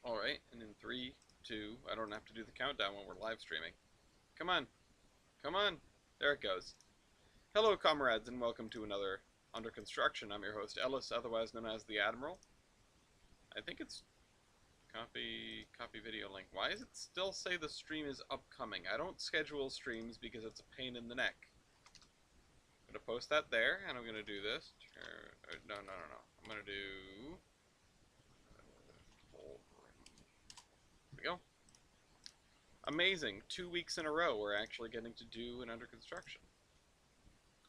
Alright, and in 3, 2, I don't have to do the countdown when we're live streaming. Come on. Come on. There it goes. Hello, comrades, and welcome to another Under Construction. I'm your host, Ellis, otherwise known as the Admiral. I think it's copy video link. Why does it still say the stream is upcoming? I don't schedule streams because it's a pain in the neck. I'm going to post that there, and I'm going to do this. No. I'm going to do... There we go. Amazing. 2 weeks in a row we're actually getting to do an Under Construction.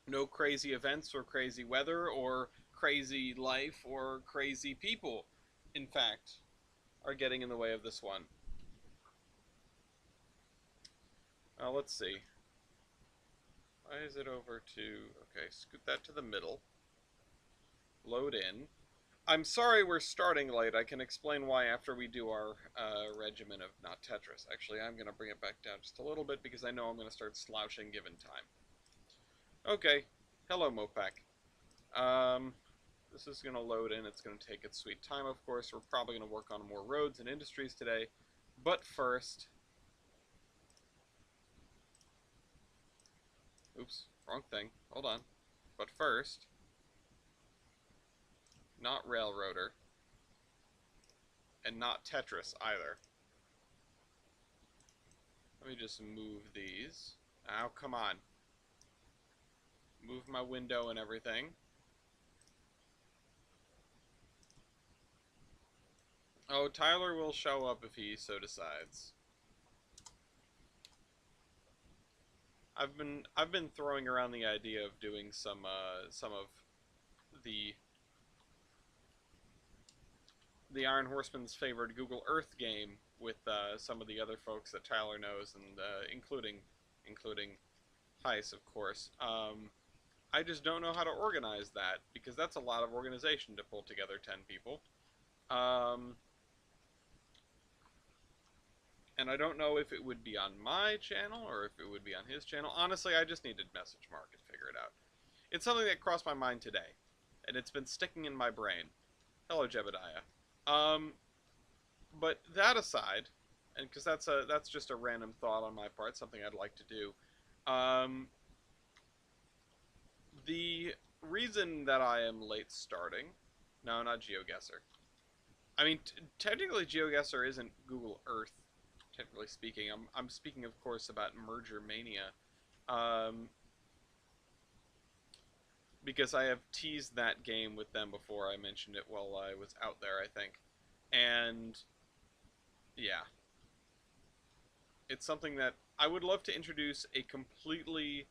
No crazy events or crazy weather or crazy life or crazy people, in fact, are getting in the way of this one. Let's see. Why is it over to... Okay, scoot that to the middle. Load in. I'm sorry we're starting late. I can explain why after we do our regimen of not Tetris. Actually, I'm going to bring it back down just a little bit because I know I'm going to start slouching given time. Okay. Hello, Mopac. This is going to load in. It's going to take its sweet time, of course. We're probably going to work on more roads and industries today. But first... Oops, wrong thing. Hold on. But first... Not Railroader. And not Tetris, either. Let me just move these. Oh, come on. Move my window and everything. Oh, Tyler will show up if he so decides. I've been throwing around the idea of doing some of the Iron Horseman's favored Google Earth game with some of the other folks that Tyler knows, and including Heiss, of course. I just don't know how to organize that, because that's a lot of organization to pull together 10 people. And I don't know if it would be on my channel or if it would be on his channel. Honestly, I just needed message mark and figure it out. It's something that crossed my mind today, and it's been sticking in my brain. Hello, Jebediah. But that aside, and because that's just a random thought on my part, something I'd like to do. The reason that I am late starting, no, not GeoGuessr. I mean, technically GeoGuessr isn't Google Earth, technically speaking. I'm speaking, of course, about Merger Mania. Because I have teased that game with them before. I mentioned it while I was out there, I think. And, yeah. It's something that I would love to introduce a completely,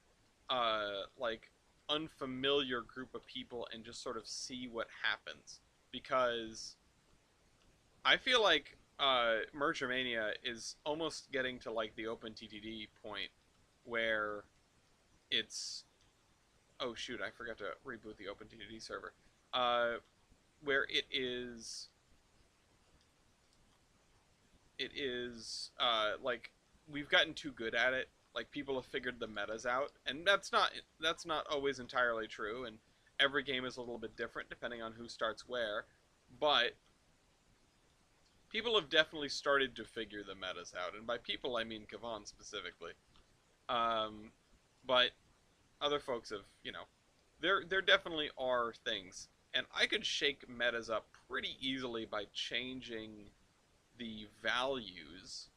like, unfamiliar group of people and just sort of see what happens. Because I feel like Merger Mania is almost getting to, like, the OpenTTD point where it's... Oh, shoot, I forgot to reboot the OpenTTD server. Where it is, like, we've gotten too good at it. Like, people have figured the metas out, and that's not always entirely true, and every game is a little bit different depending on who starts where, but people have definitely started to figure the metas out, and by people I mean Kavan specifically. But other folks have, you know, there definitely are things, and I could shake metas up pretty easily by changing the values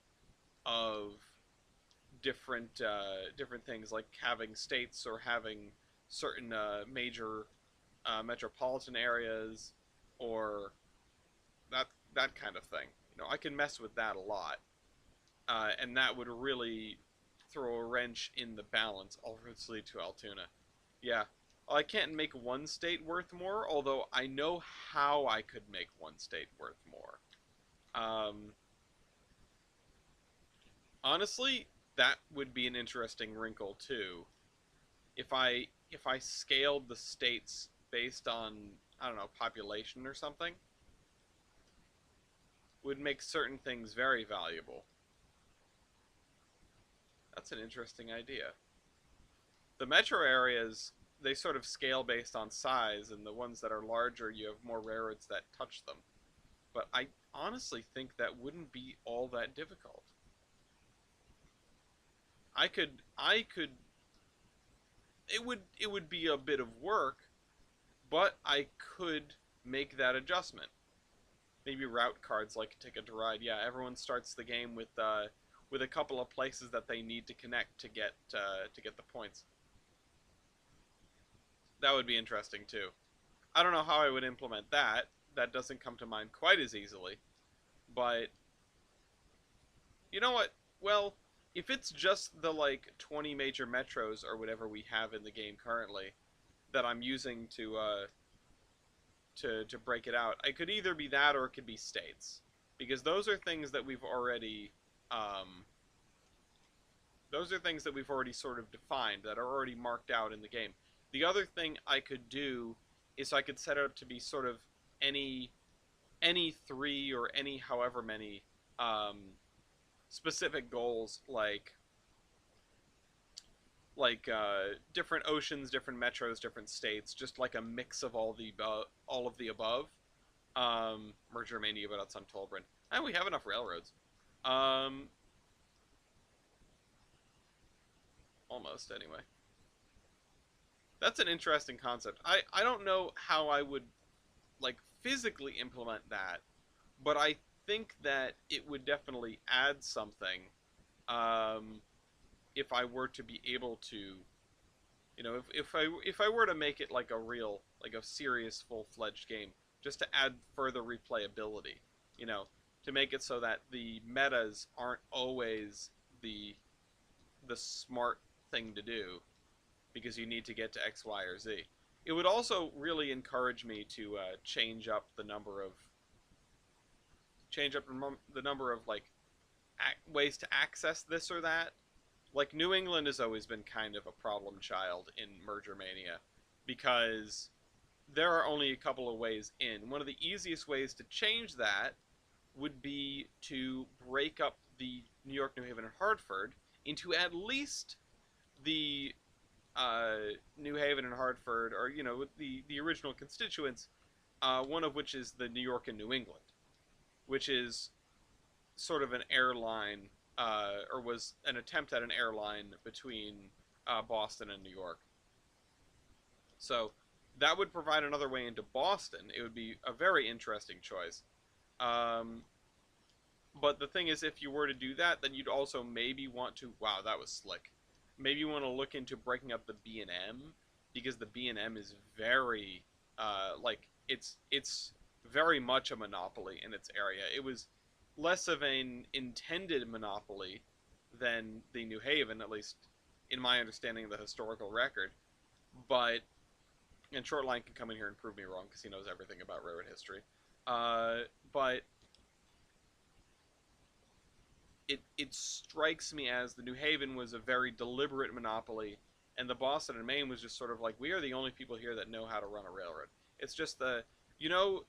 of different things, like having states or having certain major metropolitan areas, or that kind of thing. You know, I can mess with that a lot, and that would really throw a wrench in the balance. All roads lead to Altoona. Yeah. Well, I can't make one state worth more, although I know how I could make one state worth more. Honestly, that would be an interesting wrinkle too. If I scaled the states based on, I don't know, population or something, would make certain things very valuable. That's an interesting idea. The metro areas, they sort of scale based on size, and the ones that are larger, you have more railroads that touch them. but I honestly think that wouldn't be all that difficult. I could it would be a bit of work, but I could make that adjustment. Maybe route cards like Ticket to Ride. Yeah, everyone starts the game with a couple of places that they need to connect to get the points. That would be interesting too. I don't know how I would implement that. That doesn't come to mind quite as easily. But you know what? Well, if it's just the like 20 major metros or whatever we have in the game currently that I'm using to break it out, it could either be that or it could be states, because um, those are things that we've already sort of defined that are already marked out in the game. The other thing I could do is I could set it up to be sort of any any three or any however many um, specific goals, different oceans, different metros, different states, just like a mix of all of the above. Merger Mania, but that's on Tolbrin. And we have enough railroads. Um, Almost anyway. That's an interesting concept. I don't know how I would like physically implement that, but I think that it would definitely add something um, if I were to be able to, if I were to make it like a real, like a serious full-fledged game, just to add further replayability, you know, to make it so that the metas aren't always the the smart thing to do because you need to get to X, Y, or Z. It would also really encourage me to change up the number of like ways to access this or that. Like New England has always been kind of a problem child in Merger Mania because there are only a couple of ways in. One of the easiest ways to change that would be to break up the New York, New Haven, and Hartford into at least the New Haven and Hartford, or the original constituents. One of which is the New York and New England, which is sort of an airline, or was an attempt at an airline between Boston and New York. So that would provide another way into Boston. It would be a very interesting choice. Um, but the thing is, if you were to do that, then you'd also maybe want to. Wow, that was slick. Maybe you want to look into breaking up the B and M, because the B and M is very, it's very much a monopoly in its area. It was less of an intended monopoly than the New Haven, at least in my understanding of the historical record. But and Shortline can come in here and prove me wrong because he knows everything about railroad history. But it strikes me as the New Haven was a very deliberate monopoly, and the Boston and Maine was just sort of like, we are the only people here that know how to run a railroad. It's just you know,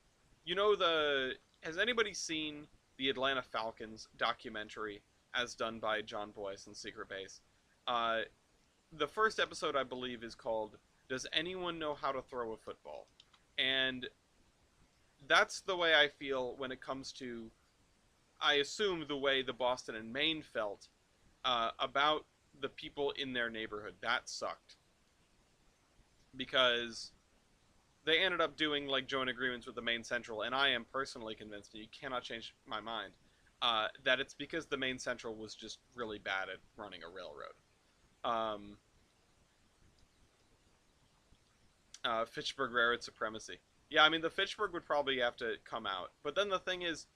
the has anybody seen the Atlanta Falcons documentary as done by John Boyce and Secret Base? Uh, the first episode, I believe, is called "Does Anyone Know How to Throw a Football?" And that's the way I feel when it comes to, I assume, the way the Boston and Maine felt about the people in their neighborhood. That sucked. Because they ended up doing like joint agreements with the Maine Central, and I am personally convinced, and you cannot change my mind, that it's because the Maine Central was just really bad at running a railroad. Um, Fitchburg Railroad supremacy. Yeah, I mean the Fitchburg would probably have to come out, but then the thing is,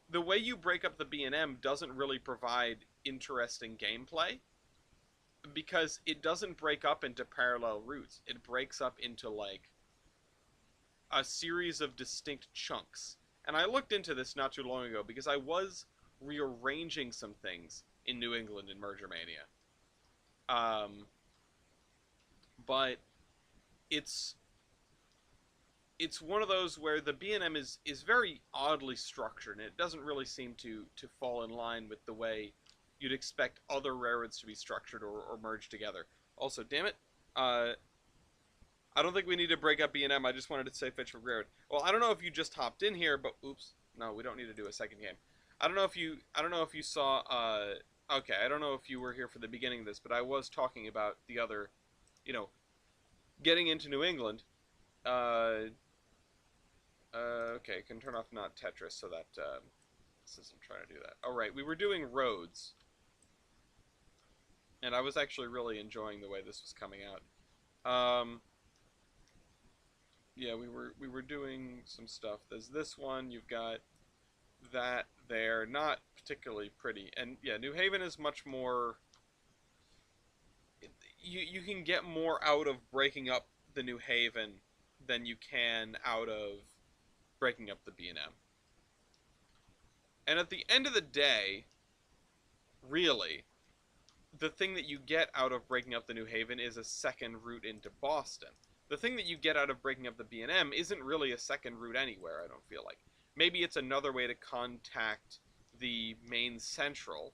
the way you break up the B&M doesn't really provide interesting gameplay because it doesn't break up into parallel routes. It breaks up into like a series of distinct chunks. And I looked into this not too long ago because I was rearranging some things in New England in Merger Mania. Um, but it's it's one of those where the B&M is very oddly structured, and it doesn't really seem to fall in line with the way you'd expect other railroads to be structured or merged together. Also, damn it, I don't think we need to break up B&M. I just wanted to say Fitchburg Railroad. Well, I don't know if you just hopped in here, but oops, No, we don't need to do a second game. I don't know if you saw. Okay, I don't know if you were here for the beginning of this, but I was talking about the other, you know, getting into New England. Uh, okay, can turn off not Tetris so that this isn't trying to do that. All right, we were doing roads, and I was actually really enjoying the way this was coming out. Yeah, we were doing some stuff. There's this one. You've got that there, not particularly pretty, and yeah, New Haven is much more. You can get more out of breaking up the New Haven than you can out of breaking up the B&M. And at the end of the day, really, the thing that you get out of breaking up the New Haven is a second route into Boston. The thing that you get out of breaking up the B&M isn't really a second route anywhere, I don't feel like. Maybe it's another way to contact the main central.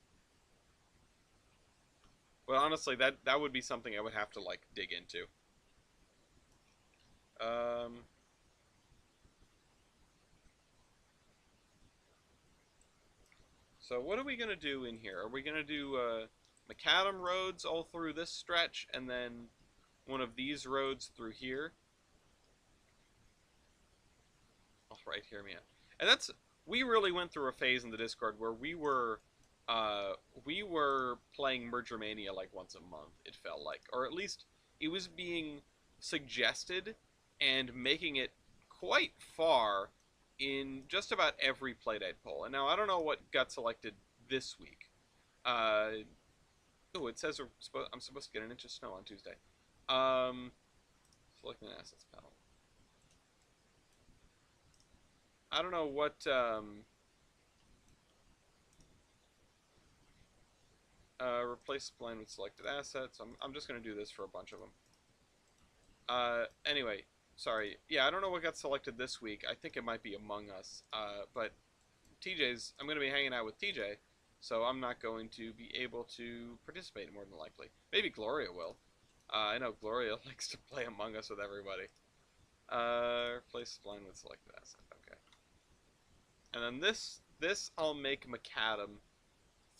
But honestly, that would be something I would have to, like, dig into. Um, so what are we going to do in here? Are we going to do macadam roads all through this stretch and then one of these roads through here? Oh, right, hear me out. And we really went through a phase in the Discord where we were playing Merger Mania like once a month, it felt like. Or at least it was being suggested and making it quite far in just about every Playdate poll. And now I don't know what got selected this week. Oh, it says I'm supposed to get an inch of snow on Tuesday. Select an assets panel. I don't know what replace spline with selected assets. I'm just gonna do this for a bunch of them. Anyway, sorry. Yeah, I don't know what got selected this week. I think it might be Among Us. But I'm gonna be hanging out with TJ, so I'm not going to be able to participate more than likely. Maybe Gloria will. I know Gloria likes to play Among Us with everybody. Replace spline with selected asset. Okay. And then this I'll make macadam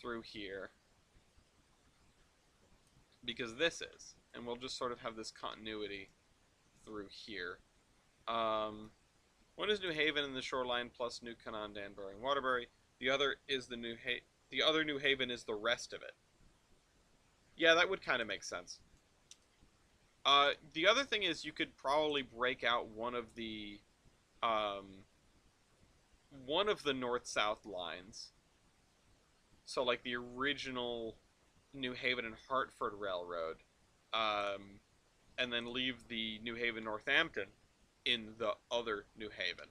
through here. Because this is. And we'll just sort of have this continuity through here. One is New Haven and the shoreline plus New Canaan, Danbury, and Waterbury. The other is the other New Haven is the rest of it. Yeah, that would kind of make sense. The other thing is you could probably break out one of the north-south lines. So like the original New Haven and Hartford Railroad, and then leave the New Haven Northampton in the other New Haven.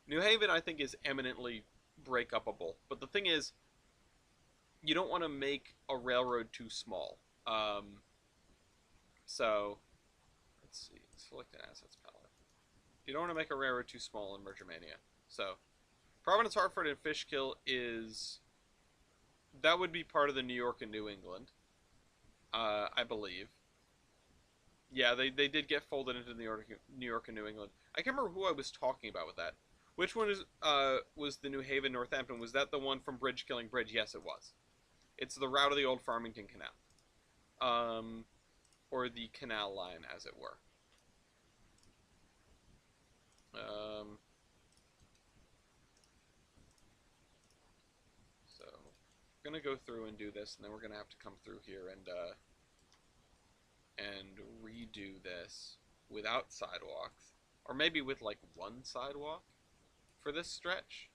New Haven, I think, is eminently break-upable, but the thing is, you don't want to make a railroad too small. So, let's see, select an assets palette. You don't want to make a railroad too small in Merger Mania. So, Providence, Hartford, and Fishkill that would be part of the New York and New England, I believe. Yeah, they did get folded into New York and New England. I can't remember who I was talking about with that. Which one was the New Haven Northampton? Was that the one from Bridge Killing Bridge? Yes, it was. It's the route of the old Farmington Canal. Or the canal line, as it were. So, I'm going to go through and do this, and then we're going to have to come through here and redo this without sidewalks. Or maybe with, like, one sidewalk for this stretch.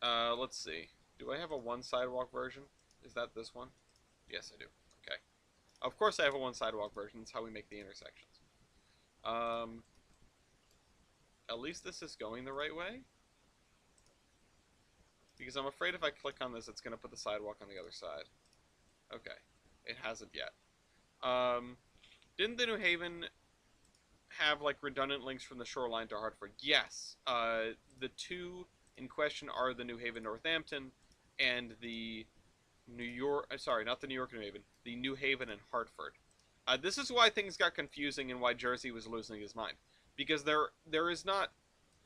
Let's see. Do I have a one sidewalk version? Is that this one? Yes, I do. Okay. Of course I have a one sidewalk version. That's how we make the intersections. At least this is going the right way. Because I'm afraid if I click on this, it's going to put the sidewalk on the other side. Okay. It hasn't yet. Didn't the New Haven have, like, redundant links from the shoreline to Hartford? Yes. The two in question are the New Haven Northampton and the New York, sorry, not the New York New Haven, the New Haven and Hartford. This is why things got confusing and why Jersey was losing his mind, because there is not,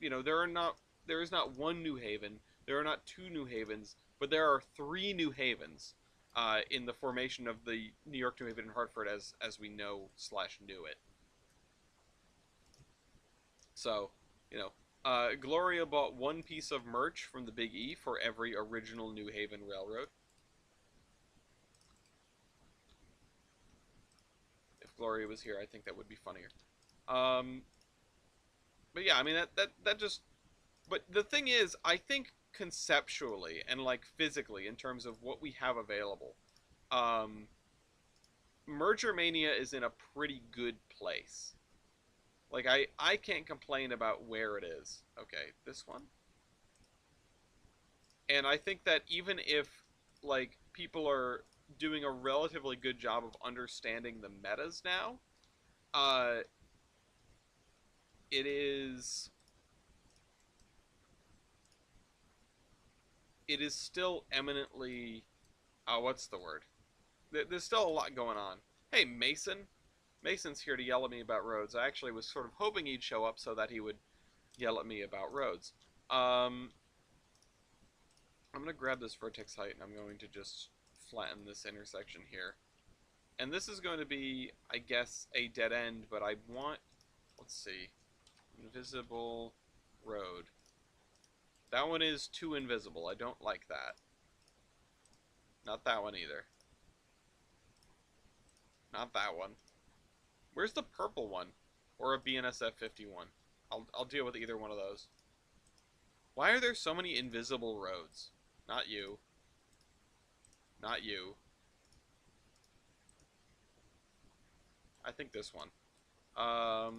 there is not one New Haven, there are not two New Havens, but there are three New Havens, in the formation of the New York, New Haven, and Hartford as we know slash knew it. So, you know, Gloria bought one piece of merch from the Big E for every original New Haven railroad. If Gloria was here, I think that would be funnier. Um, but yeah, I mean that just. But the thing is, I think conceptually and like physically, in terms of what we have available, um, Merger Mania is in a pretty good place. Like I can't complain about where it is. Okay, this one. And I think that even if like people are doing a relatively good job of understanding the metas now, uh, it is still eminently what's the word? There's still a lot going on. Hey, Mason. Mason's here to yell at me about roads. I actually was sort of hoping he'd show up so that he would yell at me about roads. I'm going to grab this vertex height and I'm going to just flatten this intersection here. And this is going to be, I guess, a dead end, but I want, let's see, invisible road. That one is too invisible. I don't like that. Not that one either. Not that one. Where's the purple one? Or a BNSF 51? I'll deal with either one of those. Why are there so many invisible roads? Not you. Not you. I think this one. Oh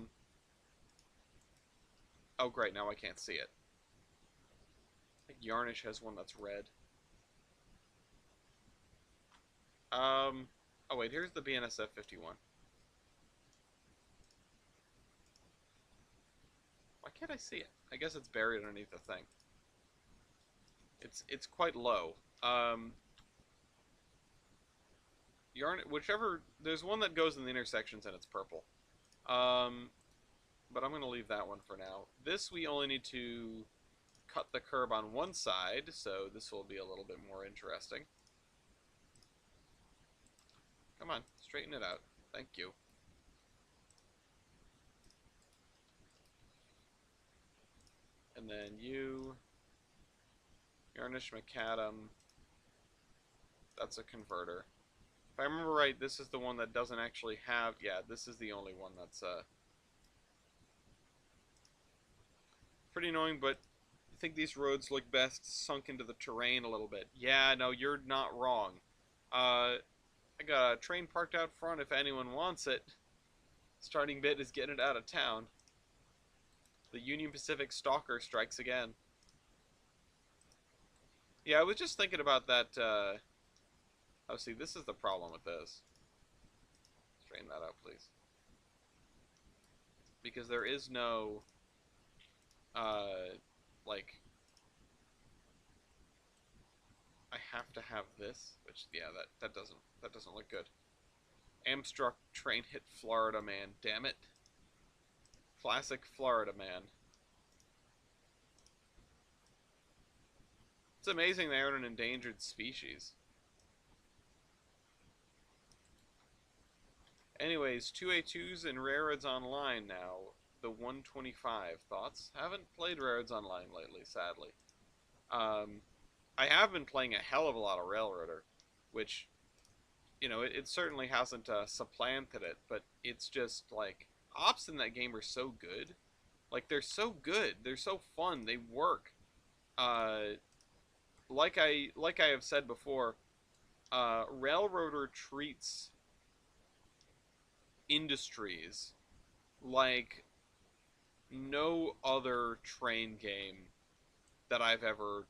great, now I can't see it. I think Yarnish has one that's red. Oh wait, here's the BNSF 51. Why can't I see it? I guess it's buried underneath the thing. It's quite low. Whichever, there's one that goes in the intersections and it's purple. But I'm gonna leave that one for now. This we only need to cut the curb on one side, so this will be a little bit more interesting. Come on, straighten it out. Thank you. And then you, Yarnish McAdam. That's a converter. If I remember right, this is the one that doesn't actually have... Yeah, this is the only one that's pretty annoying, but I think these roads look best sunk into the terrain a little bit. Yeah, no, you're not wrong. I got a train parked out front if anyone wants it. Starting bid is getting it out of town. The Union Pacific Stalker strikes again. Yeah, I was just thinking about that. Oh, see, this is the problem with this. Straighten that out, please. Because there is no, like, I have to have this, which, yeah, that doesn't look good. Amstruck train hit Florida man, damn it. Classic Florida man. It's amazing they aren't an endangered species. Anyways, 2A2s and Railroads Online now. The 125. Thoughts? Haven't played Railroads Online lately, sadly. I have been playing a hell of a lot of Railroader, which, you know, it certainly hasn't supplanted it, but it's just, like, ops in that game are so good. Like, they're so good. They're so fun. They work. Like I have said before, Railroader treats industries like no other train game that I've ever,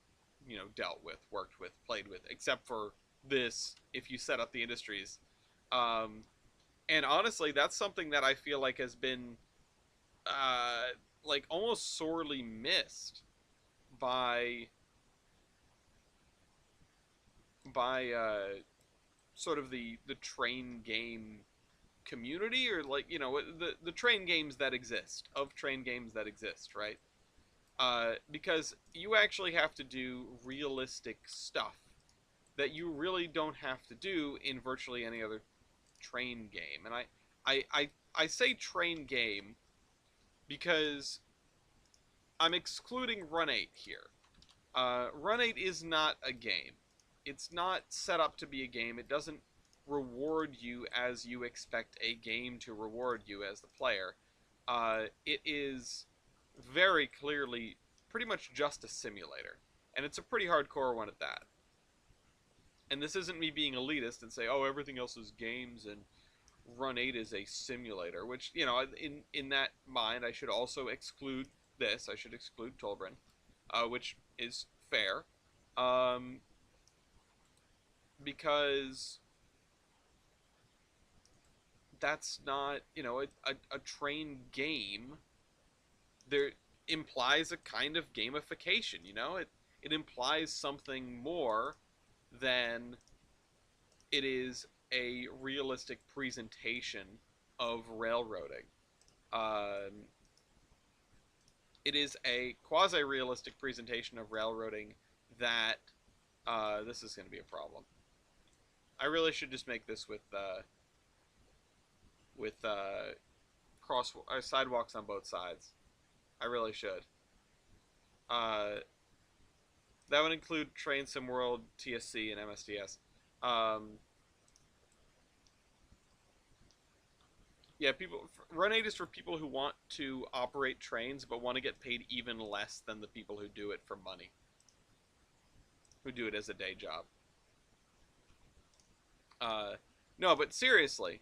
you know, dealt with, worked with, played with, except for this, if you set up the industries. And honestly, that's something that I feel like has been, like, almost sorely missed by, sort of the train game community, or like, the train games that exist, of train games that exist, right? Because you actually have to do realistic stuff that you really don't have to do in virtually any other train game. And I say train game because I'm excluding Run 8 here. Run 8 is not a game. It's not set up to be a game. It doesn't reward you as you expect a game to reward you as the player. It is very clearly pretty much just a simulator. And it's a pretty hardcore one at that. And this isn't me being elitist and say, oh, everything else is games and Run 8 is a simulator, which, in that mind, I should also exclude this. I should exclude Tolbrin, which is fair, because that's not, a train game. There implies a kind of gamification, it implies something more than it is a realistic presentation of railroading. It is a quasi-realistic presentation of railroading that this is going to be a problem. I really should just make this with sidewalks on both sides. I really should. That would include Train Sim World, TSC, and MSDS. Yeah, Run 8 is for people who want to operate trains but want to get paid even less than the people who do it for money, who do it as a day job. No, but seriously,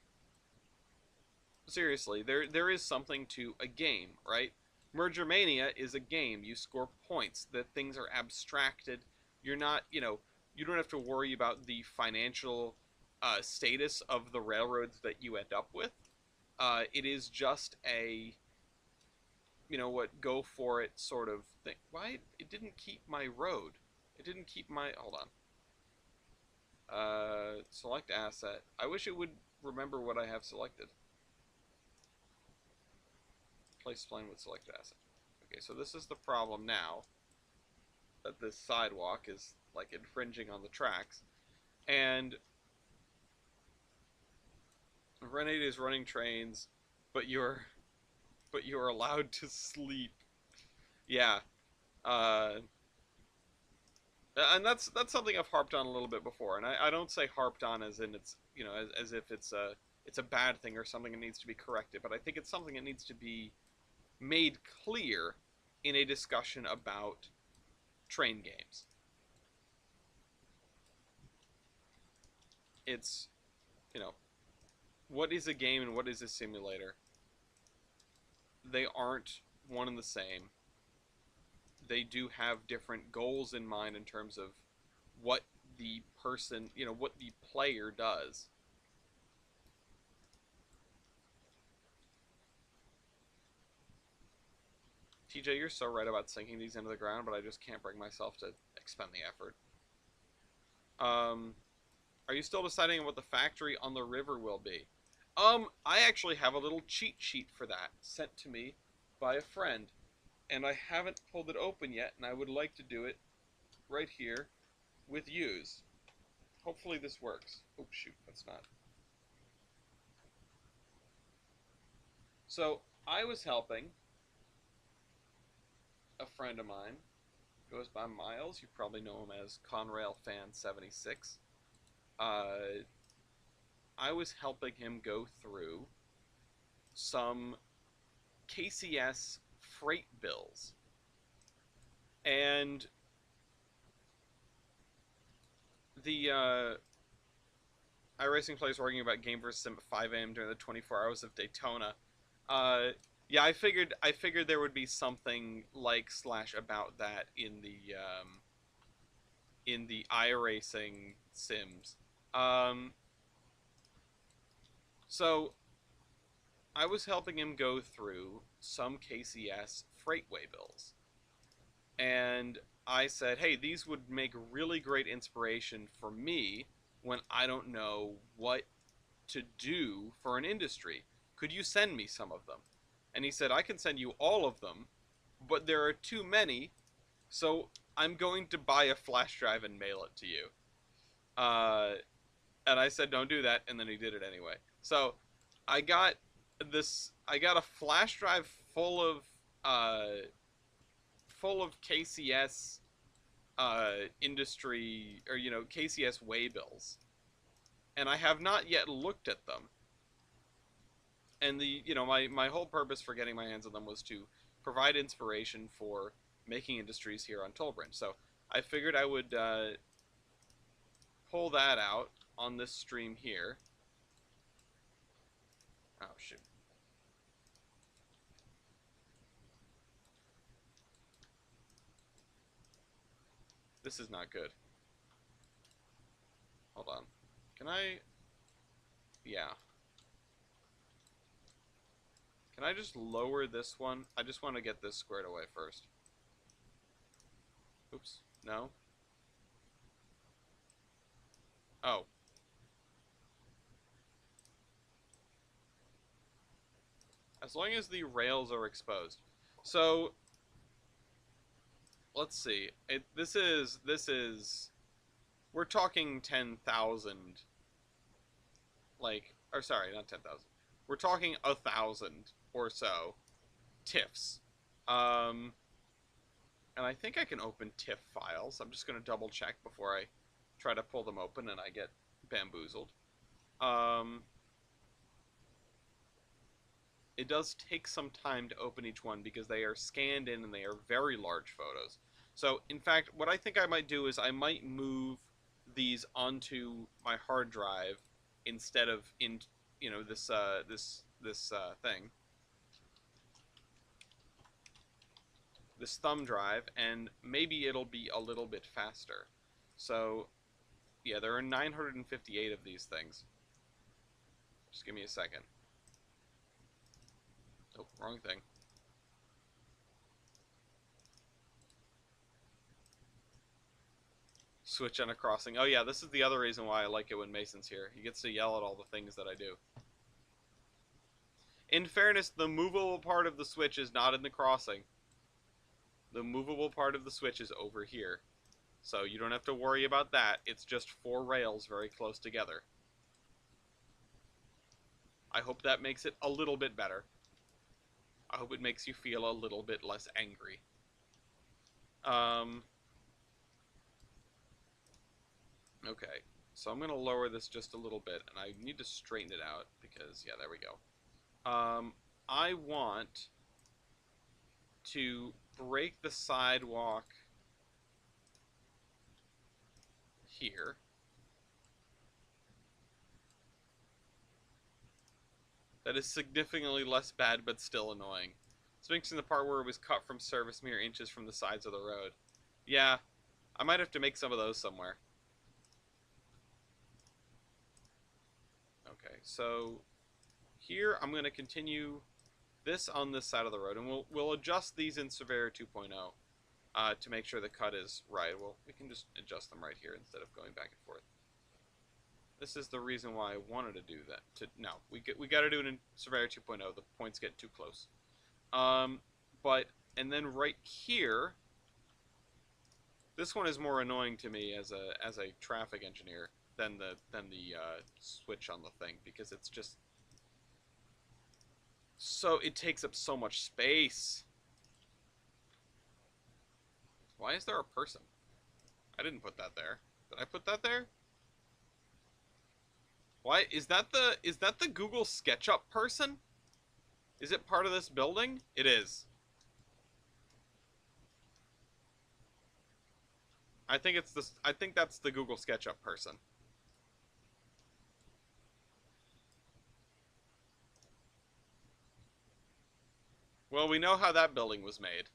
there is something to a game, right? Merger Mania is a game. You score points. That things are abstracted. You're not, you don't have to worry about the financial status of the railroads that you end up with. It is just a, go for it sort of thing. Why? It didn't keep my road. It didn't keep my, hold on. Select asset. I wish it would remember what I have selected. Place plane with selected asset. Okay, so this is the problem now. That this sidewalk is, like, infringing on the tracks. And Run 8 is running trains, but you're allowed to sleep. Yeah. And that's something I've harped on a little bit before, and I don't say harped on as in it's, as if it's a bad thing or something that needs to be corrected, but I think it's something that needs to be made clear in a discussion about train games. It's, what is a game and what is a simulator? They aren't one and the same. They do have different goals in mind in terms of what the person, what the player does. TJ, you're so right about sinking these into the ground, but I just can't bring myself to expend the effort. Are you still deciding on what the factory on the river will be? I actually have a little cheat sheet for that sent to me by a friend, and I haven't pulled it open yet, and I would like to do it right here with yous. Hopefully this works. Oh, shoot, that's not. So, I was helping a friend of mine, goes by Miles, you probably know him as Conrail Fan 76. I was helping him go through some KCS freight bills. And the iRacing Plays working about Game vs. Sim at 5 a.m. during the 24 hours of Daytona. Yeah, I figured there would be something like / about that in the iRacing sims. So I was helping him go through some KCS freightway bills. And I said, hey, these would make really great inspiration for me when I don't know what to do for an industry. Could you send me some of them? And he said, I can send you all of them, but there are too many, so I'm going to buy a flash drive and mail it to you. Uh, and I said, don't do that, and then he did it anyway. So I got I got a flash drive full of KCS industry, or KCS waybills, and I have not yet looked at them. And my whole purpose for getting my hands on them was to provide inspiration for making industries here on Tolbrin. So I figured I would pull that out on this stream here. Oh shoot. This is not good. Hold on. Can I... Yeah. Can I just lower this one? I just want to get this squared away first. Oops. No. Oh. As long as the rails are exposed. So... Let's see. This is... We're talking 10,000... Like... Or sorry, not 10,000. We're talking 1,000 or so TIFFs. And I think I can open TIFF files. I'm just going to double check before I try to pull them open and I get bamboozled. It does take some time to open each one because they are scanned in and they are very large photos. So, in fact, what I think I might do is I might move these onto my hard drive instead of in, this thing. This thumb drive, and maybe it'll be a little bit faster. So, yeah, there are 958 of these things. Just give me a second. Oh, wrong thing. Switch on a crossing. Oh yeah, this is the other reason why I like it when Mason's here. He gets to yell at all the things that I do. In fairness, the movable part of the switch is not in the crossing. The movable part of the switch is over here. So you don't have to worry about that. It's just 4 rails very close together. I hope that makes it a little bit better. I hope it makes you feel a little bit less angry. Okay, so I'm going to lower this just a little bit, and I need to straighten it out, because, yeah, there we go. I want to break the sidewalk here. That is significantly less bad, but still annoying. It's mixing the part where it was cut from service mere inches from the sides of the road. Yeah, I might have to make some of those somewhere. Okay, so here I'm going to continue this on this side of the road, and we'll adjust these in Surveyor 2.0 to make sure the cut is right. Well, we can just adjust them right here instead of going back and forth. This is the reason why I wanted to do that. No, we got to do it in Surveyor 2.0. The points get too close. And then right here, this one is more annoying to me as a traffic engineer than the switch on the thing, because it's just so, it takes up so much space. Why is there a person? I didn't put that there. Did I put that there? Why is that the Google SketchUp person? Is it part of this building? It is. I think that's the Google SketchUp person. Well, we know how that building was made.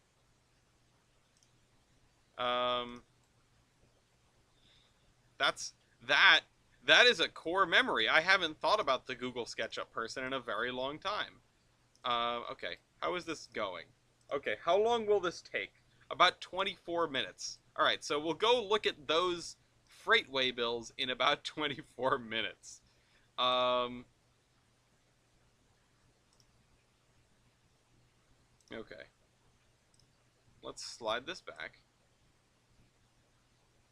That is a core memory. I haven't thought about the Google SketchUp person in a very long time. Okay, how is this going? Okay, how long will this take? About 24 minutes. Alright, so we'll go look at those freight way bills in about 24 minutes. Um, okay. Let's slide this back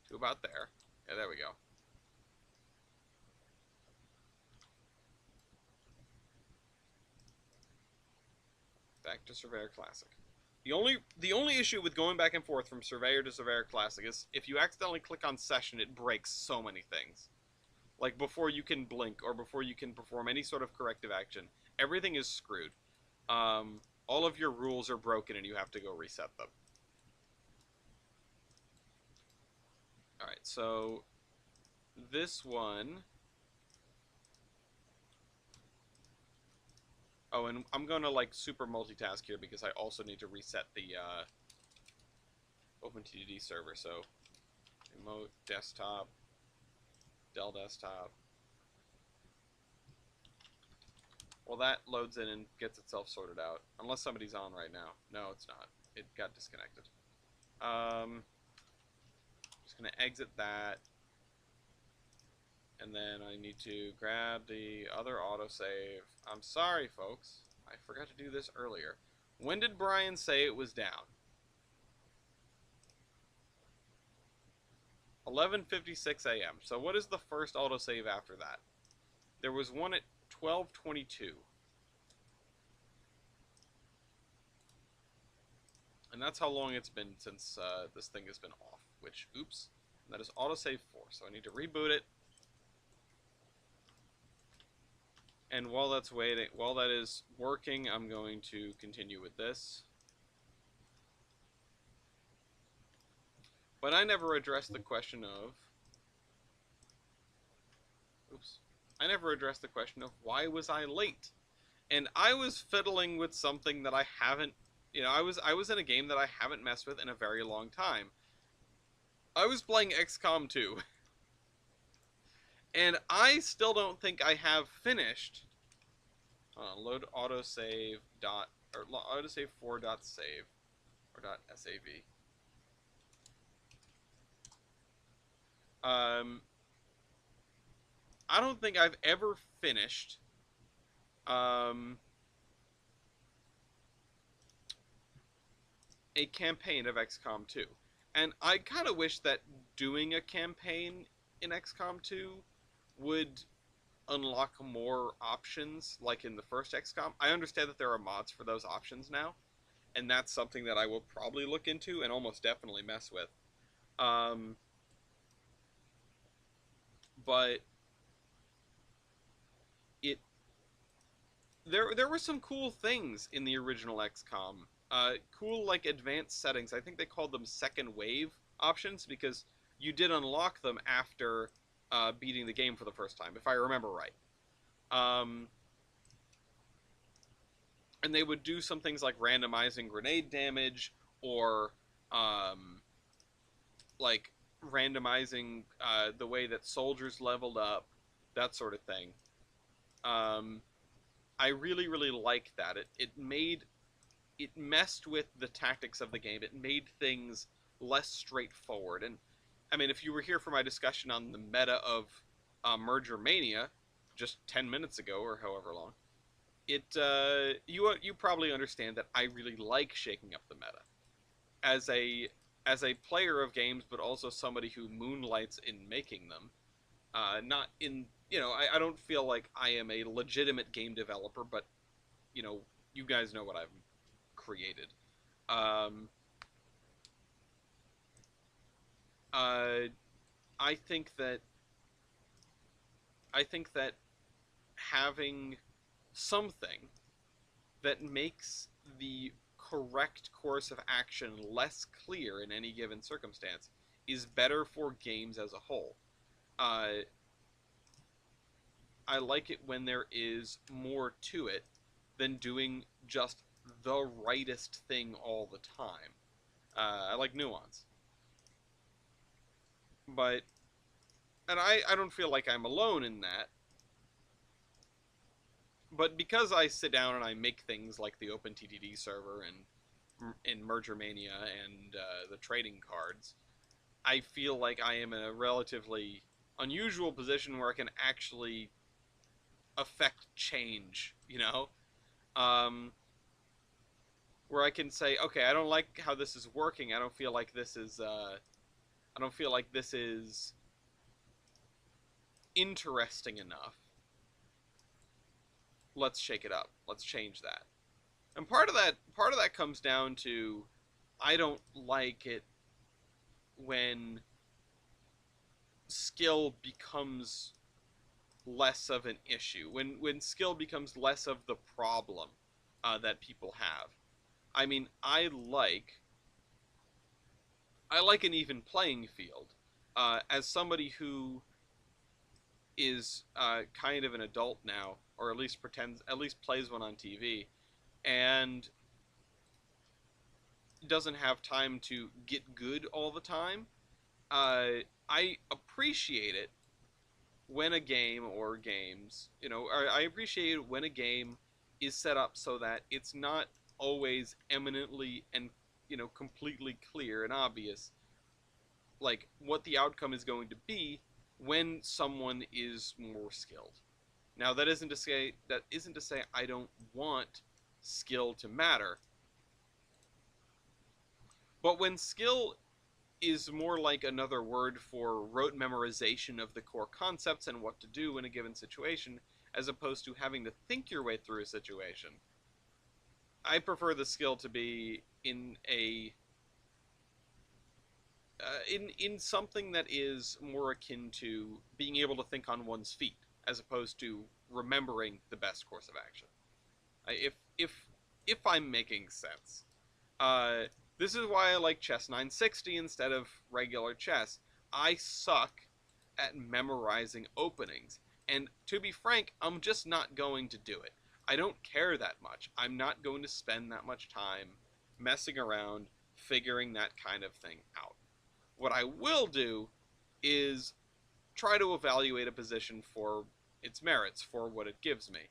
to about there. Yeah, there we go. Back to Surveyor Classic. The only issue with going back and forth from Surveyor to Surveyor Classic is if you accidentally click on Session, it breaks so many things. Like before you can blink or before you can perform any sort of corrective action, everything is screwed. All of your rules are broken and you have to go reset them. Alright, so this one... Oh, and I'm going to like super multitask here because I also need to reset the OpenTTD server. So remote desktop, Dell desktop. Well, that loads in and gets itself sorted out. Unless somebody's on right now. No, it's not. It got disconnected. Just going to exit that. And then I need to grab the other autosave. I'm sorry, folks. I forgot to do this earlier. When did Brian say it was down? 11:56 a.m. So what is the first autosave after that? There was one at 12:22. And that's how long it's been since this thing has been off. Which, oops, that is autosave 4. So I need to reboot it. And while that's waiting, while that is working, I'm going to continue with this. But I never addressed the question of... Oops. I never addressed the question of why was I late? And I was fiddling with something that I haven't... You know, I was in a game that I haven't messed with in a very long time. I was playing XCOM 2. And I still don't think I have finished... load autosave dot... Or autosave 4 dot save. Or dot sav. I don't think I've ever finished a campaign of XCOM 2. And I kind of wish that doing a campaign in XCOM 2 would unlock more options like in the first XCOM. I understand that there are mods for those options now, and that's something that I will probably look into and almost definitely mess with. But it there were some cool things in the original XCOM. Cool like advanced settings. I think they called them second wave options because you did unlock them after beating the game for the first time, if I remember right. And they would do some things like randomizing grenade damage or like randomizing the way that soldiers leveled up, that sort of thing. I really, really liked that. It messed with the tactics of the game. It made things less straightforward. And I mean, if you were here for my discussion on the meta of Merger Mania just 10 minutes ago or however long, you probably understand that I really like shaking up the meta as a player of games, but also somebody who moonlights in making them. Not in, you know, I don't feel like I am a legitimate game developer, but you know, you guys know what I've created. Um, uh, I think that having something that makes the correct course of action less clear in any given circumstance is better for games as a whole. Uh, I like it when there is more to it than doing just the rightest thing all the time. I like nuance. But, and I don't feel like I'm alone in that. But because I sit down and I make things like the OpenTTD server and in Merger Mania and the trading cards, I feel like I am in a relatively unusual position where I can actually affect change, you know? Um, where I can say, okay, I don't like how this is working. I don't feel like this is I don't feel like this is interesting enough. Let's shake it up. Let's change that. And part of that comes down to I don't like it when skill becomes less of an issue. When skill becomes less of the problem that people have. I mean, I like an even playing field. As somebody who is kind of an adult now, or at least plays one on TV, and doesn't have time to get good all the time. I appreciate it when a game or games, I appreciate it when a game is set up so that it's not always eminently and completely clear and obvious like what the outcome is going to be when someone is more skilled. Now that isn't to say I don't want skill to matter, but when skill is more like another word for rote memorization of the core concepts and what to do in a given situation, as opposed to having to think your way through a situation. I prefer the skill to be in something that is more akin to being able to think on one's feet, as opposed to remembering the best course of action. If I'm making sense. Uh, this is why I like Chess 960 instead of regular chess. I suck at memorizing openings. And to be frank, I'm just not going to do it. I don't care that much. I'm not going to spend that much time messing around figuring that kind of thing out. What I will do is try to evaluate a position for its merits, for what it gives me.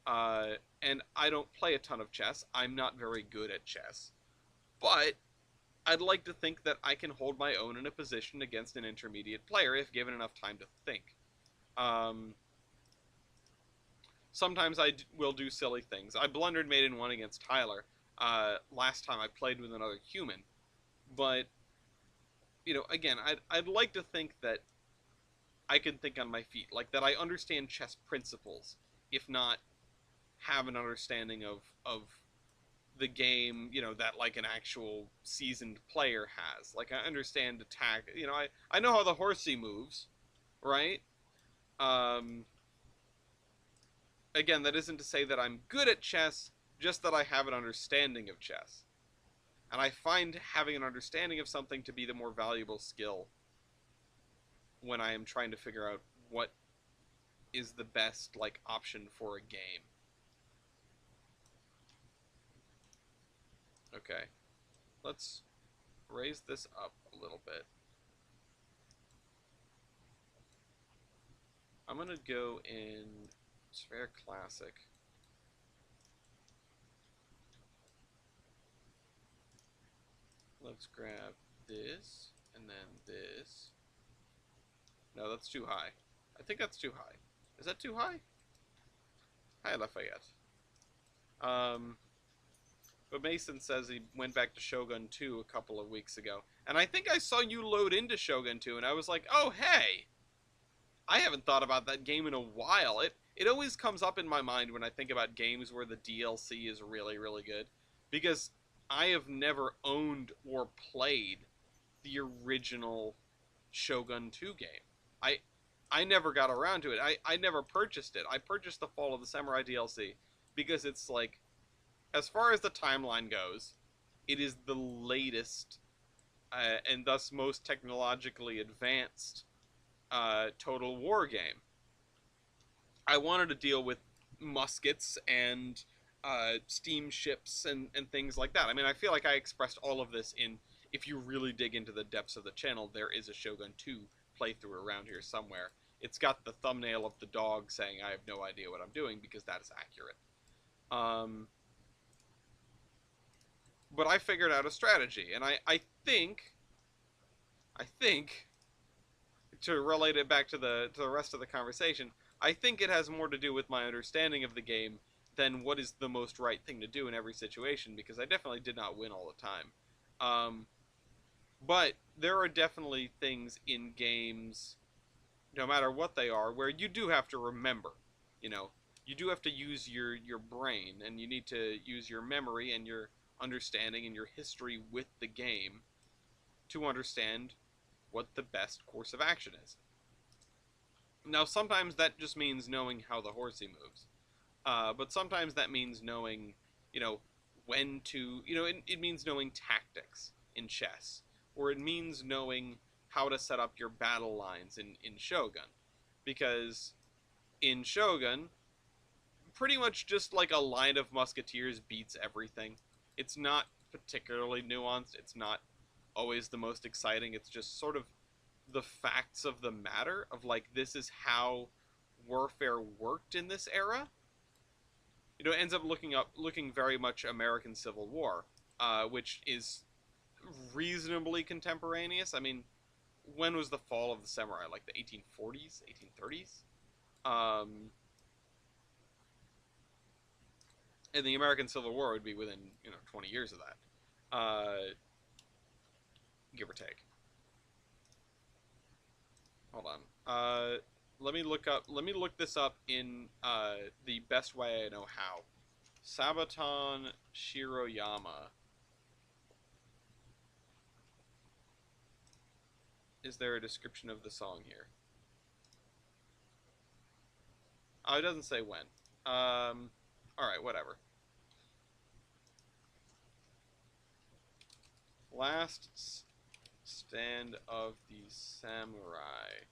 And I don't play a ton of chess. I'm not very good at chess. But I'd like to think that I can hold my own in a position against an intermediate player if given enough time to think. Um, Sometimes will do silly things. I blundered mate in one against Tyler last time I played with another human. But, again, I'd like to think that I can think on my feet. Like, that I understand chess principles, if not have an understanding of the game, that like an actual seasoned player has. Like I understand attack, I know how the horsey moves, right? Um, Again, that isn't to say that I'm good at chess, just that I have an understanding of chess. And I find having an understanding of something to be the more valuable skill when I am trying to figure out what is the best like option for a game. Okay. Let's raise this up a little bit. I'm going to go in Sphere Classic. Let's grab this, and then this. No, that's too high. I think that's too high. Is that too high? Hi, Lafayette. But Mason says he went back to Shogun 2 a couple of weeks ago. And I think I saw you load into Shogun 2, and I was like, oh, hey! I haven't thought about that game in a while. It always comes up in my mind when I think about games where the DLC is really, really good. Because I have never owned or played the original Shogun 2 game. I never got around to it. I never purchased it. I purchased the Fall of the Samurai DLC because it's like, as far as the timeline goes, it is the latest and thus most technologically advanced Total War game. I wanted to deal with muskets and steamships and things like that. I mean, I feel like I expressed all of this in, if you really dig into the depths of the channel, there is a Shogun 2 playthrough around here somewhere. It's got the thumbnail of the dog saying, I have no idea what I'm doing, because that is accurate. But I figured out a strategy, and I think, to relate it back to the rest of the conversation, I think it has more to do with my understanding of the game than what is the most right thing to do in every situation, because I definitely did not win all the time. Um, but there are definitely things in games, no matter what they are, where you do have to remember. You know, you do have to use your brain, and you need to use your memory and your understanding and your history with the game to understand what the best course of action is. Now, sometimes that just means knowing how the horsey moves, but sometimes that means knowing, you know, when to, it means knowing tactics in chess, or it means knowing how to set up your battle lines in Shogun, because in Shogun, pretty much just like a line of musketeers beats everything. It's not particularly nuanced. It's not always the most exciting. It's just sort of the facts of the matter of like this is how warfare worked in this era. It ends up looking very much American Civil War, which is reasonably contemporaneous. I mean, when was the fall of the samurai? Like the 1840s, 1830s. Um, and the American Civil War would be within 20 years of that, give or take. Hold on. Let me look this up in the best way I know how. Sabaton Shiroyama. Is there a description of the song here? Oh, it doesn't say when. All right, whatever. Last stand of the samurai.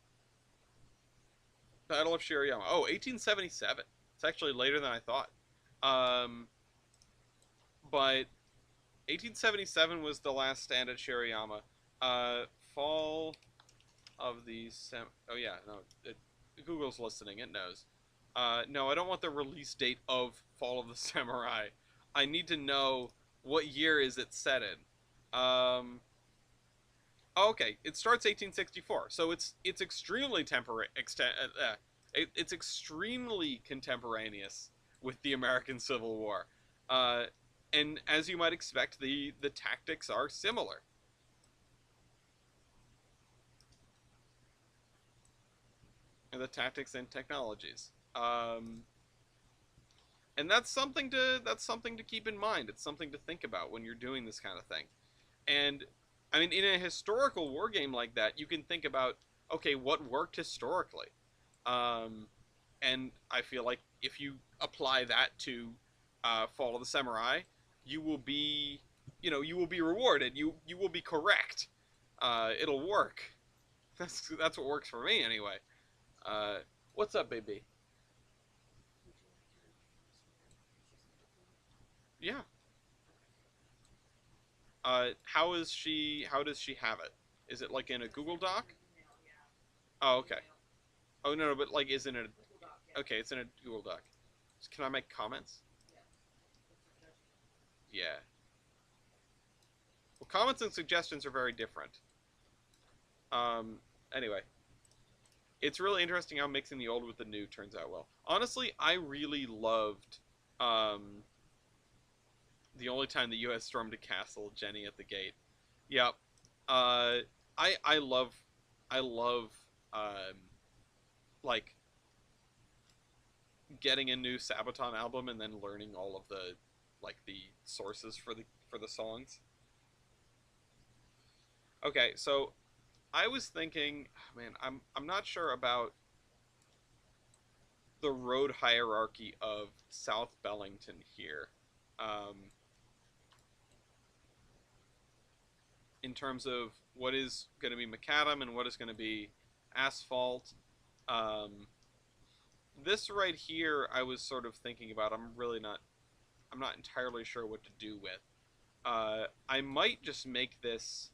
Battle of Shiroyama. Oh, 1877. It's actually later than I thought. Um, but 1877 was the last stand at Shiroyama. Fall of the oh yeah, no, Google's listening. It knows. No, I don't want the release date of Fall of the Samurai. I need to know what year is it set in. Okay, it starts 1864, so it's extremely it's extremely contemporaneous with the American Civil War, uh, and as you might expect, the tactics are similar. And the tactics and technologies. And that's something to keep in mind. It's something to think about when you're doing this kind of thing. And I mean, in a historical war game like that, you can think about, okay, what worked historically. Um, and I feel like if you apply that to Fall of the Samurai, you will be, you will be rewarded. You will be correct. It'll work. That's what works for me anyway. Uh, what's up, baby? Yeah. How is she? How does she have it? Is it like in a Google Doc? Oh, okay. Oh no, no, but like, is it in a? Okay, it's in a Google Doc. Can I make comments? Yeah. Well, comments and suggestions are very different. Um. Anyway, it's really interesting how mixing the old with the new turns out well. Honestly, I really loved um the only time the U.S. stormed a castle, Jenny at the gate. Yep. I love like getting a new Sabaton album and then learning all of the sources for the songs. Okay, so I was thinking, man, I'm not sure about the road hierarchy of South Bellington here, um, in terms of what is going to be macadam and what is going to be asphalt. Um, this right here, I was sort of thinking about. I'm not entirely sure what to do with. I might just make this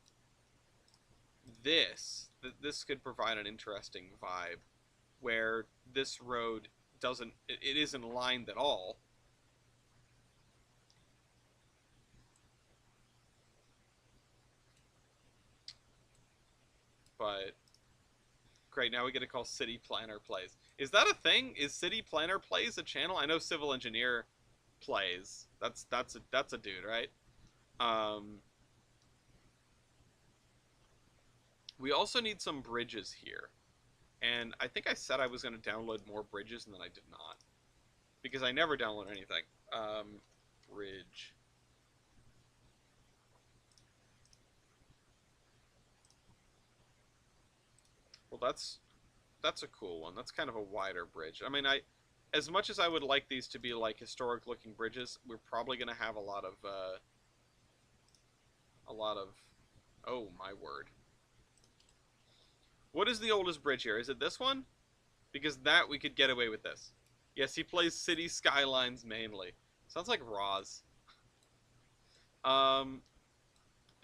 could provide an interesting vibe where this road it isn't lined at all, but Great, now we get to call City Planner Plays. Is that a thing? Is City Planner Plays a channel? I know Civil Engineer Plays. That's a dude, right? Um, we also need some bridges here. And I think I said I was going to download more bridges, and then I did not. Because I never download anything. Bridge. Well, that's a cool one. That's kind of a wider bridge. I mean, as much as I would like these to be like historic looking bridges, we're probably going to have a lot of, oh my word. What is the oldest bridge here? Is it this one? Because that we could get away with this. Yes, he plays City Skylines mainly. Sounds like Roz.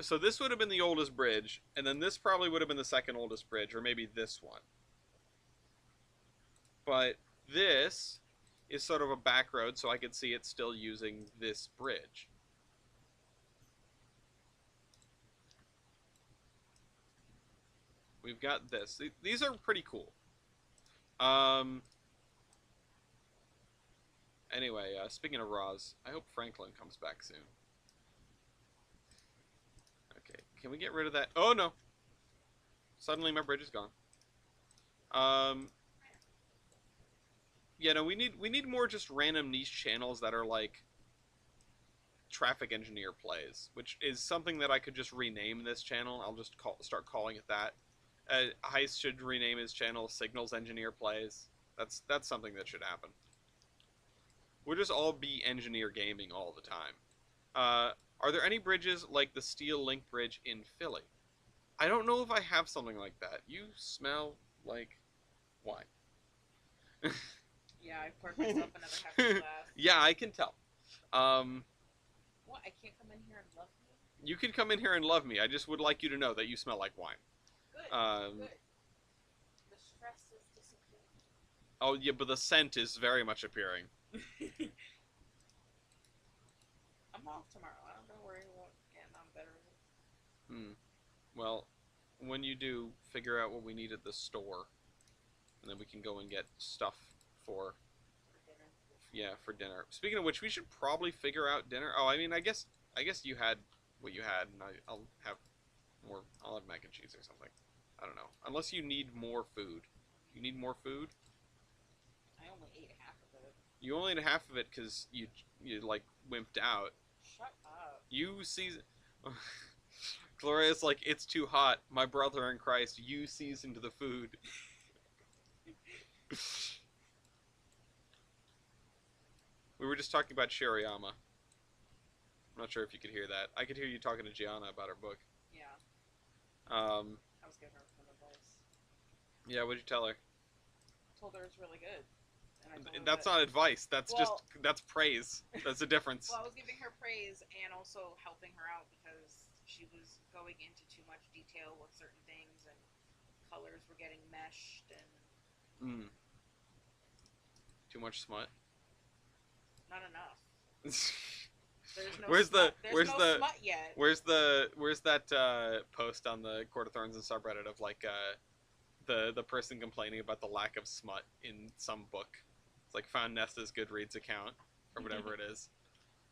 So this would have been the oldest bridge, and then this probably would have been the second oldest bridge, or maybe this one. But this is sort of a back road, so I could see it still using this bridge. We've got this. These are pretty cool. Anyway, speaking of Roz, I hope Franklin comes back soon. Okay, can we get rid of that? Oh, no. Suddenly my bridge is gone. Yeah, no, we need more just random niche channels that are like traffic engineer plays, which is something that I could just rename this channel. I'll just start calling it that. Heist should rename his channel Signals Engineer Plays. That's something that should happen. We'll just all be engineer gaming all the time. Are there any bridges like the Steel Link Bridge in Philly? I don't know if I have something like that. You smell like wine. Yeah, I poured myself another half a glass. Yeah, I can tell. What? I can't come in here and love you? You can come in here and love me. I just would like you to know that you smell like wine. Good. Good. The stress is disappearing. Oh, yeah, but the scent is very much appearing. I'm off tomorrow. I don't know where you want, and I'm better. Well, when you do, figure out what we need at the store, and then we can go and get stuff for dinner. Yeah, for dinner. Speaking of which, we should probably figure out dinner. Oh, I mean, I guess you had what you had, and I'll have more. I'll have mac and cheese or something. I don't know. Unless you need more food. You need more food? I only ate half of it. You only ate half of it because you like wimped out. Shut up. You season. Gloria's like, it's too hot. My brother in Christ, you seasoned the food. We were just talking about Shirayama. I'm not sure if you could hear that. I could hear you talking to Gianna about her book. Yeah. I was giving her some advice. Yeah, what'd you tell her? I told her it's really good. That's not advice. That's that's praise. That's the difference. Well, I was giving her praise and also helping her out because she was going into too much detail with certain things and colors were getting meshed and... Too much smut? Not enough. There's no where's smut. Where's smut yet. Where's that post on the Court of Thorns and subreddit of like the person complaining about the lack of smut in some book? It's like found Nesta's Goodreads account or whatever it is.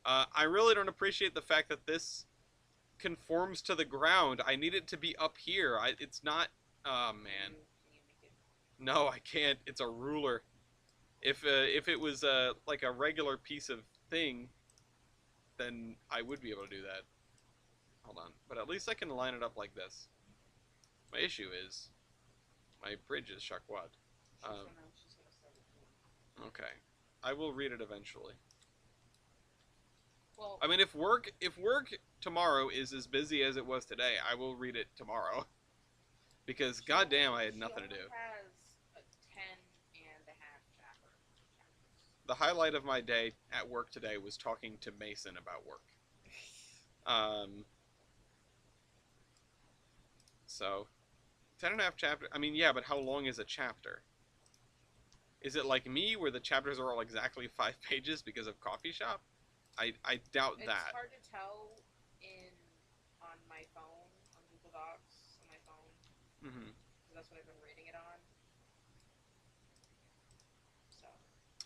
I really don't appreciate the fact that this conforms to the ground. I need it to be up here. It's not. Oh man. Can you make it? No, I can't. It's a ruler. If it was like a regular piece of thing, then I would be able to do that. Hold on. But at least I can line it up like this. My issue is my bridge is Shakwad. Okay. I will read it eventually. Well, I mean, if work tomorrow is as busy as it was today, I will read it tomorrow. Because goddamn, I had nothing to do. Has a 10.5 chapters. The highlight of my day at work today was talking to Mason about work. So, 10.5 chapters. I mean, yeah, but how long is a chapter? Is it like me, where the chapters are all exactly 5 pages because of Coffee Shop? I doubt that. It's hard to tell on my phone, on Google Docs, on my phone. Mm-hmm. That's what I've been reading it on.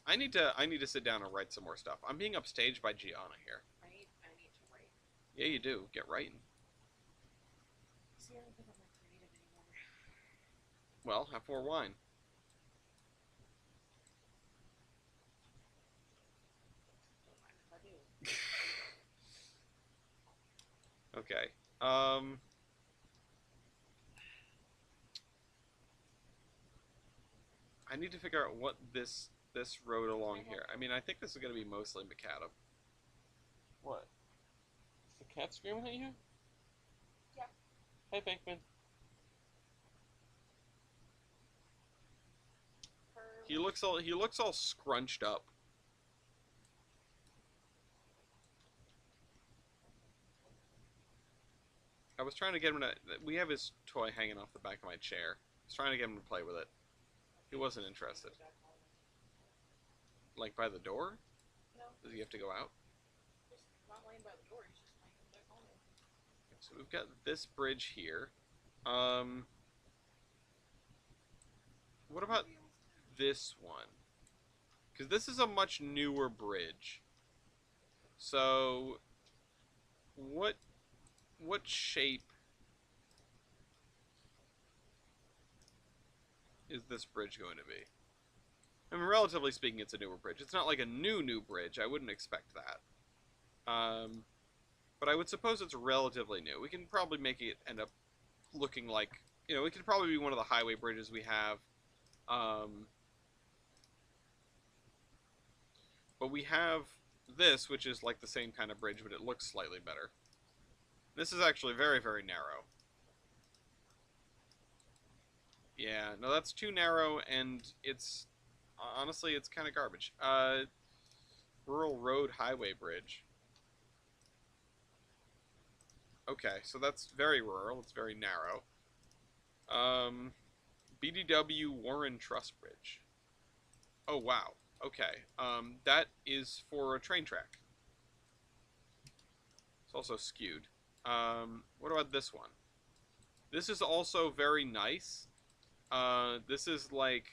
I need to sit down and write some more stuff. I'm being upstaged by Gianna here. I need to write. Yeah, you do. Get writing. See, I don't think I'm that creative anymore. Well, have more wine. Don't mind if I do. Okay. Um, I need to figure out what this road along here. I mean, I think this is gonna be mostly macadam. What? Is the cat screaming at you? Yeah. Hey, Pinkman. He looks all scrunched up. I was trying to get him to. We have his toy hanging off the back of my chair. I was trying to get him to play with it. He wasn't interested. Like by the door? No. Does he have to go out? He's not laying by the door. He's just laying back home. So we've got this bridge here. Um, what about this one? Because this is a much newer bridge. So, what shape is this bridge going to be? I mean, relatively speaking, it's a newer bridge. It's not like a new bridge. I wouldn't expect that. But I would suppose it's relatively new. We can probably make it end up looking like, you know, it could probably be one of the highway bridges we have. But we have this, which is like the same kind of bridge, but it looks slightly better. This is actually very, very narrow. Yeah, no, that's too narrow, and it's, honestly, it's kind of garbage. Rural Road Highway Bridge. Okay, so that's very rural, it's very narrow. BDW Warren Truss Bridge. Oh, wow. Okay, that is for a train track. It's also skewed. What about this one? This is also very nice. This is like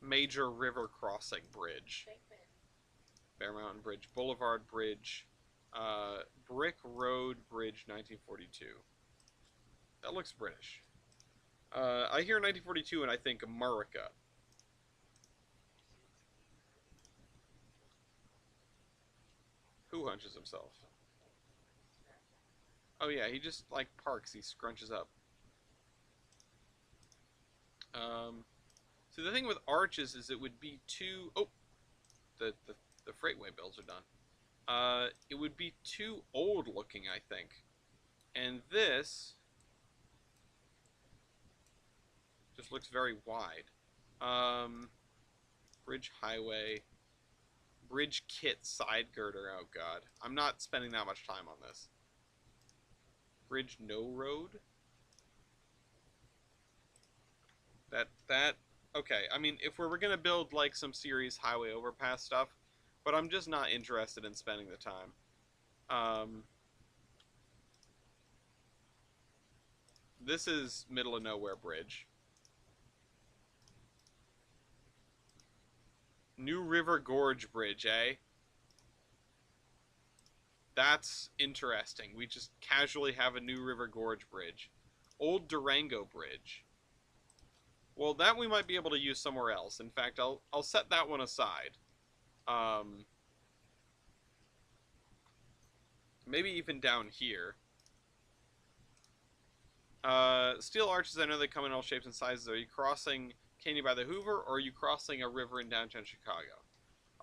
major river crossing bridge. Bear Mountain Bridge, Boulevard Bridge, Brick Road Bridge, 1942. That looks British. I hear 1942 and I think America. Who hunches himself? Oh yeah, he just like parks. He scrunches up. So the thing with arches is it would be too. Oh, the freightway bills are done. It would be too old looking, I think. And this just looks very wide. Bridge highway. Bridge kit side girder. Oh god. I'm not spending that much time on this. Bridge no road? Okay, I mean, if we're gonna build, like, some serious highway overpass stuff, but I'm just not interested in spending the time. This is middle of nowhere bridge. New River Gorge Bridge, eh? That's interesting. We just casually have a New River Gorge Bridge. Old Durango Bridge. Well, that we might be able to use somewhere else. In fact, I'll set that one aside. Maybe even down here. Steel arches, I know they come in all shapes and sizes. Are you crossing Canyon by the Hoover, or are you crossing a river in downtown Chicago?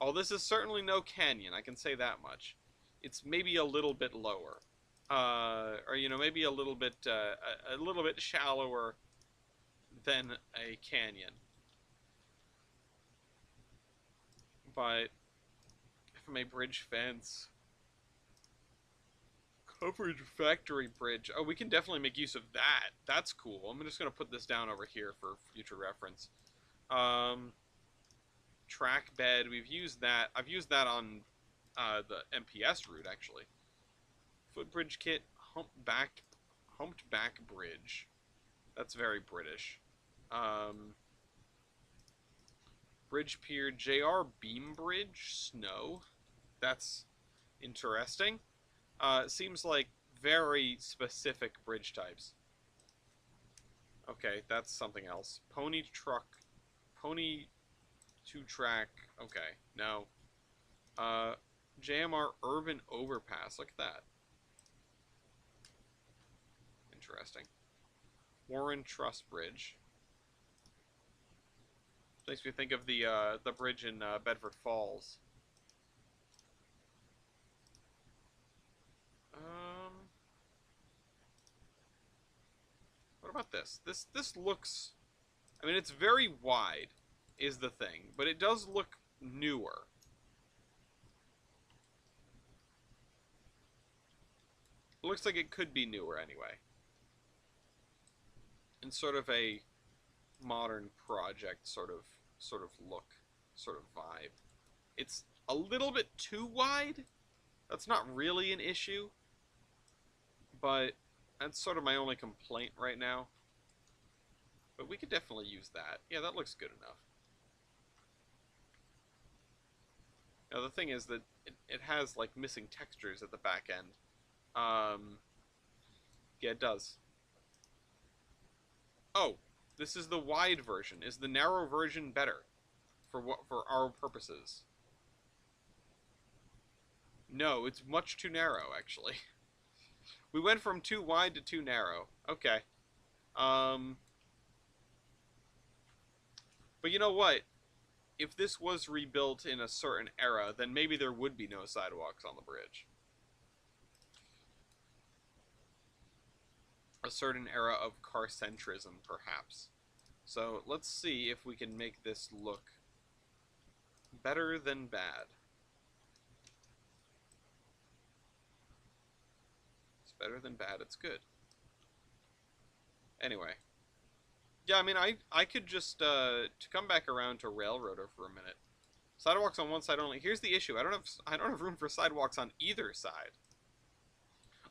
Oh, this is certainly no canyon, I can say that much. It's maybe a little bit lower. Or, you know, maybe a little bit shallower than a canyon. But from a bridge fence, coverage factory bridge. Oh, we can definitely make use of that. That's cool. I'm just gonna put this down over here for future reference. Track bed. We've used that. I've used that on the MPS route actually. Footbridge kit. Humped back bridge. That's very British. Bridge Pier, JR Beam Bridge, Snow. That's interesting. Seems like very specific bridge types. Okay, that's something else. Pony truck, pony two-track. Okay, no. Uh, JMR Urban Overpass. Look at that. Interesting. Warren Truss Bridge. Makes me think of the bridge in Bedford Falls. What about this? This looks. I mean, it's very wide, is the thing, but it does look newer. It looks like it could be newer anyway. In sort of a modern project sort of look, sort of vibe. It's a little bit too wide. That's not really an issue, but that's sort of my only complaint right now. But we could definitely use that. Yeah, that looks good enough. Now the thing is that it has like missing textures at the back end. Yeah, it does. Oh, this is the wide version. Is the narrow version better for our purposes? No, it's much too narrow actually. We went from too wide to too narrow. Okay. But you know what? If this was rebuilt in a certain era, then maybe there would be no sidewalks on the bridge. A certain era of car-centrism, perhaps. So let's see if we can make this look better than bad. It's better than bad, it's good. Anyway. Yeah, I mean, I could just, to come back around to Railroader for a minute. Sidewalks on one side only. Here's the issue. I don't have room for sidewalks on either side.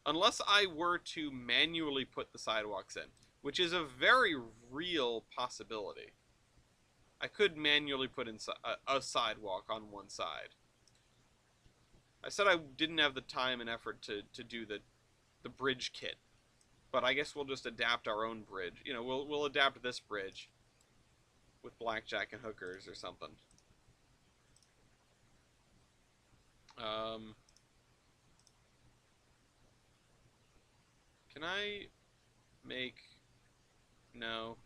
Unless I were to manually put the sidewalks in, which is a very real possibility. I could manually put in a sidewalk on one side. I said I didn't have the time and effort to do the bridge kit. But I guess we'll just adapt our own bridge. You know, we'll adapt this bridge with blackjack and hookers or something. Can I make... No.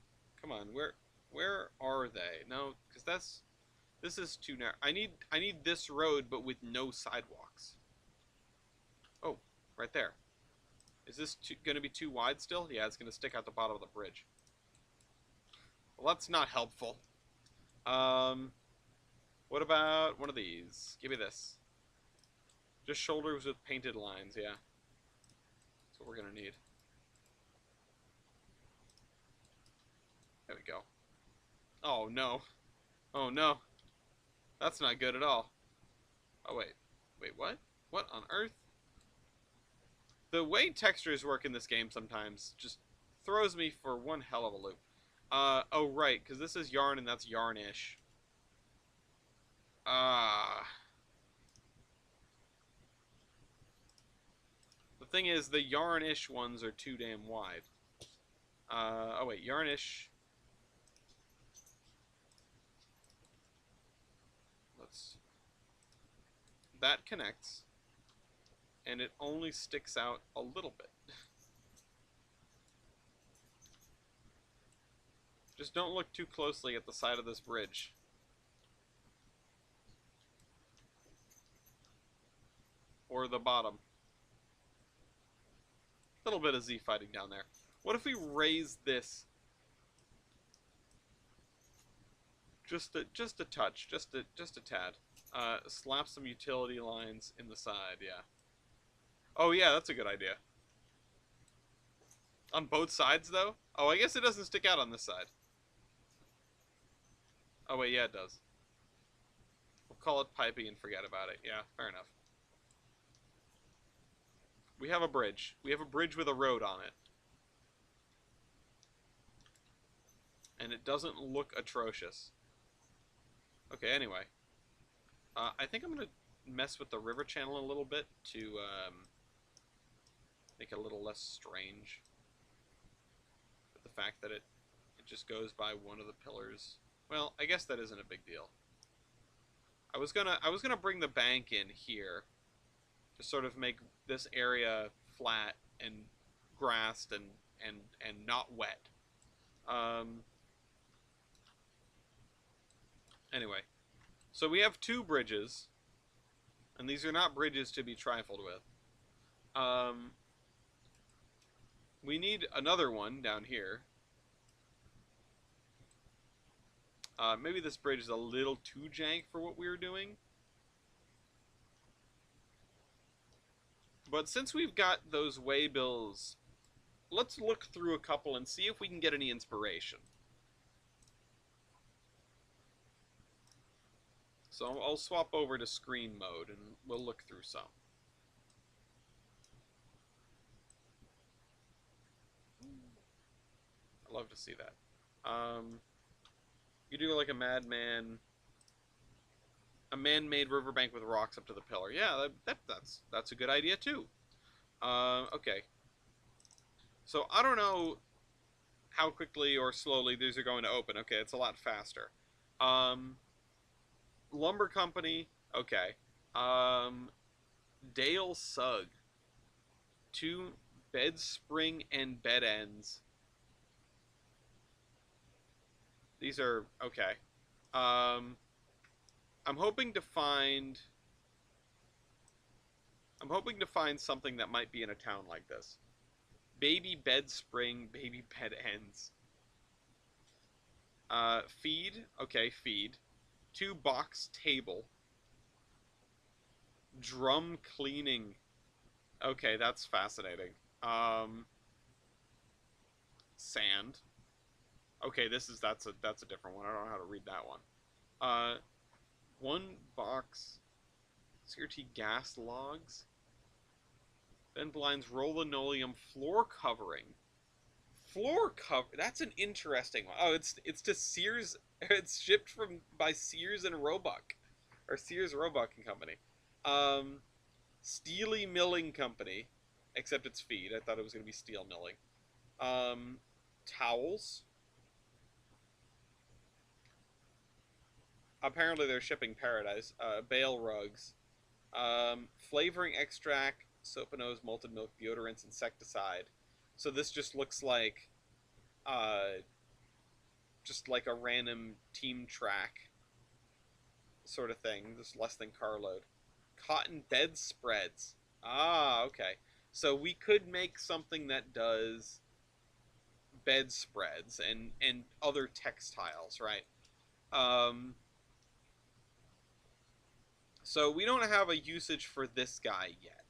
Come on, where are they? No, because this is too narrow. I need this road, but with no sidewalks. Oh, right there. Is this going to be too wide still? Yeah, it's going to stick out the bottom of the bridge. Well, that's not helpful. What about one of these? Give me this. Just shoulders with painted lines, yeah. That's what we're going to need. There we go. Oh, no. Oh, no. That's not good at all. Oh, wait. Wait, what? What on earth? The way textures work in this game sometimes just throws me for one hell of a loop. Oh, right, because this is yarn and that's yarnish. The thing is, the yarnish ones are too damn wide. Oh wait, yarnish. That connects. And it only sticks out a little bit. Just don't look too closely at the side of this bridge. Or the bottom. Little bit of Z fighting down there. What if we raise this just a touch, just a tad? Slap some utility lines in the side, yeah. Oh yeah, that's a good idea. On both sides though? Oh, I guess it doesn't stick out on this side. Oh wait, yeah it does. We'll call it pipey and forget about it. Yeah, fair enough. We have a bridge. We have a bridge with a road on it. And it doesn't look atrocious. Okay, anyway. I think I'm going to mess with the river channel a little bit to make it a little less strange. But the fact that it just goes by one of the pillars. Well, I guess that isn't a big deal. I was gonna bring the bank in here to sort of make this area flat and grassed and not wet. Um, anyway, so we have two bridges, and these are not bridges to be trifled with. Um, we need another one down here. Maybe this bridge is a little too jank for what we were doing. But since we've got those waybills, let's look through a couple and see if we can get any inspiration. So I'll swap over to screen mode and we'll look through some. I love to see that. You do like a madman, a man-made riverbank with rocks up to the pillar. Yeah, that's a good idea too. Okay. So I don't know how quickly or slowly these are going to open. Okay, it's a lot faster. Um, Lumber Company. Okay. Um, Dale Sugg. Two bed spring and bed ends. These are okay. Um, I'm hoping to find. I'm hoping to find something that might be in a town like this. Baby bed spring, baby bed ends. Feed. Okay, feed. Two box table. Drum cleaning. Okay, that's fascinating. Sand. Okay, that's a different one. I don't know how to read that one. Uh, one box CRT gas logs. Ben Blind's roll linoleum floor covering. Floor cover. That's an interesting one. Oh, it's to Sears. It's shipped from by Sears and Roebuck, or Sears Roebuck and Company. Um, Steely Milling Company, except it's feed. I thought it was going to be steel milling. Um, Towels. Apparently they're shipping Paradise. Bale rugs. Flavoring extract, soap and nose, malted milk, deodorants, insecticide. So this uh, just like a random team track sort of thing. Just less than carload. Cotton bedspreads. Ah, okay. So we could make something that does bedspreads and other textiles, right? Um, so we don't have a usage for this guy yet,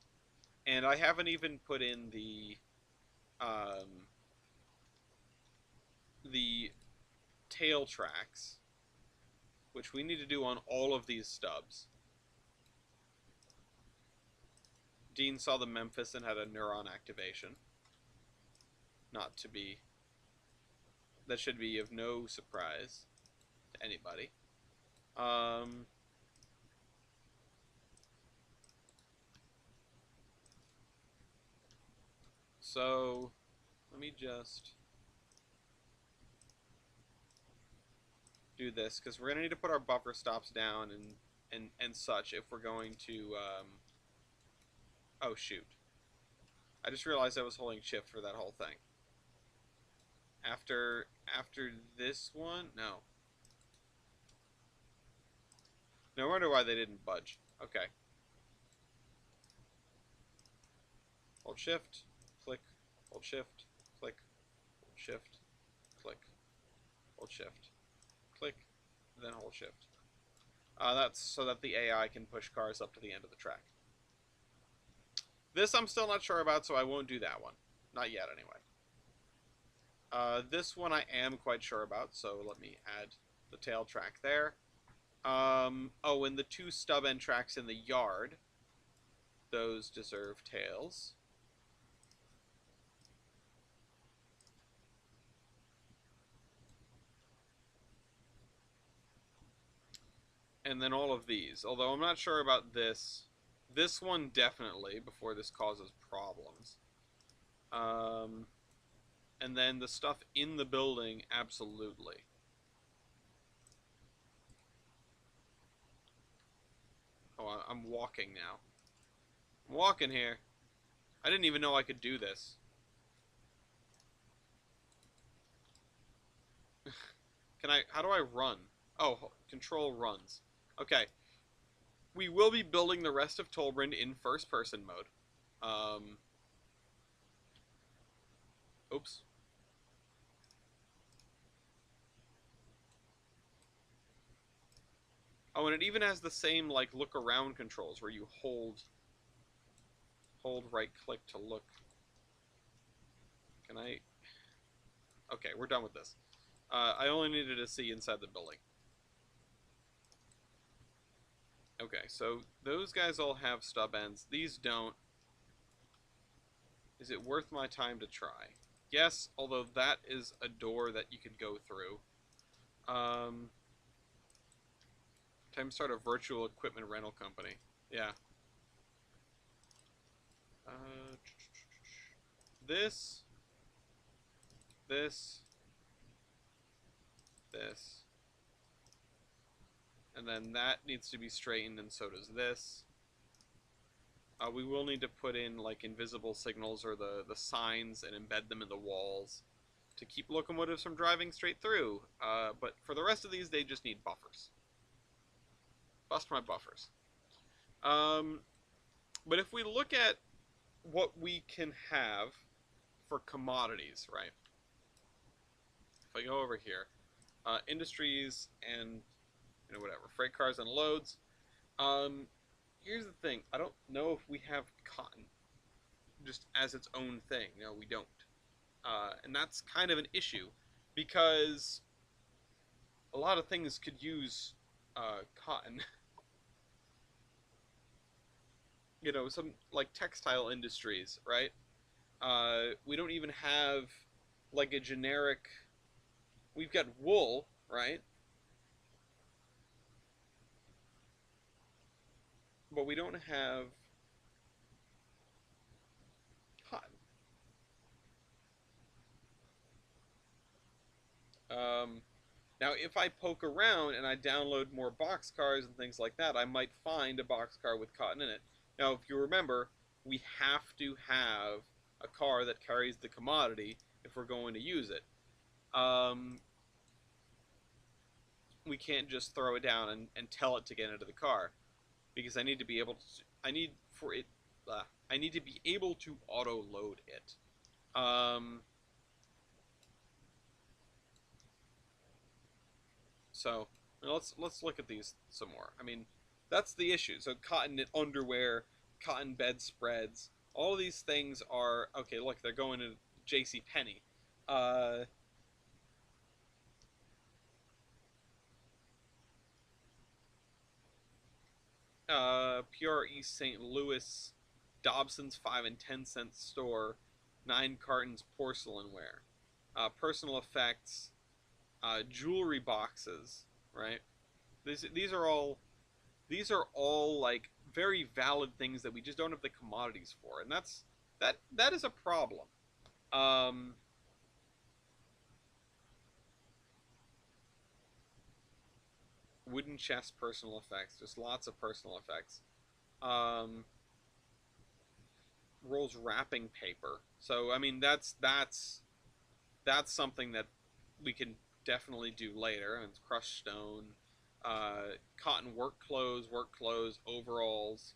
and I haven't even put in the tail tracks, which we need to do on all of these stubs. Dean saw the Memphis and had a neuron activation. Not to be. That should be of no surprise to anybody. So let me just do this because we're gonna need to put our buffer stops down and such if we're going to. Oh shoot! I just realized I was holding shift for that whole thing. After this one, no. No wonder why they didn't budge. Okay. Hold shift, click, hold shift, click, hold shift, click, hold shift, click, then hold shift. That's so that the AI can push cars up to the end of the track. This I'm still not sure about, so I won't do that one. Not yet, anyway. This one I am quite sure about, so let me add the tail track there. Oh, and the two stub end tracks in the yard. Those deserve tails. and then all of these. Although I'm not sure about this. This one definitely, before this causes problems. Um, and then the stuff in the building, absolutely. Oh, I'm walking now. I'm walking here. I didn't even know I could do this. Can I, how do I run? Oh, control runs. Okay. We will be building the rest of Tolbrand in first person mode. Um, oops. Oh, and it even has the same, like, look around controls where you hold right click to look. Can I? Okay, we're done with this. I only needed to see inside the building. Okay, so those guys all have stub ends. These don't. Is it worth my time to try? Yes, although that is a door that you could go through. Time to start a virtual equipment rental company. Yeah. Uh, this, this, this, and then that needs to be straightened, and so does this. We will need to put in like invisible signals or the signs and embed them in the walls to keep locomotives from driving straight through. But for the rest of these, they just need buffers. Bust my buffers. Um, but if we look at what we can have for commodities, right? If I go over here, industries and whatever, freight cars and loads. Um, Here's the thing: I don't know if we have cotton just as its own thing. No, we don't, and that's kind of an issue because a lot of things could use cotton. Some like textile industries, right? We don't even have like a generic. We've got wool, right? But we don't have cotton. Um, Now, if I poke around and I download more boxcars and things like that, I might find a boxcar with cotton in it. Now, if you remember, we have to have a car that carries the commodity if we're going to use it. Um, we can't just throw it down and tell it to get into the car because I need to be able to. I need for it. I need to be able to auto load it. Um, So let's look at these some more. I mean, that's the issue. So cotton knit underwear, cotton bedspreads, all of these things are okay. Look, they're going to J.C. Penney. Uh, PR East St. Louis, Dobson's 5 and 10 cent store, 9 cartons porcelainware, personal effects, jewelry boxes. Right. These are all like very valid things that we just don't have the commodities for, and that is a problem. Um, Wooden chest personal effects, just lots of personal effects. Um, Rolls wrapping paper. So I mean that's something that we can definitely do later. And it's crushed stone, cotton work clothes, overalls,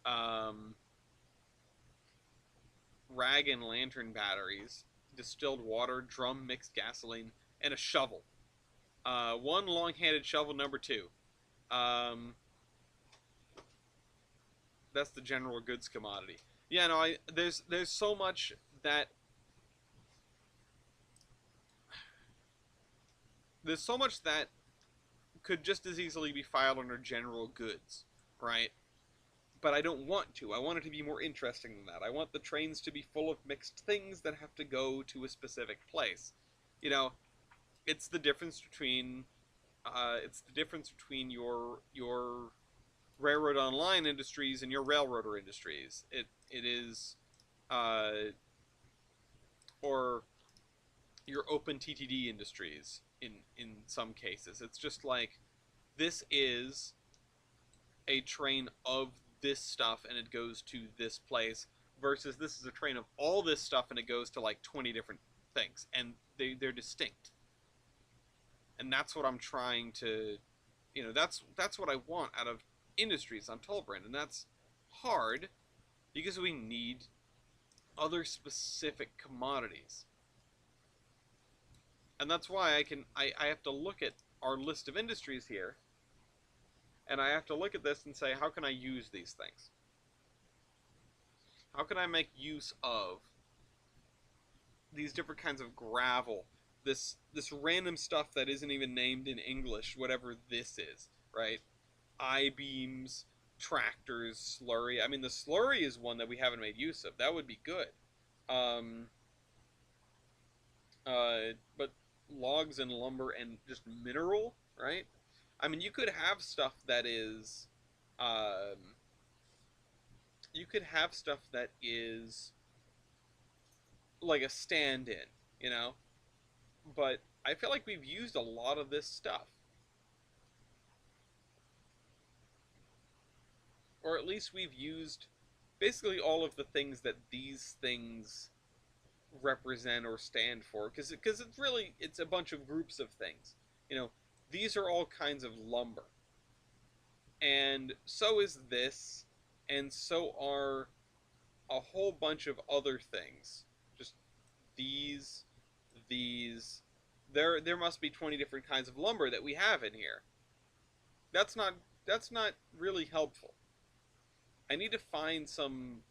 um, rag and lantern batteries, distilled water, drum mixed gasoline, and a shovel. One long-handed shovel number two. Um, that's the general goods commodity. Yeah, no, there's so much that there's so much that could just as easily be filed under general goods, right? But I don't want to. I want it to be more interesting than that. I want the trains to be full of mixed things that have to go to a specific place. You know, it's the difference between It's the difference between your railroad online industries and your railroader industries. It is, uh, or your open TTD industries in some cases. It's just like this is a train of this stuff and it goes to this place versus this is a train of all this stuff and it goes to like 20 different things and they're distinct. And that's what I'm trying to, that's what I want out of industries on Tollbrand, and that's hard because we need other specific commodities. And that's why I have to look at our list of industries here and I have to look at this and say, how can I use these things? How can I make use of these different kinds of gravel, this random stuff that isn't even named in English, whatever this is, right? I beams, tractors, slurry. I mean, the slurry is one that we haven't made use of. That would be good. Um, but logs and lumber and just mineral, right? I mean, you could have stuff that is, um, you could have stuff that is like a stand-in, you know. But I feel like we've used a lot of this stuff, or at least we've used basically all of the things that these things represent or stand for, because it's really it's a bunch of groups of things. You know, these are all kinds of lumber, and so is this, and so are a whole bunch of other things. Just these, these. There must be 20 different kinds of lumber that we have in here. That's not that's not really helpful. I need to find some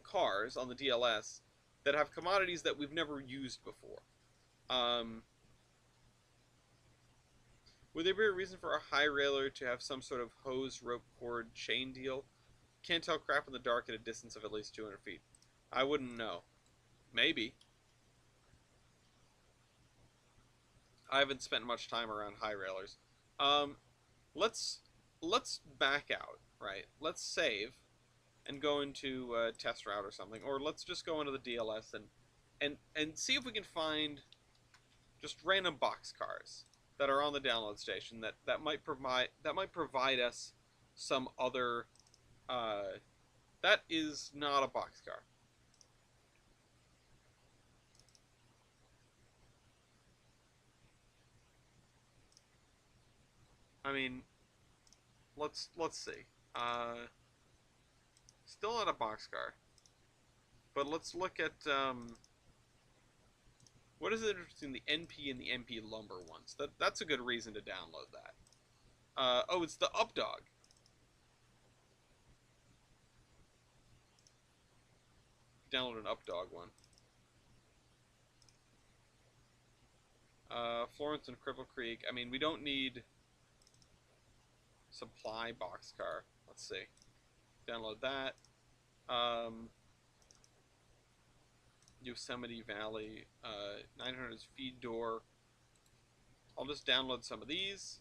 cars on the DLS that have commodities that we've never used before. Um, would there be a reason for a high railer to have some sort of hose, rope, cord, chain deal? Can't tell crap in the dark at a distance of at least 200 feet. I wouldn't know. Maybe. I haven't spent much time around high railers. Um, let's let's back out, right? Let's save and go into test route or something, or let's just go into the DLS and see if we can find just random box cars that are on the download station that might provide us some other. Uh, that is not a box car. I mean, let's see. Still not a box car, but let's look at what is the difference between the NP and the MP lumber ones. That's a good reason to download that. Oh, it's the Updog. Download an Updog one. Florence and Cripple Creek. I mean, we don't need supply boxcar. Let's see. Download that. Um, Yosemite Valley. 900 is feed door. I'll just download some of these.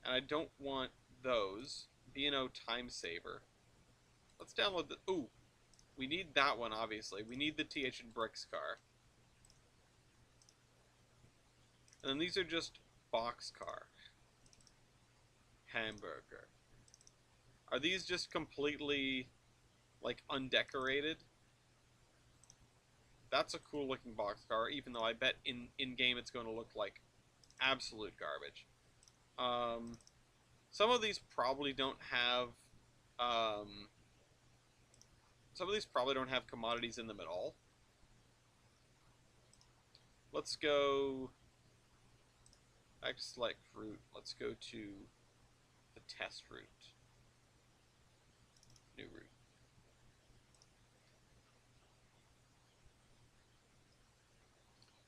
And I don't want those. B&O Time Saver. Let's download the... Ooh. We need that one, obviously. We need the TH and Bricks car. And then these are just boxcar. Hamburger. Are these just completely, like, undecorated? That's a cool looking boxcar, even though I bet in-game it's going to look like absolute garbage. Some of these probably don't have, some of these probably don't have commodities in them at all. Let's go back to select route. Let's go to the test route. New route.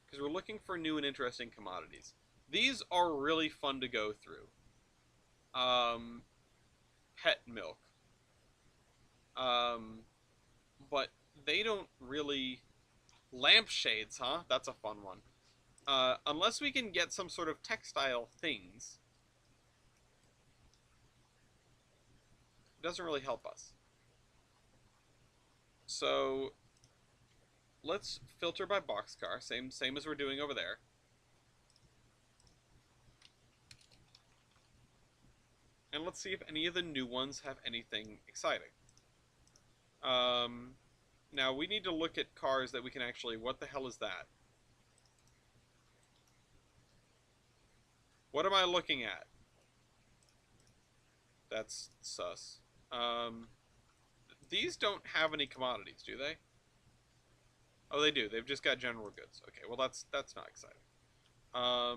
Because we're looking for new and interesting commodities. These are really fun to go through. Pet milk. But they don't really... Lampshades, huh? That's a fun one. unless we can get some sort of textile things, it doesn't really help us. So let's filter by boxcar, same as we're doing over there. And let's see if any of the new ones have anything exciting. Now we need to look at cars that we can actually... What the hell is that? What am I looking at? That's sus. These don't have any commodities, do they? Oh, they do. They've just got general goods. Okay, well that's not exciting. I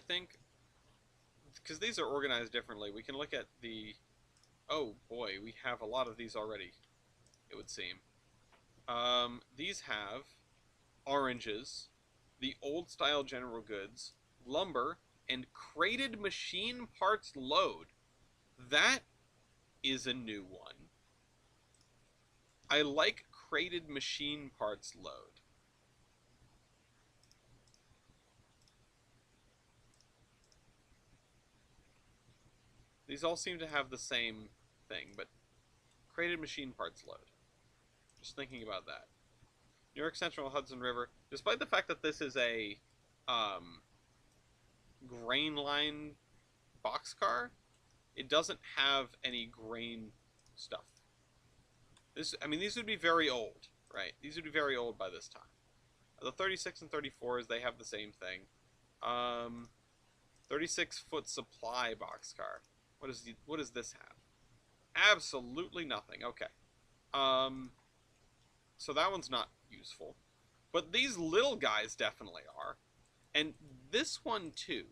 think because these are organized differently, we can look at the... Oh boy, we have a lot of these already, it would seem. These have oranges, the old style general goods, lumber, and crated machine parts load. That is a new one. I like crated machine parts load. These all seem to have the same thing, but crated machine parts load. Just thinking about that. New York Central Hudson River, despite the fact that this is a grain line boxcar, it doesn't have any grain stuff. I mean, these would be very old, right? These would be very old by this time. The 36 and 34s, they have the same thing. 36-foot supply boxcar. What does this have? Absolutely nothing. Okay. So that one's not useful. But these little guys definitely are. And this one too.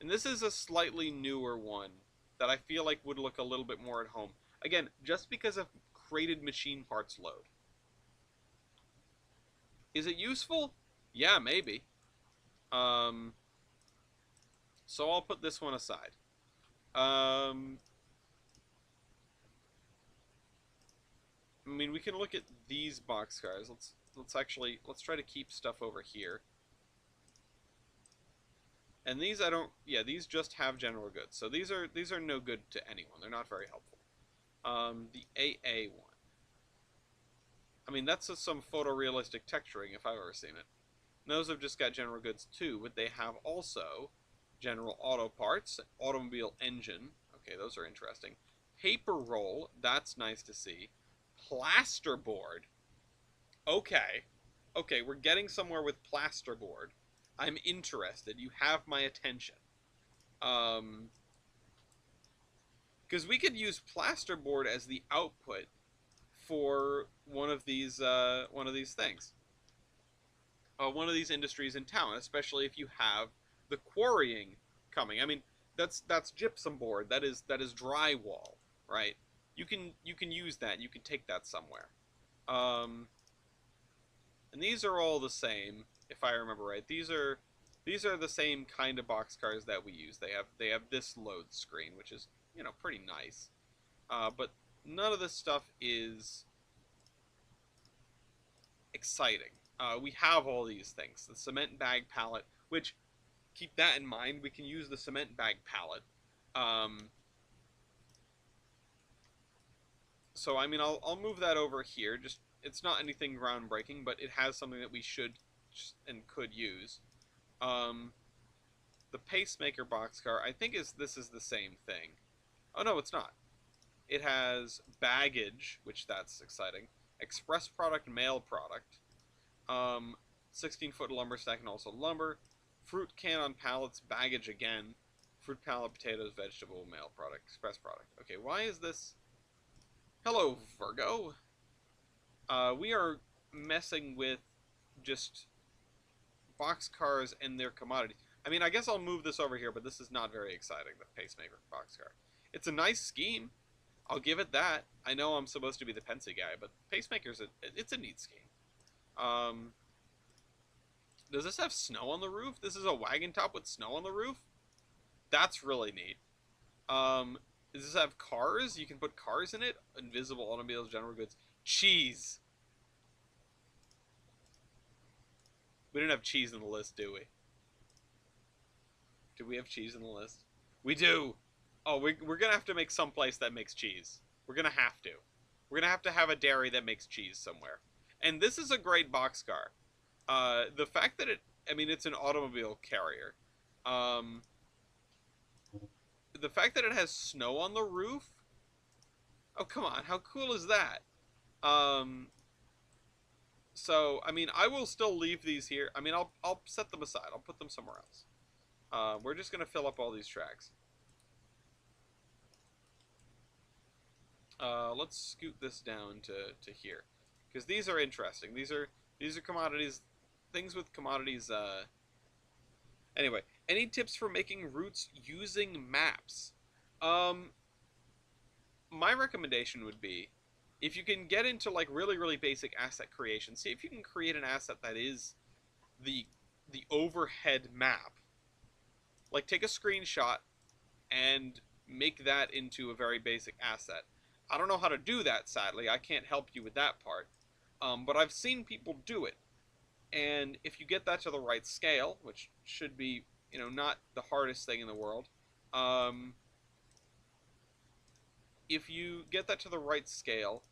And this is a slightly newer one that I feel like would look a little bit more at home. Again, just because of crated machine parts load. Is it useful? Yeah, maybe. So I'll put this one aside. I mean, we can look at these boxcars. Let's try to keep stuff over here. And these I don't... Yeah, these just have general goods. So these are no good to anyone. They're not very helpful. The AA one. I mean, that's just some photorealistic texturing if I've ever seen it. And those have just got general goods too, but they have also general auto parts, automobile engine. Okay, those are interesting. Paper roll, that's nice to see. Plasterboard. Okay. Okay, we're getting somewhere with plasterboard. I'm interested. You have my attention. Because we could use plasterboard as the output for one of these things. One of these industries in town, especially if you have the quarrying coming. I mean, that's gypsum board. That is drywall, right? You can use that. You can take that somewhere. And these are all the same, if I remember right. These are the same kind of boxcars that we use. They have this load screen, which is, you know, pretty nice. But none of this stuff is exciting. We have all these things. The cement bag pallet, which, keep that in mind, we can use the cement bag pallet. So, I mean, I'll move that over here. Just, it's not anything groundbreaking, but it has something that we should and could use. The pacemaker boxcar, I think this is the same thing. Oh, no, it's not. It has baggage, which that's exciting. Express product, mail product. 16-foot lumber stack and also lumber. Fruit can on pallets, baggage again. Fruit pallet, potatoes, vegetable, mail product, express product. Okay, why is this... Hello, Virgo. We are messing with just boxcars and their commodities. I mean, I guess I'll move this over here, but this is not very exciting, the pacemaker boxcar. It's a nice scheme. I'll give it that. I know I'm supposed to be the Pensy guy, but pacemaker's it's a neat scheme. Does this have snow on the roof? This is a wagon top with snow on the roof? That's really neat. Does this have cars? You can put cars in it? Invisible automobiles, general goods. Cheese. We didn't have cheese in the list, do we? Do we have cheese in the list? We do! Oh, we're gonna have to make some place that makes cheese. We're gonna have to. We're gonna have to have a dairy that makes cheese somewhere. And this is a great boxcar. The fact that I mean, it's an automobile carrier. Um, the fact that it has snow on the roof. Oh, come on. How cool is that? Um, so, I mean, I will still leave these here. I mean, I'll set them aside. I'll put them somewhere else. We're just going to fill up all these tracks. Let's scoot this down to here. Because these are interesting. These are commodities. Things with commodities. Anyway, any tips for making routes using maps? Um, my recommendation would be, if you can get into like really basic asset creation, see if you can create an asset that is the the overhead map. Like take a screenshot and make that into a very basic asset. I don't know how to do that, sadly. I can't help you with that part. But I've seen people do it. And if you get that to the right scale, which should be, not the hardest thing in the world, um, if you get that to the right scale,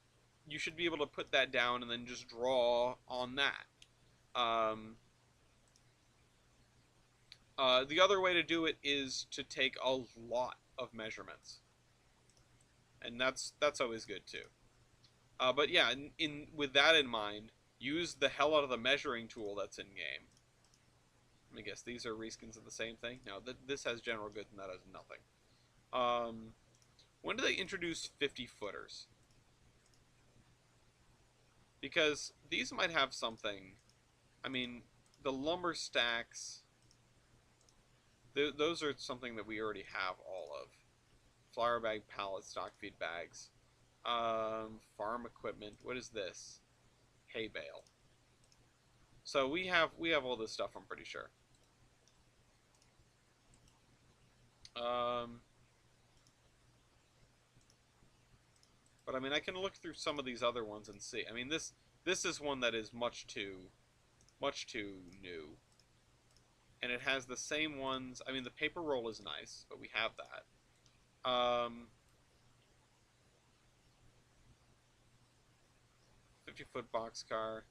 you should be able to put that down and then just draw on that. The other way to do it is to take a lot of measurements, and that's always good too. But yeah, with that in mind, use the hell out of the measuring tool that's in game. Let me guess, these are reskins of the same thing? No, this has general goods and that has nothing. When do they introduce 50-footers? Because these might have something. I mean, the lumber stacks, those are something that we already have all of. Flour bag, pallet, stock feed bags. Farm equipment. What is this? Hay bale. So we have all this stuff, I'm pretty sure. But I mean, I can look through some of these other ones and see. I mean, this is one that is much too new, and it has the same ones. I mean, the paper roll is nice, but we have that. 50-foot boxcar.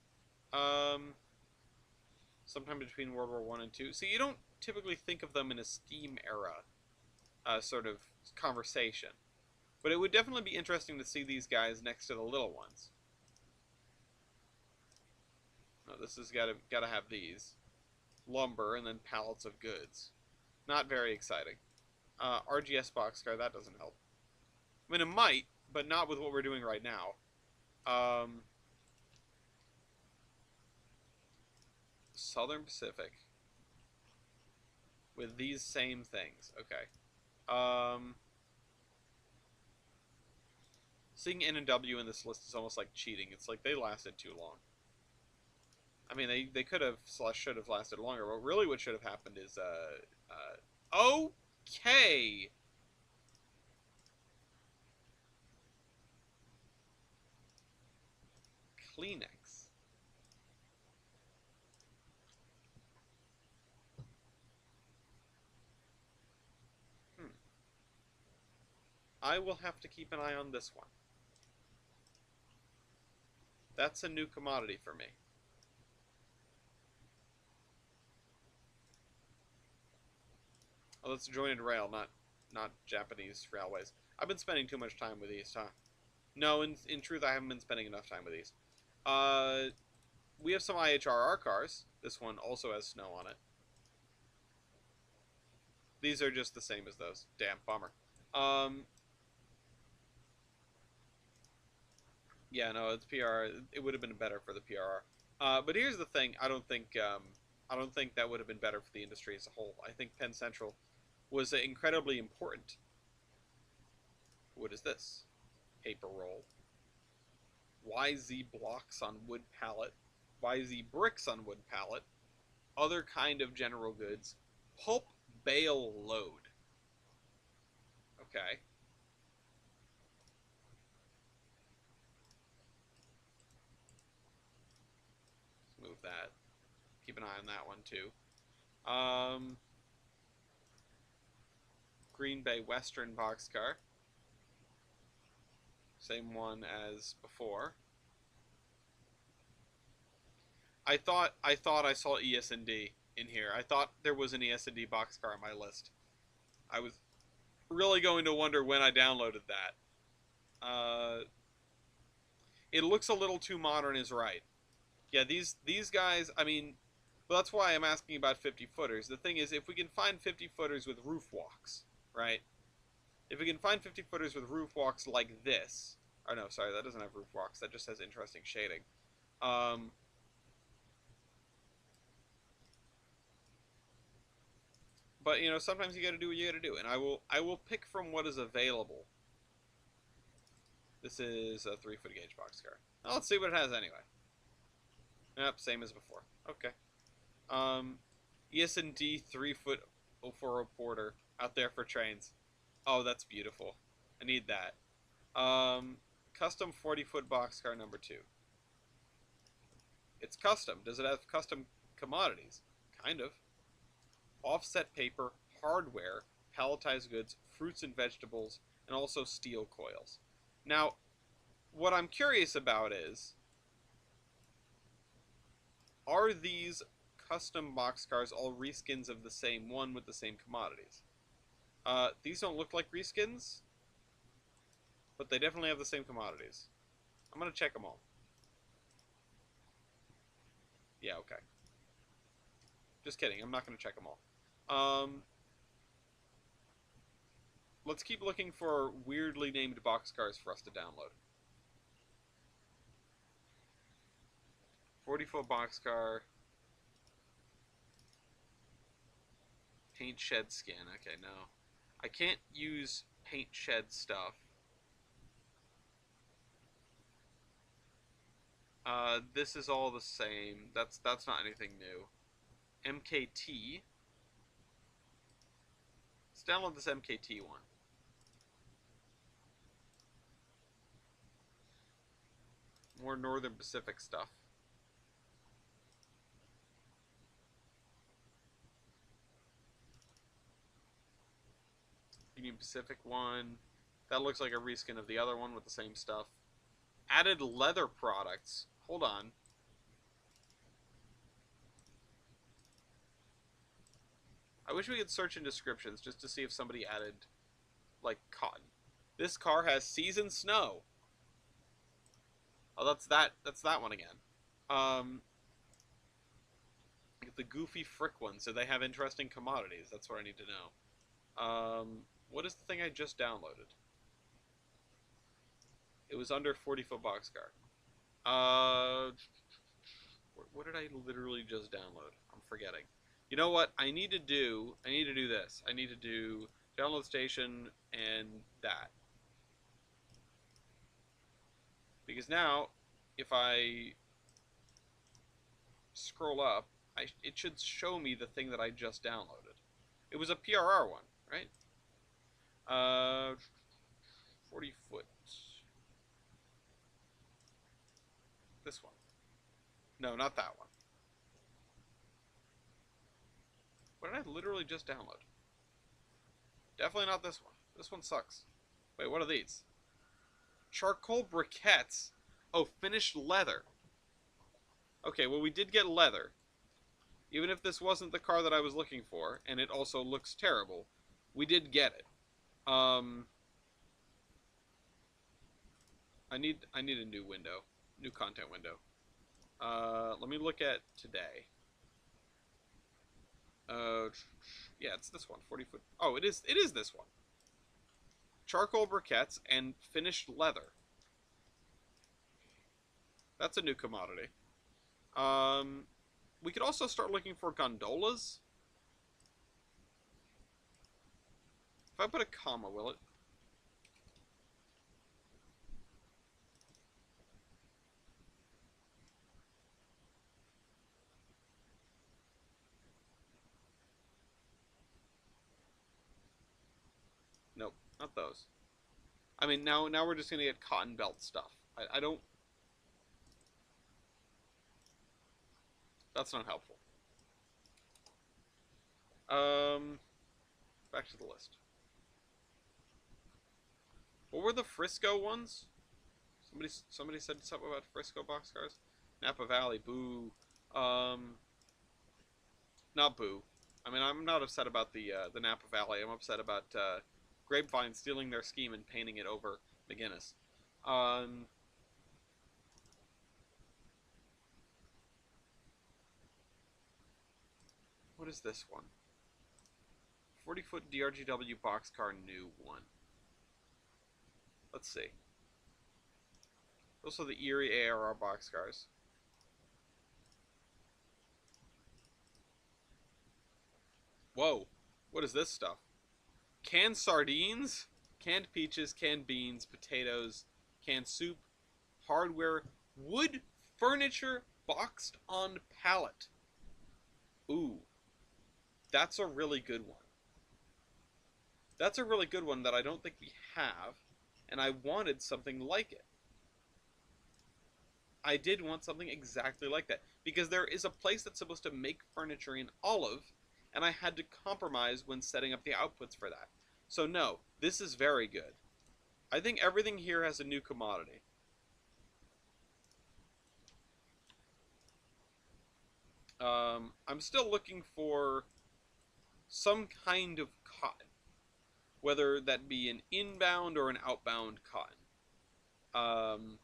Sometime between World War One and Two. So you don't typically think of them in a steam era sort of conversation. But it would definitely be interesting to see these guys next to the little ones. No, this has gotta have these. Lumber and then pallets of goods. Not very exciting. RGS boxcar, that doesn't help. I mean, it might, but not with what we're doing right now. Southern Pacific. With these same things. Okay. Seeing N and W in this list is almost like cheating. It's like they lasted too long. I mean, they could have / should have lasted longer. But really, what should have happened is, okay. Kleenex. I will have to keep an eye on this one. That's a new commodity for me. Oh, that's jointed rail, not Japanese railways. I've been spending too much time with these, huh? No, in truth, I haven't been spending enough time with these. We have some IHRR cars. This one also has snow on it. These are just the same as those. Damn, bummer. Yeah, no, it's PR. It would have been better for the PRR. But here's the thing. I don't think that would have been better for the industry as a whole. I think Penn Central was incredibly important. What is this? Paper roll. YZ blocks on wood pallet. YZ bricks on wood pallet. Other kind of general goods. Pulp bale load. Okay. Let's move that. Keep an eye on that one too. Um, Green Bay Western boxcar. Same one as before. I thought I saw ES&D in here. I thought there was an ES&D boxcar on my list. I was really going to wonder when I downloaded that. It looks a little too modern, is right. Yeah, these guys. I mean, well, that's why I'm asking about 50 footers. The thing is, if we can find 50 footers with roof walks, right? If we can find 50 footers with roof walks like this, or no, sorry, that doesn't have roof walks. That just has interesting shading. Um, but you know, sometimes you got to do what you got to do, and I will pick from what is available. This is a 3-foot gauge boxcar. Well, let's see what it has anyway. Yep, same as before. Okay. ES&D 3-foot 040 Porter out there for Trainz. Oh, that's beautiful. I need that. Custom 40-foot boxcar number 2. It's custom. Does it have custom commodities? Kind of. Offset paper, hardware, palletized goods, fruits and vegetables, and also steel coils. Now, what I'm curious about is, are these custom boxcars all reskins of the same one with the same commodities? These don't look like reskins, but they definitely have the same commodities. I'm gonna check them all. Yeah, okay. Just kidding, I'm not gonna check them all. Let's keep looking for weirdly named boxcars for us to download. 40-foot boxcar. Paint shed skin. Okay, no. I can't use paint shed stuff. This is all the same. That's not anything new. MKT. Let's download this MKT one. More Northern Pacific stuff. Union Pacific one. That looks like a reskin of the other one with the same stuff. Added leather products. Hold on. I wish we could search in descriptions just to see if somebody added, like, cotton. This car has seasoned snow. Oh, that's that one again. The goofy frick ones. So they have interesting commodities. That's what I need to know. What is the thing I just downloaded? It was under 40-foot boxcar. What did I literally just download? I'm forgetting. You know what? I need to do this. I need to do download station and that. Because now, if I scroll up, it should show me the thing that I just downloaded. It was a PRR one, right? 40 foot. This one. No, not that one. What did I literally just download? Definitely not this one. This one sucks. Wait, what are these? Charcoal briquettes. Oh, finished leather. Okay, well, we did get leather. Even if this wasn't the car that I was looking for, and it also looks terrible, we did get it. I need a new window. New content window. Let me look at today. Yeah, it's this one, 40 foot. Oh, it is this one. Charcoal briquettes and finished leather. That's a new commodity. We could also start looking for gondolas. If I put a comma, will it? Nope, not those. I mean, now we're just gonna get cotton belt stuff. I don't. That's not helpful. Um, back to the list. What were the Frisco ones? Somebody said something about Frisco boxcars. Napa Valley, boo. Um, not boo. I mean, I'm not upset about the Napa Valley. I'm upset about Grapevine stealing their scheme and painting it over McGinnis. Um, what is this one? 40-foot DRGW boxcar new one. Let's see. Also the Erie ARR boxcars. Whoa, what is this stuff? Canned sardines, canned peaches, canned beans, potatoes, canned soup, hardware, wood, furniture, boxed on pallet. Ooh, that's a really good one. That's a really good one that I don't think we have, and I wanted something like it. I did want something exactly like that because there is a place that's supposed to make furniture in Olive, and I had to compromise when setting up the outputs for that. So no, this is very good. I think everything here has a new commodity. I'm still looking for some kind of cotton, whether that be an inbound or an outbound cotton. Um,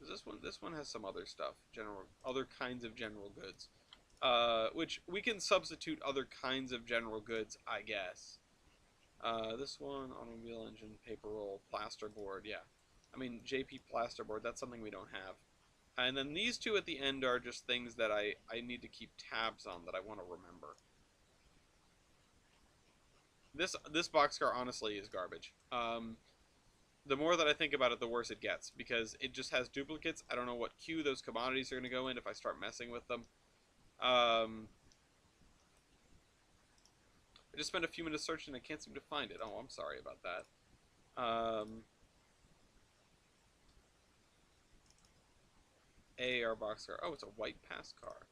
this one has some other stuff, other kinds of general goods, which we can substitute other kinds of general goods, I guess. This one, automobile engine, paper roll, plasterboard, yeah. I mean, JP plasterboard, that's something we don't have. And then these two at the end are just things that I need to keep tabs on that I want to remember. This boxcar honestly is garbage. The more that I think about it, the worse it gets because it just has duplicates. I don't know what queue those commodities are going to go in if I start messing with them. I just spent a few minutes searching and I can't seem to find it. Oh, I'm sorry about that. AR boxcar. Oh, it's a white pass car.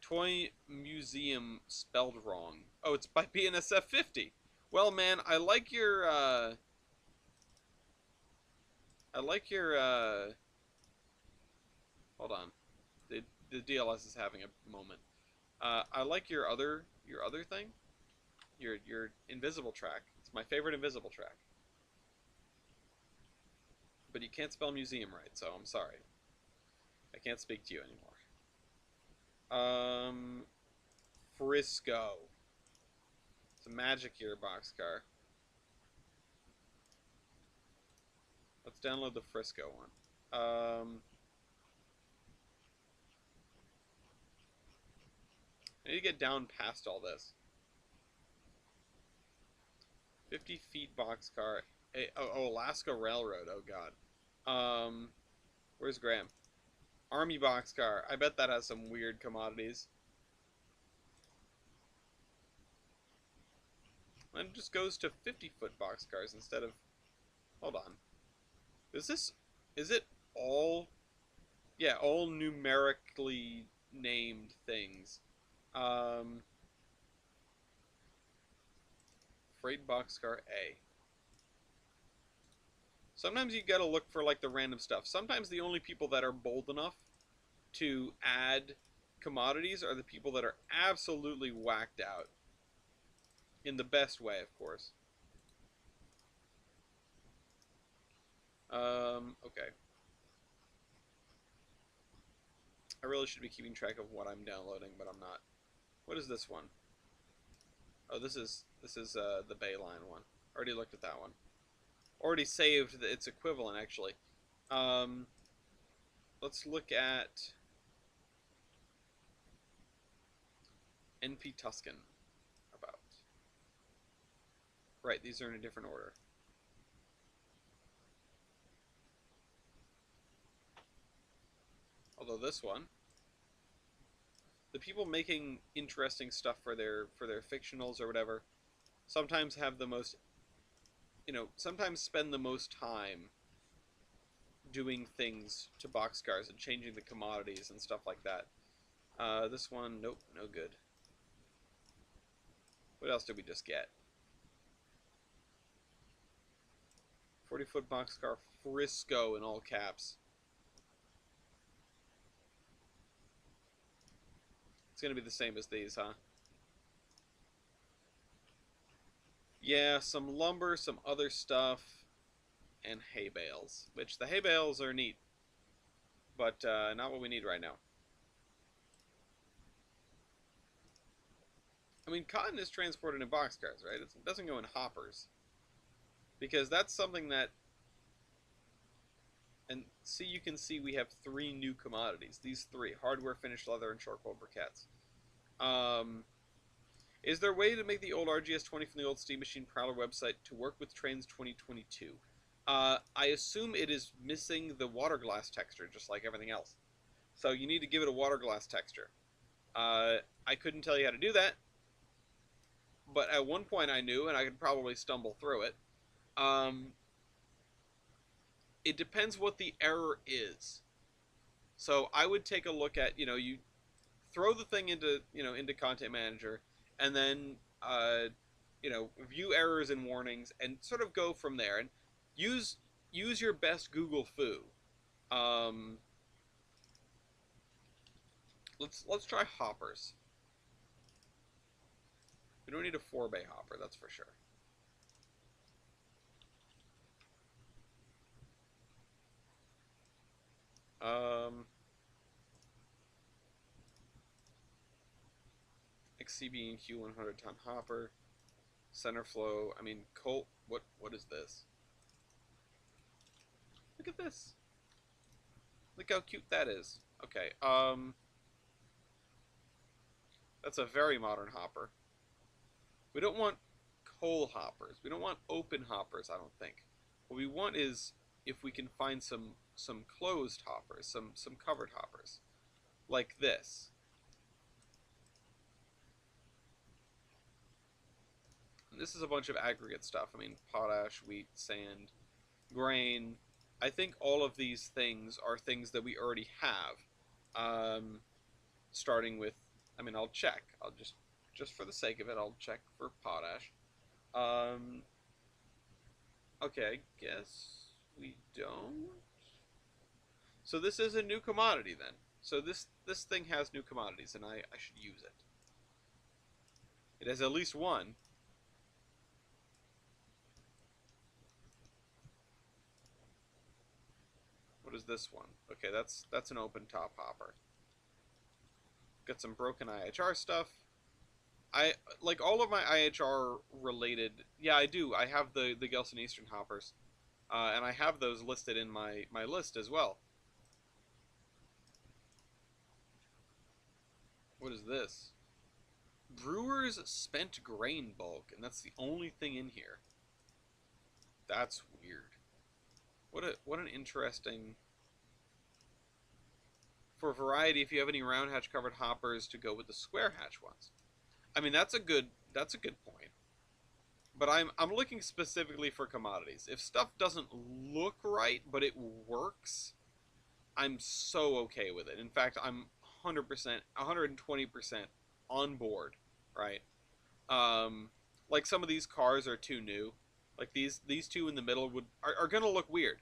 Toy Museum spelled wrong. Oh, it's by BNSF 50. Well, man, I like your hold on. The DLS is having a moment. I like your other thing. Your invisible track. It's my favorite invisible track. But you can't spell museum right, so I'm sorry. I can't speak to you anymore. Frisco. It's a Magic Year boxcar. Let's download the Frisco one. I need to get down past all this. 50 feet boxcar. Hey, oh, Alaska Railroad. Oh, God. Where's Graham? Army boxcar. I bet that has some weird commodities. And it just goes to 50-foot boxcars instead of... Hold on. Is it all... Yeah, all numerically named things. Freight boxcar A. Sometimes you gotta look for like the random stuff. Sometimes the only people that are bold enough to add commodities are the people that are absolutely whacked out. In the best way, of course. Okay. I really should be keeping track of what I'm downloading, but I'm not. What is this one? Oh, this is the Bayline one. Already looked at that one. Already saved its equivalent, actually. Let's look at NP Tuscan. About. Right, these are in a different order. Although this one, the people making interesting stuff for their fictionals or whatever, sometimes have the most, sometimes spend the most time doing things to boxcars and changing the commodities and stuff like that. This one, nope, no good. What else did we just get? 40-foot boxcar Frisco in all caps. It's going to be the same as these, huh? Yeah, some lumber, some other stuff, and hay bales. Which the hay bales are neat, but not what we need right now. I mean, cotton is transported in boxcars, right? It doesn't go in hoppers. Because that's something that... And see, you can see we have 3 new commodities. These 3. Hardware, finished leather, and charcoal briquettes. Is there a way to make the old RGS-20 from the old Steam Machine Prowler website to work with Trainz 2022? I assume it is missing the water glass texture, just like everything else. So you need to give it a water glass texture. I couldn't tell you how to do that, but at one point I knew, and I could probably stumble through it. It depends what the error is. So I would take a look at, you throw the thing into Content Manager, and then view errors and warnings, and sort of go from there. And use your best Google foo. Let's try hoppers. We don't need a 4-bay hopper, that's for sure. XCB and Q 100-ton hopper, center flow. I mean, Colt. What is this? Look at this. Look how cute that is. Okay. That's a very modern hopper. We don't want coal hoppers. We don't want open hoppers, I don't think. What we want is, if we can find some closed hoppers, some covered hoppers, like this. And this is a bunch of aggregate stuff. I mean, potash, wheat, sand, grain. I think all of these things are things that we already have. Starting with, I mean, I'll check. I'll just for the sake of it, I'll check for potash. Okay, I guess we don't. So this is a new commodity then. So this thing has new commodities, and I should use it. It has at least one. What is this one? Okay, that's an open top hopper. Got some broken IHR stuff. I like all of my IHR related. Yeah, I do. I have the Gelson Eastern hoppers, and I have those listed in my list as well. What is this? Brewer's spent grain bulk, and that's the only thing in here. That's weird. What an interesting. For variety, if you have any round hatch covered hoppers to go with the square hatch ones. I mean, that's a good point. But I'm looking specifically for commodities. If stuff doesn't look right, but it works, I'm so okay with it. In fact, I'm 100%, 120% on board, right? Like some of these cars are too new. Like these two in the middle are gonna look weird.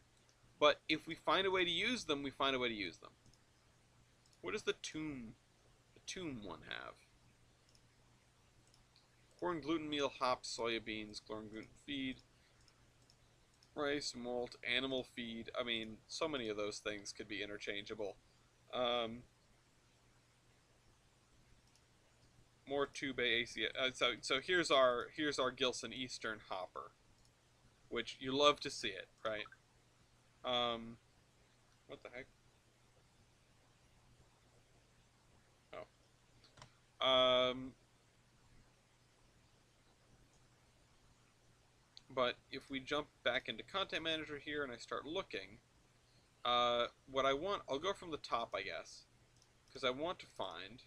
But if we find a way to use them, we find a way to use them. What does the tomb one have? Corn, gluten meal, hops, soybeans, corn, gluten feed, rice, malt, animal feed. I mean, so many of those things could be interchangeable. More 2-bay AC. So here's our Gilson Eastern hopper, which you love to see it, right? What the heck? Oh. But if we jump back into Content Manager here and I start looking, what I want, I'll go from the top, I guess, because I want to find,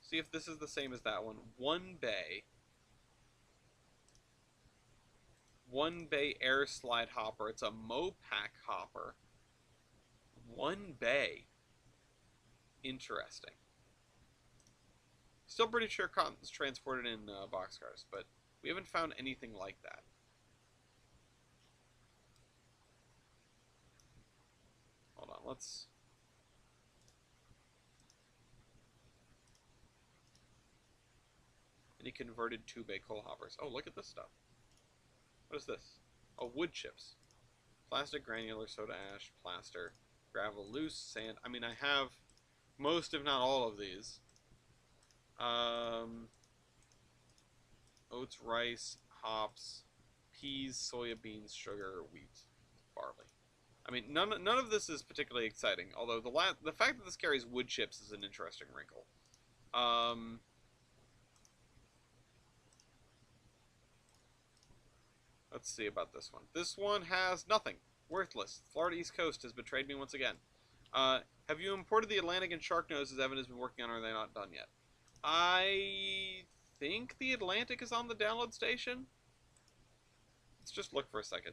see if this is the same as that one, 1-bay air slide hopper. It's a Mopac hopper. 1-bay. Interesting. Still pretty sure cotton's transported in boxcars, but we haven't found anything like that. Hold on, let's... Any converted 2-bay coal hoppers. Oh, look at this stuff. What is this? Oh, wood chips. Plastic, granular, soda ash, plaster, gravel, loose, sand. I mean, I have most, if not all of these. Oats, rice, hops, peas, soya beans, sugar, wheat, barley. I mean, none of this is particularly exciting. Although the fact that this carries wood chips is an interesting wrinkle. Let's see about this one. This one has nothing. Worthless. Florida East Coast has betrayed me once again. Have you imported the Atlantic and Sharknose as Evan has been working on, or are they not done yet? I think the Atlantic is on the download station. Let's just look for a second.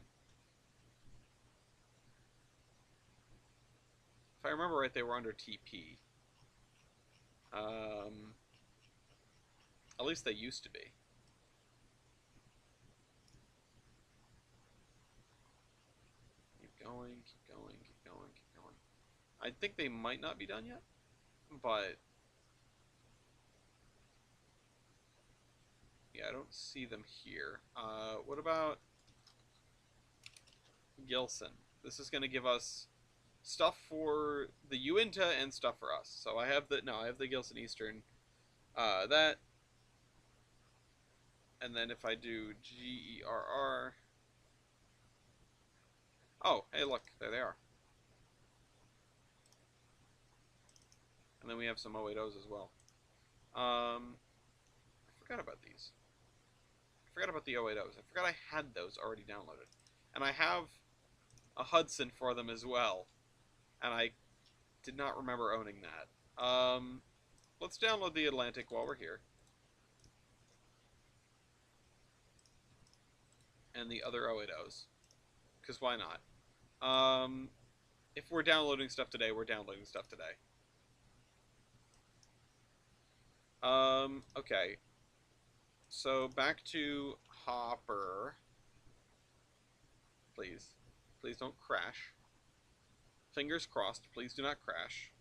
If I remember right, they were under TP. At least they used to be. Keep going, keep going, keep going, keep going. I think they might not be done yet, but yeah, I don't see them here. What about Gilson? This is going to give us stuff for the Uinta and stuff for us. So I have the Gilson Eastern. That, and then if I do GERR, oh, hey, look, there they are. And then we have some 080s as well. I forgot about these. I forgot about the 080s. I forgot I had those already downloaded. And I have a Hudson for them as well. And I did not remember owning that. Let's download the Atlantic while we're here. And the other 080s. Because why not? If we're downloading stuff today, we're downloading stuff today. Okay. So back to Hopper. Please. Please don't crash. Fingers crossed, please do not crash.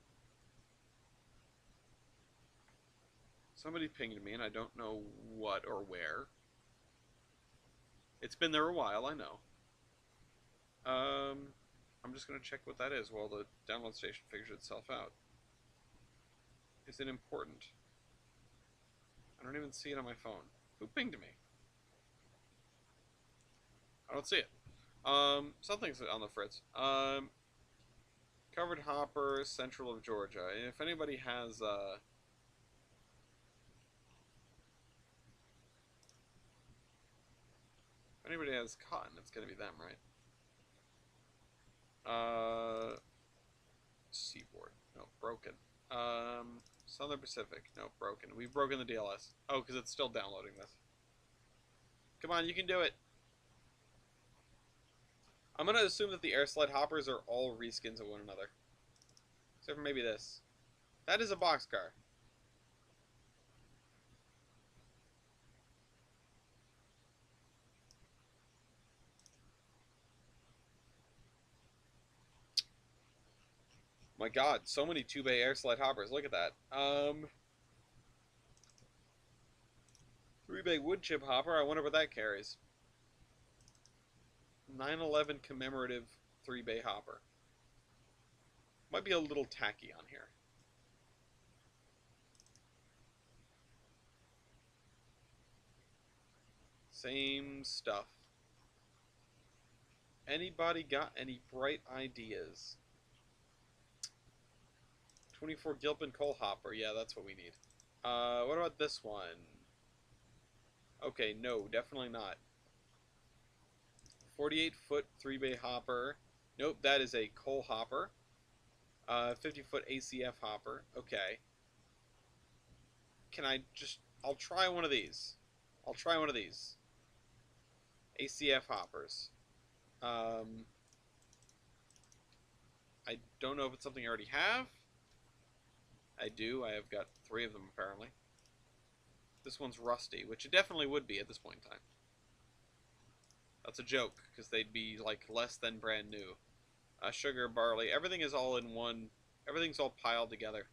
Somebody pinged me and I don't know what or where. It's been there a while, I know. I'm just going to check what that is while the download station figures itself out. Is it important? I don't even see it on my phone. Who pinged me? I don't see it. Something's on the fritz. Covered hopper, central of Georgia. If anybody has, if anybody has cotton, it's gonna be them, right? Seaboard. No, broken. Southern Pacific. No, broken. We've broken the DLS. Oh, because it's still downloading this. Come on, you can do it. I'm gonna assume that the air slide hoppers are all reskins of one another. Except for maybe this. That is a boxcar. My god, so many 2-bay air slide hoppers. Look at that. 3-bay wood chip hopper. I wonder what that carries. 9/11 commemorative 3-bay hopper. Might be a little tacky on here. Same stuff. Anybody got any bright ideas? 24 Gilpin coal hopper. Yeah, that's what we need. What about this one? Okay, no, definitely not. 48-foot 3-bay hopper. Nope, that is a coal hopper. 50-foot ACF hopper. Okay. Can I just... I'll try one of these. I'll try one of these. ACF hoppers. I don't know if it's something I already have. I do. I have got 3 of them, apparently. this one's rusty, which it definitely would be at this point in time. That's a joke, because they'd be, like, less than brand new. Sugar, barley, everything is all in one, everything's all piled together.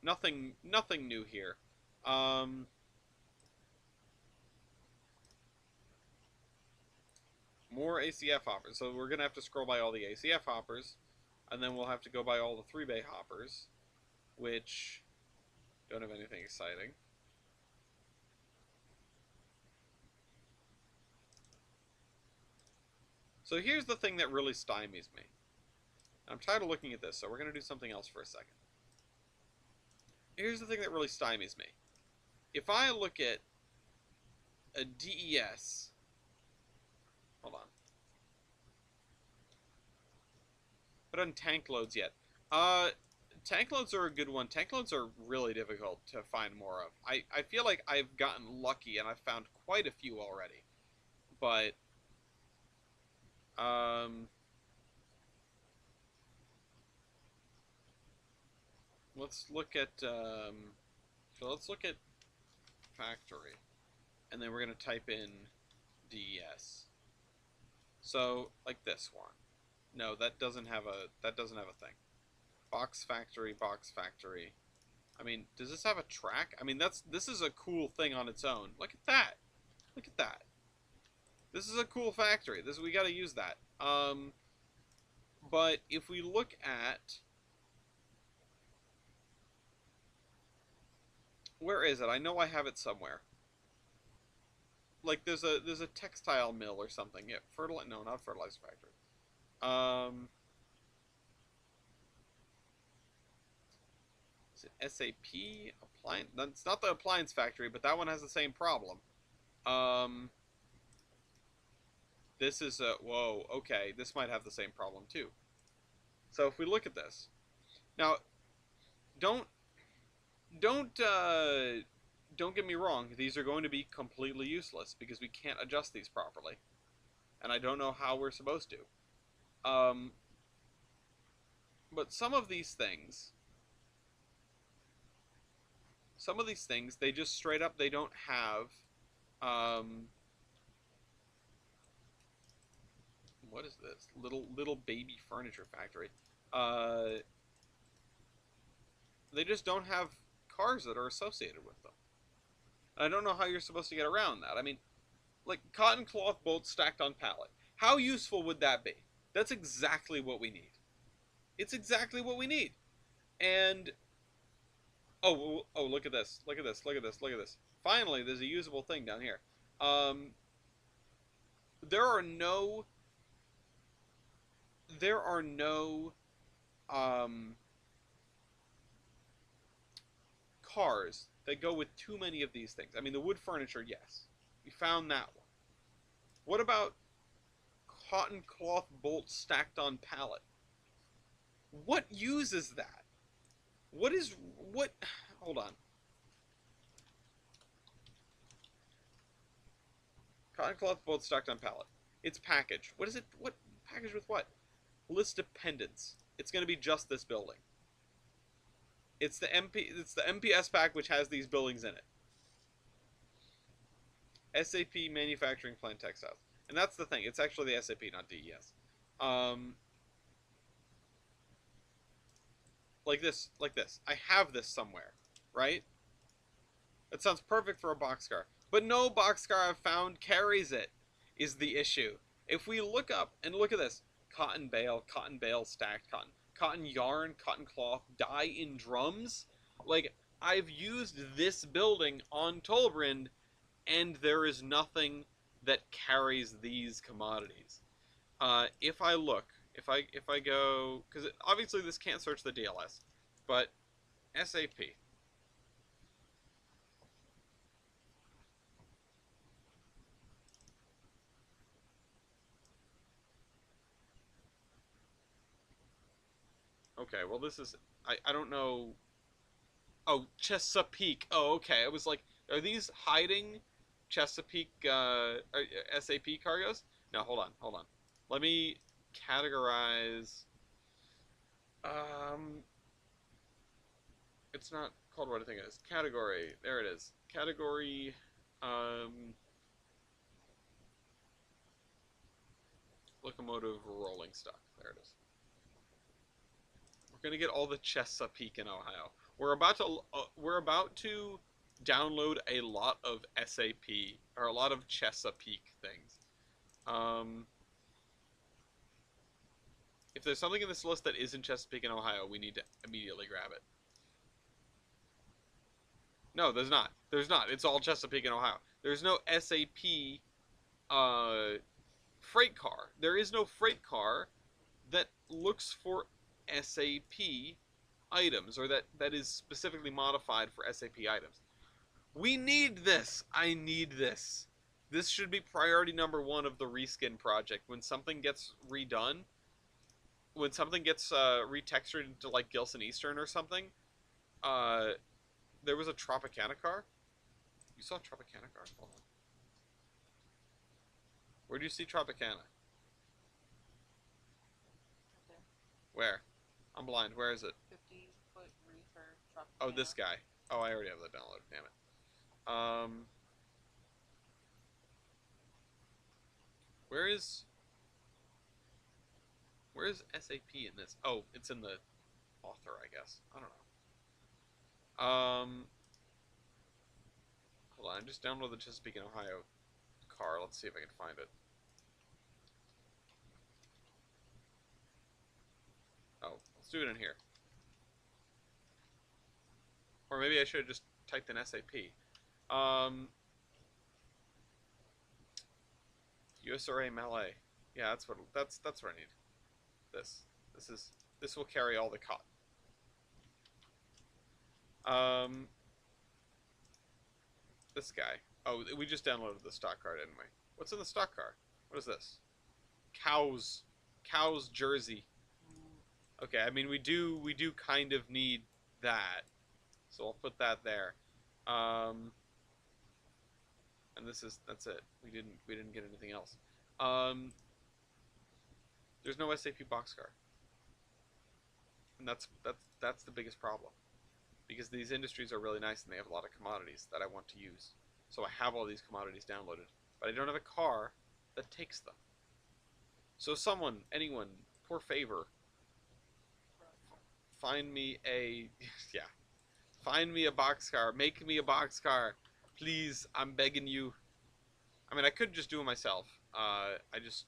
Nothing new here. More ACF hoppers. So we're gonna have to scroll by all the ACF hoppers, and then we'll have to go by all the 3-bay hoppers, which don't have anything exciting. So here's the thing that really stymies me. I'm tired of looking at this, so we're gonna do something else for a second. Here's the thing that really stymies me. If I look at a DES, hold on. But on tank loads yet. Tank loads are a good one. Tank loads are really difficult to find more of. I feel like I've gotten lucky and I've found quite a few already. But, let's look at, so let's look at factory. And then we're going to type in DES. So, like this one. No, that doesn't have a thing. Box factory, box factory. I mean, does this have a track? I mean, this is a cool thing on its own. Look at that. Look at that. This is a cool factory. We got to use that. But if we look at, where is it? I know I have it somewhere. Like there's a textile mill or something. Yeah, no, not fertilizer factory. Is it SAP appliance? It's not the appliance factory, but that one has the same problem. This is a whoa. Okay, this might have the same problem too. So if we look at this, now, don't get me wrong. These are going to be completely useless because we can't adjust these properly, and I don't know how we're supposed to. But some of these things, they just straight up, they don't have, what is this? Little baby furniture factory. They just don't have cars that are associated with them. And I don't know how you're supposed to get around that. I mean, like cotton cloth bolts stacked on pallet. How useful would that be? That's exactly what we need. It's exactly what we need. And oh, look at this. Look at this. Look at this. Look at this. Finally, there's a usable thing down here. There are no cars that go with too many of these things. I mean, the wood furniture, yes. We found that one. What about cotton cloth bolts stacked on pallet? What uses that? What? Hold on. Cotton cloth bolts stacked on pallet. It's packaged. What is it? What? Packaged with what? List dependents. It's going to be just this building. It's the MPS pack which has these buildings in it. SAP Manufacturing Plant Textiles. And that's the thing. It's actually the SAP, not DES. Like this. I have this somewhere, right? It sounds perfect for a boxcar. But no boxcar I've found carries it, is the issue. If we look up, and look at this. Cotton bale stacked cotton yarn, cotton cloth, dye in drums. Like, I've used this building on Tolbrand, and there is nothing that carries these commodities. If I look, if I go, because obviously this can't search the DLS, but SAP. Okay, well this is, I don't know. Oh, Chesapeake. Oh, okay. It was like, are these hiding Chesapeake SAP cargoes? No, hold on. Let me categorize. It's not called what I think it is. Category. There it is. Category. Um, Locomotive rolling stock. There it is. We're gonna get all the Chesapeake in Ohio. We're about to download a lot of SAP or a lot of Chesapeake things. Um, if there's something in this list that isn't Chesapeake in Ohio, we need to immediately grab it. No, there's not. There's not. It's all Chesapeake in Ohio. There's no SAP freight car. There is no freight car that looks for SAP items or that is specifically modified for SAP items. We need this. I need this. This should be priority number one of the reskin project. When something gets redone, when something gets retextured into like Gilson Eastern or something, uh, there was a Tropicana car. You saw Tropicana car? Hold on. Where do you see Tropicana? Okay. Where? I'm blind. Where is it? 50-foot reefer truck. Oh, this guy. Oh, I already have that downloaded. Damn it. Where is SAP in this? Oh, it's in the author, I guess. I don't know. Hold on. I just downloaded the Chesapeake in Ohio car. Let's see if I can find it. Oh, let's do it in here. Or maybe I should have just typed in SAP. USRA Malay. Yeah, that's what I need. This will carry all the cotton. This guy. Oh, we just downloaded the stock car, didn't we? What's in the stock car? What is this? Cows jersey. Okay, I mean we do kind of need that. So I'll put that there. And that's it. We didn't get anything else. There's no SAP boxcar. And that's the biggest problem. Because these industries are really nice and they have a lot of commodities that I want to use. So I have all these commodities downloaded, but I don't have a car that takes them. So anyone, poor favor, find me a yeah. Find me a boxcar. Make me a boxcar. Please, I'm begging you. I mean, I could just do it myself. Ain't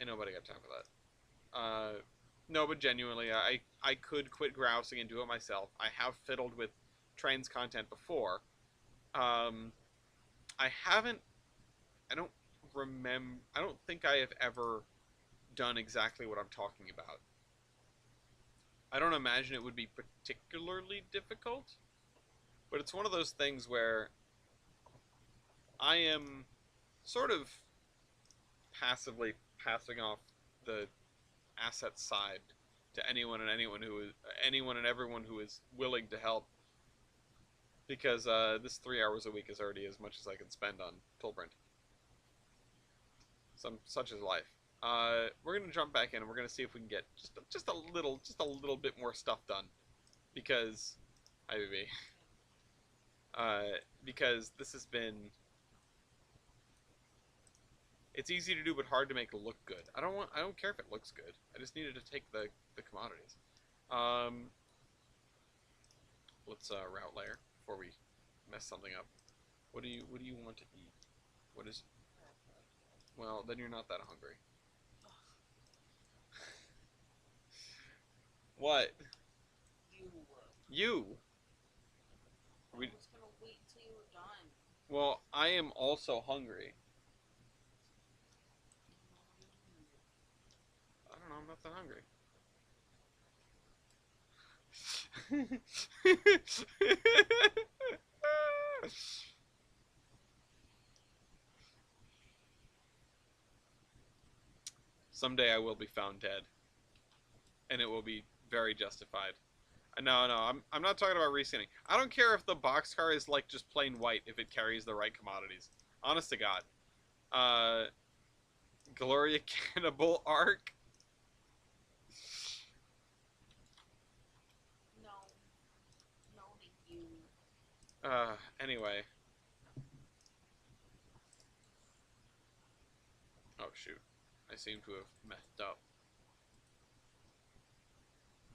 nobody got time for that. No, but genuinely, I could quit grousing and do it myself. I have fiddled with Trainz content before. I haven't. I don't remember. I don't think I have ever done exactly what I'm talking about. I don't imagine it would be particularly difficult, but it's one of those things where I am sort of passively passing off the asset side to anyone and everyone who is willing to help, because this 3 hours a week is already as much as I can spend on Tollbrand. Such is life. We're gonna jump back in and we're gonna see if we can get just a little bit more stuff done, because because this has been. It's easy to do, but hard to make look good. I don't care if it looks good. I just needed to take the commodities. Let's route layer before we mess something up. What do you want to eat? What is? Well, then you're not that hungry. What? You. I was gonna wait until you were done. Well, I am also hungry. I don't know, I'm not that hungry. Someday I will be found dead. And it will be very justified. No, I'm not talking about reskinning. I don't care if the boxcar is like just plain white if it carries the right commodities. Honest to God. Gloria Cannibal Arc. No. No, Anyway. Oh, shoot. I seem to have messed up.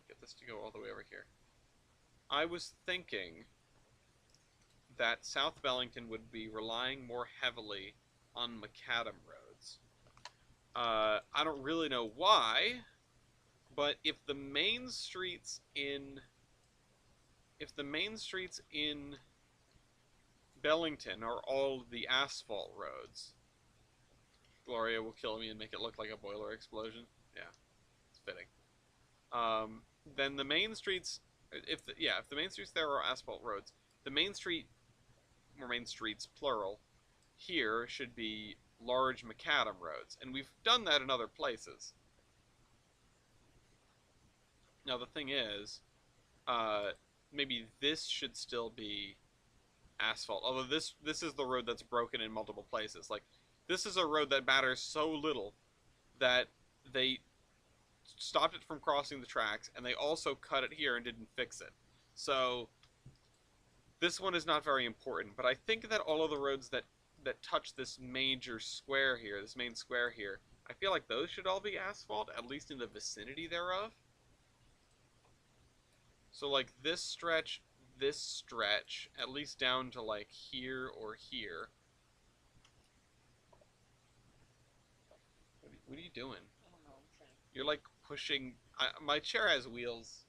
Get this to go all the way over here. I was thinking that South Bellington would be relying more heavily on macadam roads. I don't really know why, but if the main streets in Bellington are all the asphalt roads, Gloria will kill me and make it look like a boiler explosion. Yeah, it's fitting. Um, then the main streets, if the main streets there are asphalt roads, the main street or main streets plural here should be large macadam roads, and we've done that in other places. Now the thing is, uh, maybe this should still be asphalt. Although this is the road that's broken in multiple places. Like this is a road that matters so little that they stopped it from crossing the tracks, and they also cut it here and didn't fix it. So this one is not very important, but I think that all of the roads that touch this major square here, this main square here, I feel like those should all be asphalt, at least in the vicinity thereof. So like this stretch, at least down to like here or here. What are you doing? I don't know. I'm trying. You're like pushing. My chair has wheels,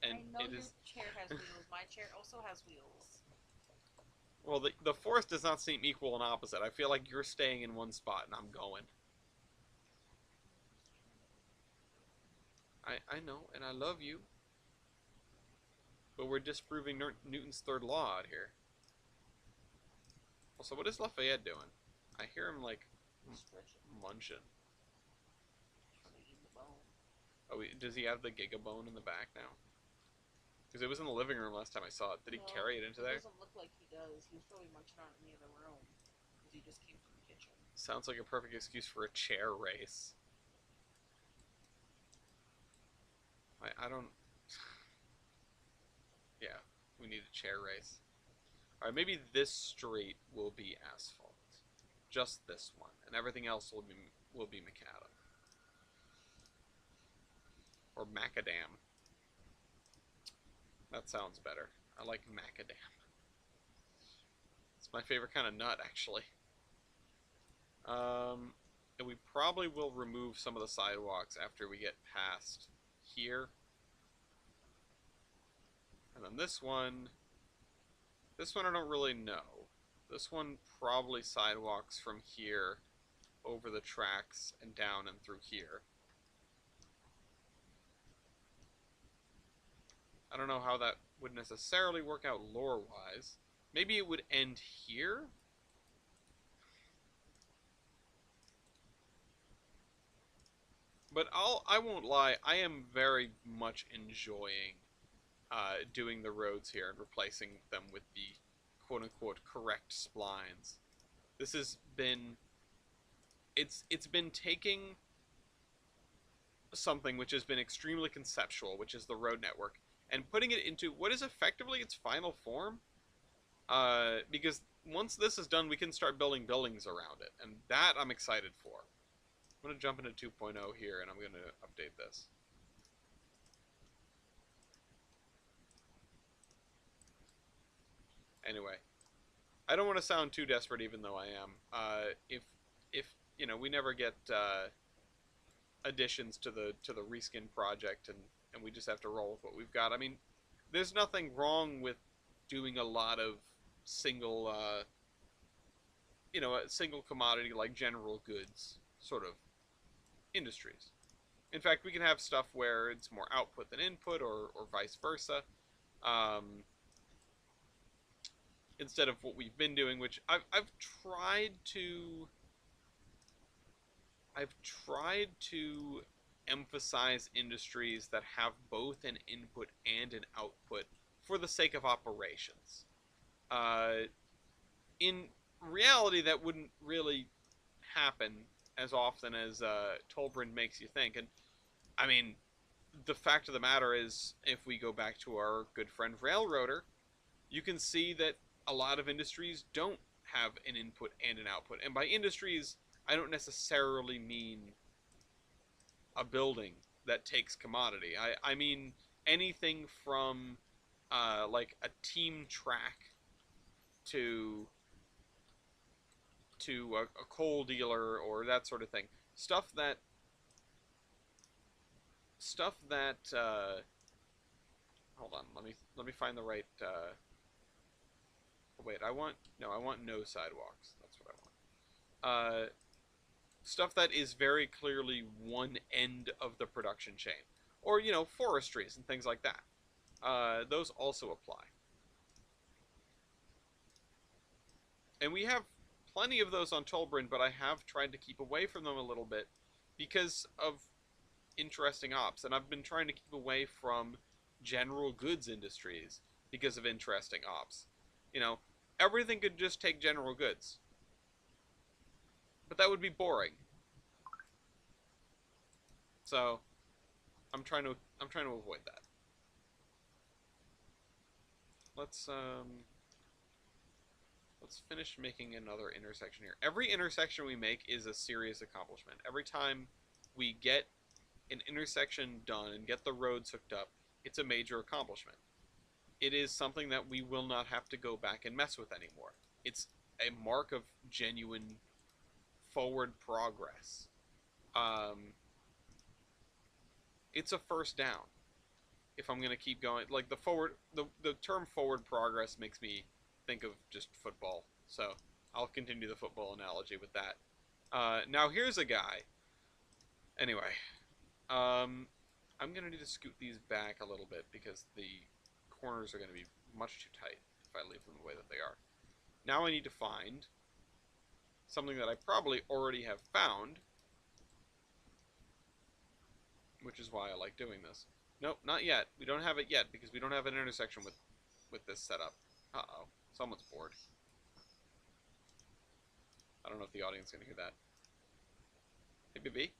and I know it your is. chair has wheels. My chair also has wheels. Well, the force does not seem equal and opposite. I feel like you're staying in one spot and I'm going. I know, and I love you. But we're disproving Newton's third law out here. Also, what is Lafayette doing? I hear him, like, munching. Oh, does he have the gigabone in the back now? Because it was in the living room last time I saw it. Did he carry it into there? It doesn't look like he does. He was probably munching on it in the other room. Because he just came from the kitchen. Sounds like a perfect excuse for a chair race. I don't... Yeah, we need a chair race. Alright, maybe this street will be asphalt. Just this one. And everything else will be macadam. Or macadam. That sounds better. I like macadam. It's my favorite kind of nut, actually. And we probably will remove some of the sidewalks after we get past here. And then this one I don't really know. This one probably sidewalks from here over the tracks and down and through here. I don't know how that would necessarily work out lore-wise. Maybe it would end here? But I won't lie, I am very much enjoying doing the roads here and replacing them with the quote-unquote correct splines. This has been... It's been taking something which has been extremely conceptual, which is the road network, and putting it into what is effectively its final form. Because once this is done, we can start building buildings around it, and that I'm excited for. I'm going to jump into 2.0 here, and I'm going to update this. Anyway, I don't want to sound too desperate, even though I am. If you know, we never get additions to the reskin project, and we just have to roll with what we've got. I mean, there's nothing wrong with doing a lot of single, you know, a single commodity like general goods sort of industries. In fact, we can have stuff where it's more output than input, or vice versa. Instead of what we've been doing, which I've tried to emphasize industries that have both an input and an output for the sake of operations. In reality, that wouldn't really happen as often as Tolbrand makes you think. And I mean, the fact of the matter is, if we go back to our good friend Railroader, you can see that a lot of industries don't have an input and an output. And by industries, I don't necessarily mean a building that takes commodity. I mean anything from like a team track to a coal dealer or that sort of thing. Stuff that hold on, let me find the right wait, I want no sidewalks. That's what I want. Stuff that is very clearly one end of the production chain. Or, forestries and things like that. Those also apply. And we have plenty of those on Tolbrin, but I have tried to keep away from them a little bit because of interesting ops. And I've been trying to keep away from general goods industries because of interesting ops. Everything could just take general goods. But that would be boring. So, I'm trying to avoid that. Let's finish making another intersection here. Every intersection we make is a serious accomplishment. Every time we get an intersection done and get the roads hooked up, it's a major accomplishment. It is something that we will not have to go back and mess with anymore. It's a mark of genuine forward progress. It's a first down. If I'm going to keep going, like the term forward progress makes me think of just football. So I'll continue the football analogy with that. Now here's a guy. Anyway, I'm going to need to scoot these back a little bit because the corners are going to be much too tight if I leave them the way that they are. Now I need to find something that I probably already have found, which is why I like doing this. Nope, not yet. We don't have it yet because we don't have an intersection with this setup. Uh-oh. Someone's bored. I don't know if the audience can hear that. Hey, baby.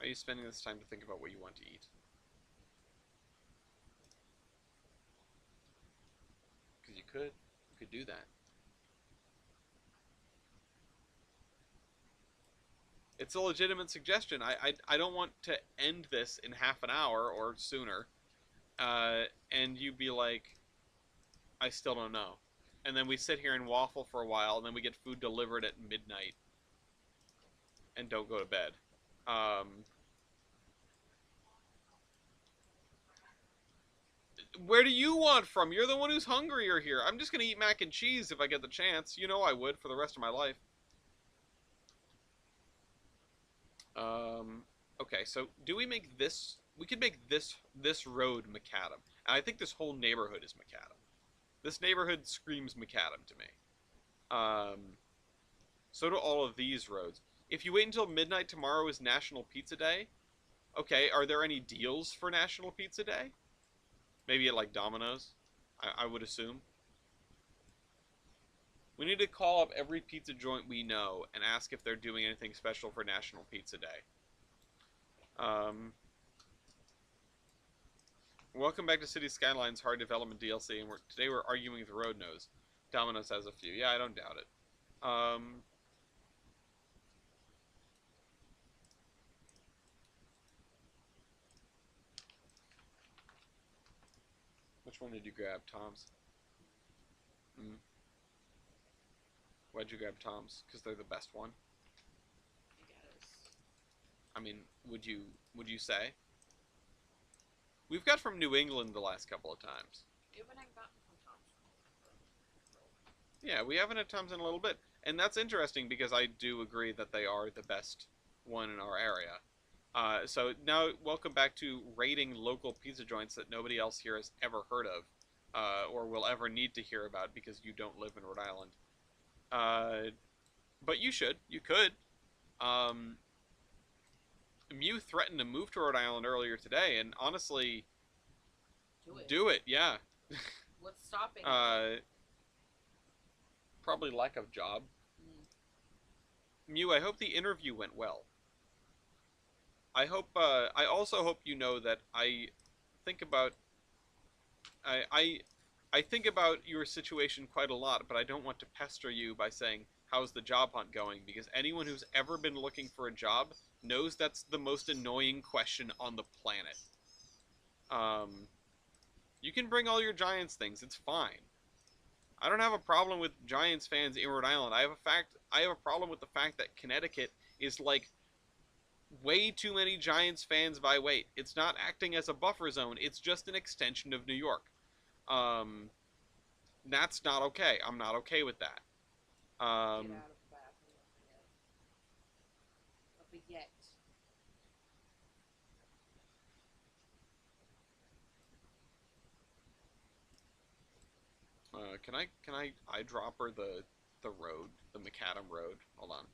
Are you spending this time to think about what you want to eat? Because you could do that. It's a legitimate suggestion. I don't want to end this in half an hour or sooner, and you be like, I still don't know. And then we sit here and waffle for a while, and then we get food delivered at midnight and don't go to bed. Where do you want from? You're the one who's hungrier here. I'm just going to eat mac and cheese if I get the chance. You know I would for the rest of my life. Okay, so do we make this... We could make this road macadam. And I think this whole neighborhood is macadam. This neighborhood screams macadam to me. So do all of these roads. If you wait until midnight tomorrow is National Pizza Day, okay, are there any deals for National Pizza Day? Maybe at, like, Domino's, I would assume. We need to call up every pizza joint we know and ask if they're doing anything special for National Pizza Day. Welcome back to City Skylines Hard Development DLC, and today we're arguing with the road nose. Domino's has a few. Yeah, I don't doubt it. Which one did you grab, Tom's? Why'd you grab Tom's? Because they're the best one? I guess. I mean, would you say? We've got from New England the last couple of times. You haven't gotten from Tom's. Yeah, we haven't had Tom's in a little bit. And that's interesting because I do agree that they are the best one in our area. So now, welcome back to rating local pizza joints that nobody else here has ever heard of, or will ever need to hear about because you don't live in Rhode Island. But you should. You could. Mew threatened to move to Rhode Island earlier today, and honestly, do it. Yeah. What's stopping? Probably lack of job. Mew, I hope the interview went well. I also hope you know that I think about... I think about your situation quite a lot, but I don't want to pester you by saying, how's the job hunt going? Because anyone who's ever been looking for a job knows that's the most annoying question on the planet. Um, you can bring all your Giants things, it's fine. I don't have a problem with Giants fans in Rhode Island. I have a problem with the fact that Connecticut is like way too many Giants fans by weight. It's not acting as a buffer zone, it's just an extension of New York. Um, that's not okay. I'm not okay with that. Get Um, out of the bathroom of the yet. can I eyedropper the road, the macadam road? Hold on.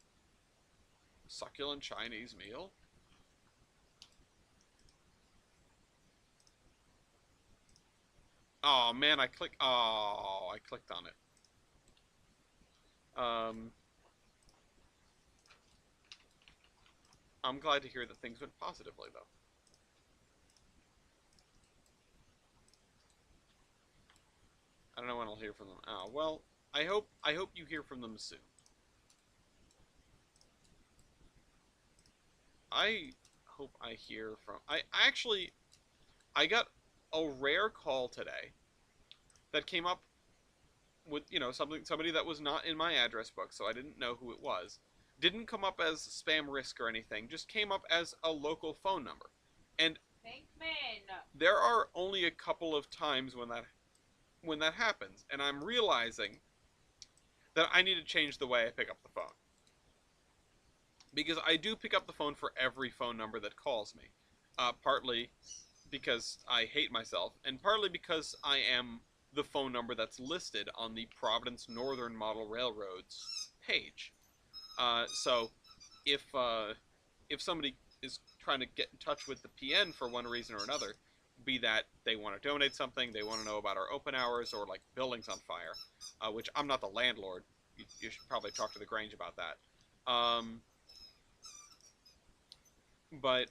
Succulent Chinese meal. Oh man, I clicked on it. Um, I'm glad to hear that things went positively though. I don't know when I'll hear from them. Oh well, I hope you hear from them soon. I hope I hear from. I got a rare call today that came up with somebody that was not in my address book, so I didn't know who it was. Didn't come up as spam risk or anything. Just came up as a local phone number. And Pinkman! there are only a couple of times when that happens, and I'm realizing that I need to change the way I pick up the phone. Because I do pick up the phone for every phone number that calls me. Partly because I hate myself, and partly because I am the phone number that's listed on the Providence Northern Model Railroad's page. So if somebody is trying to get in touch with the PN for one reason or another, be that they want to donate something, they want to know about our open hours, or like buildings on fire, which I'm not the landlord. You should probably talk to the Grange about that. But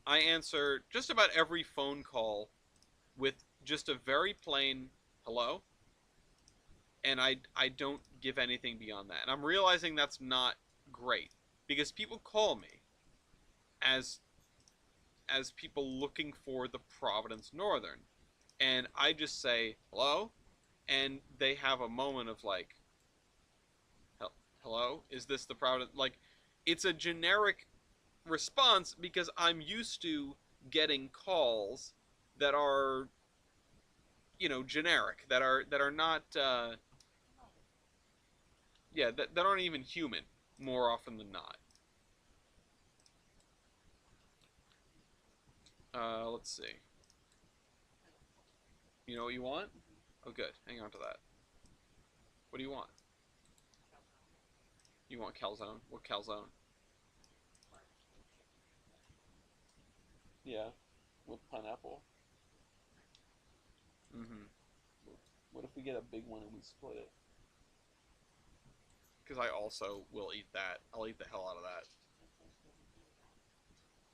I answer just about every phone call with just a very plain hello, and I don't give anything beyond that. And I'm realizing that's not great because people call me as people looking for the Providence Northern, and I just say hello, and they have a moment of like, hello, is this the Providence? Like, it's a generic response because I'm used to getting calls that are generic, that are not yeah, that aren't even human more often than not. Let's see. You know what you want? Oh, good. Hang on to that. What do you want? You want calzone? What calzone? Yeah, with pineapple. Mm-hmm. What if we get a big one and we split it? Because I also will eat that. I'll eat the hell out of that.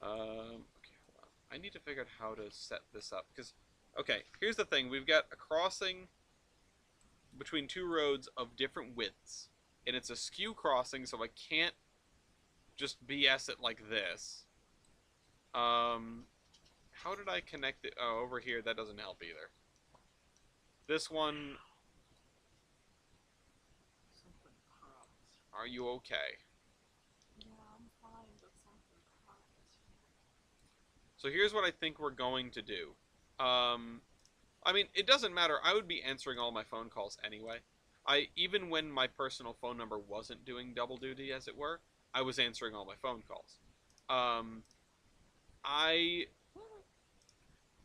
Okay, hold on. I need to figure out how to set this up. Because, okay, here's the thing. We've got a crossing between two roads of different widths. And it's a skew crossing, so I can't just BS it like this. How did I connect it? Oh, over here, that doesn't help either. This one, Something hot. are you okay? Yeah, I'm fine, but something hot. So here's what I think we're going to do. I mean, it doesn't matter. I would be answering all my phone calls anyway. Even when my personal phone number wasn't doing double duty, as it were, I was answering all my phone calls. Um, I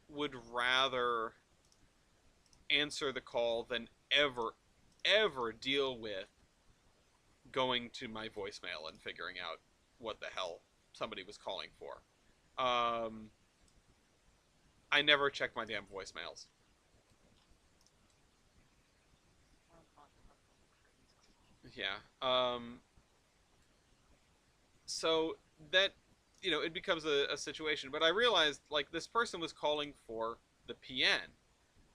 would rather answer the call than ever deal with going to my voicemail and figuring out what the hell somebody was calling for. Um, I never check my damn voicemails. Yeah. So that it becomes a situation. But I realized like this person was calling for the PN,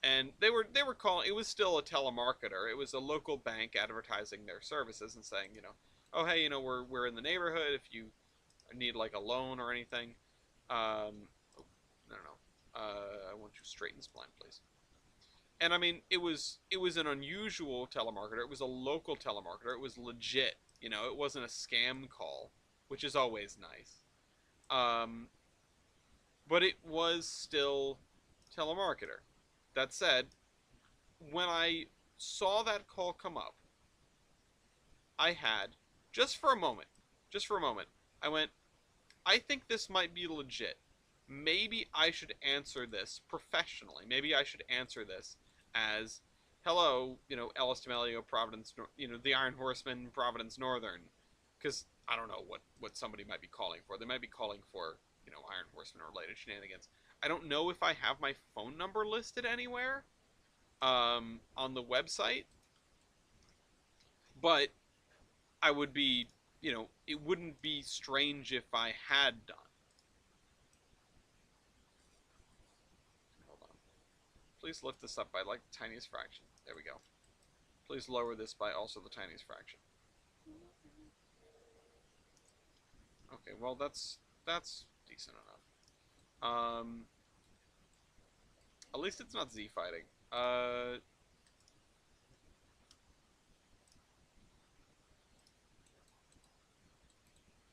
and they were calling. It was still a telemarketer. It was a local bank advertising their services and saying, oh hey, we're in the neighborhood. If you need like a loan or anything, oh, no, no, no. I want you straight and spline, please. And I mean, it was an unusual telemarketer. It was a local telemarketer. It was legit. It wasn't a scam call, which is always nice. Um, but it was still telemarketer. That said, when I saw that call come up, I had just for a moment, I went, I think this might be legit. Maybe I should answer this professionally. Maybe I should answer this as, hello, Ellis Demelio, Providence, the Iron Horseman, Providence Northern. Because I don't know what somebody might be calling for. They might be calling for, Iron Horseman related shenanigans. I don't know if I have my phone number listed anywhere on the website, but I would be, it wouldn't be strange if I had done. Hold on. Please lift this up by like the tiniest fraction. There we go. Please lower this by also the tiniest fraction. Okay, well that's decent enough. At least it's not Z fighting. I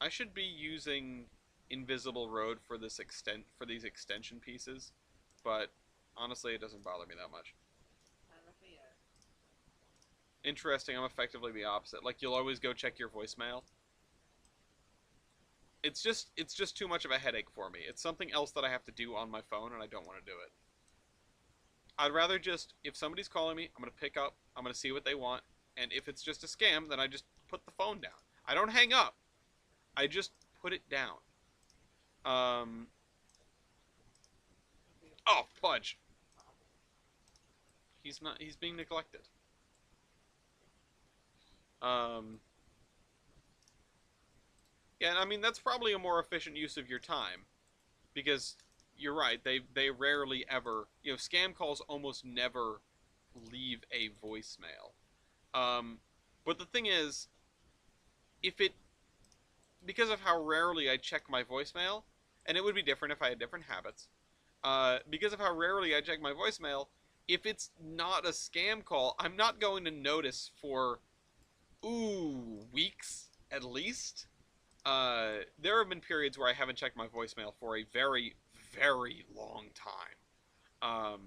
should be using Invisible Road for these extension pieces, but honestly, it doesn't bother me that much. Interesting. I'm effectively the opposite. Like you'll always go check your voicemail. It's just too much of a headache for me. It's something else that I have to do on my phone, and I don't want to do it. I'd rather just, if somebody's calling me, I'm gonna pick up. I'm gonna see what they want, and if it's just a scam, then I just put the phone down. I don't hang up. I just put it down. Um. Oh, fudge. He's not. He's being neglected. Um. Yeah, I mean that's probably a more efficient use of your time, because you're right. They rarely ever. Scam calls almost never leave a voicemail. Um. But the thing is, if it because of how rarely I check my voicemail, and it would be different if I had different habits. Because of how rarely I check my voicemail, if it's not a scam call, I'm not going to notice for weeks at least. There have been periods where I haven't checked my voicemail for a very, very long time.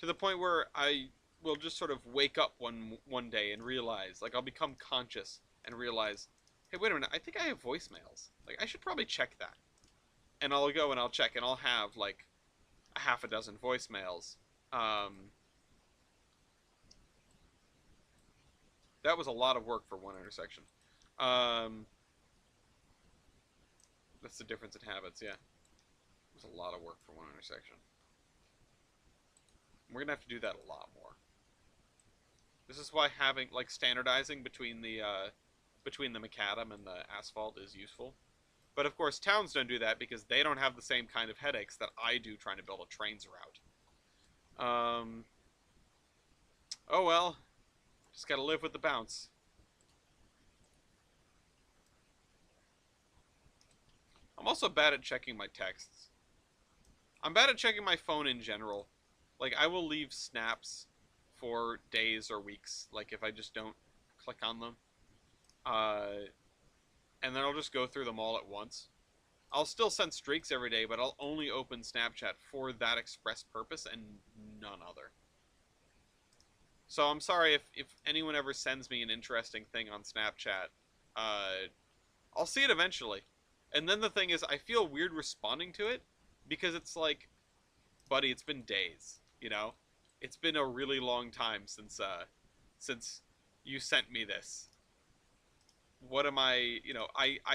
To the point where I will just sort of wake up one day and realize, like, I'll become conscious and realize, hey, wait a minute, I think I have voicemails. Like, I should probably check that. And I'll go and I'll check, and I'll have like a half a dozen voicemails. Um, that was a lot of work for one intersection. Um, that's the difference in habits, yeah. It was a lot of work for one intersection. We're gonna have to do that a lot more. This is why having like standardizing between the macadam and the asphalt is useful. But of course, towns don't do that because they don't have the same kind of headaches that I do trying to build a Trainz route. Oh well, just gotta live with the bounce. I'm also bad at checking my texts. I'm bad at checking my phone in general. Like, I will leave snaps for days or weeks, like if I just don't click on them. And then I'll just go through them all at once. I'll still send streaks every day, but I'll only open Snapchat for that express purpose and none other. So I'm sorry if anyone ever sends me an interesting thing on Snapchat. I'll see it eventually. And then the thing is, I feel weird responding to it because it's like, buddy, it's been days, It's been a really long time since you sent me this. What am I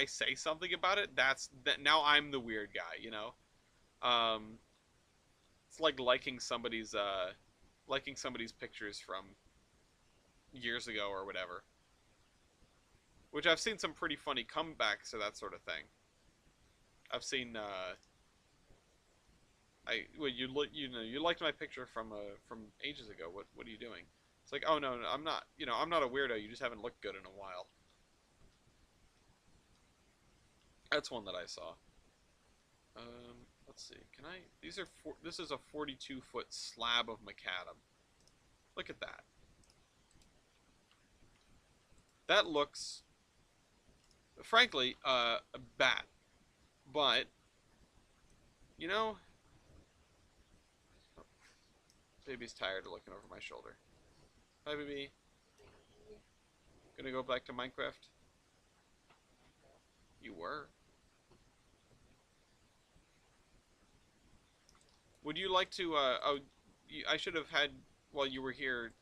say something about it. That now I'm the weird guy. It's like liking somebody's pictures from years ago or whatever, which I've seen some pretty funny comebacks to that sort of thing. I've seen well, you liked my picture from ages ago. What are you doing? It's like, oh no, no, I'm not. I'm not a weirdo. You just haven't looked good in a while. That's one that I saw. Let's see. Can I? This is a 42-foot slab of macadam. Look at that. That looks, frankly, bad. But you know, baby's tired of looking over my shoulder. Hi, baby. Gonna go back to Minecraft? You were. Would you like to? Oh, I should have had while you were here.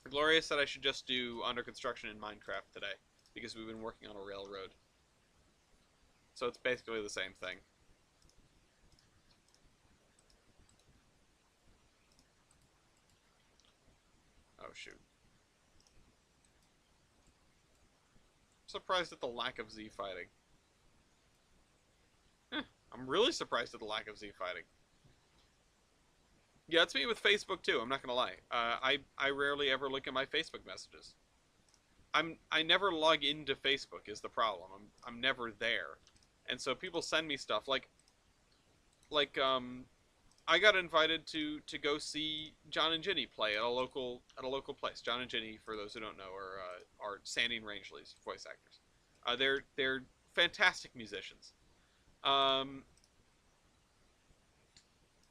Gloria said I should just do under construction in Minecraft today because we've been working on a railroad. So it's basically the same thing. Oh shoot. Surprised at the lack of Z fighting. I'm really surprised at the lack of Z fighting. Yeah, it's me with Facebook too. I'm not gonna lie. I rarely ever look at my Facebook messages. I never log into Facebook is the problem. I'm never there, and so people send me stuff like I got invited to go see John and Ginny play at a local place. John and Ginny, for those who don't know, are Sandy and Rangeley's voice actors. They're fantastic musicians. Um,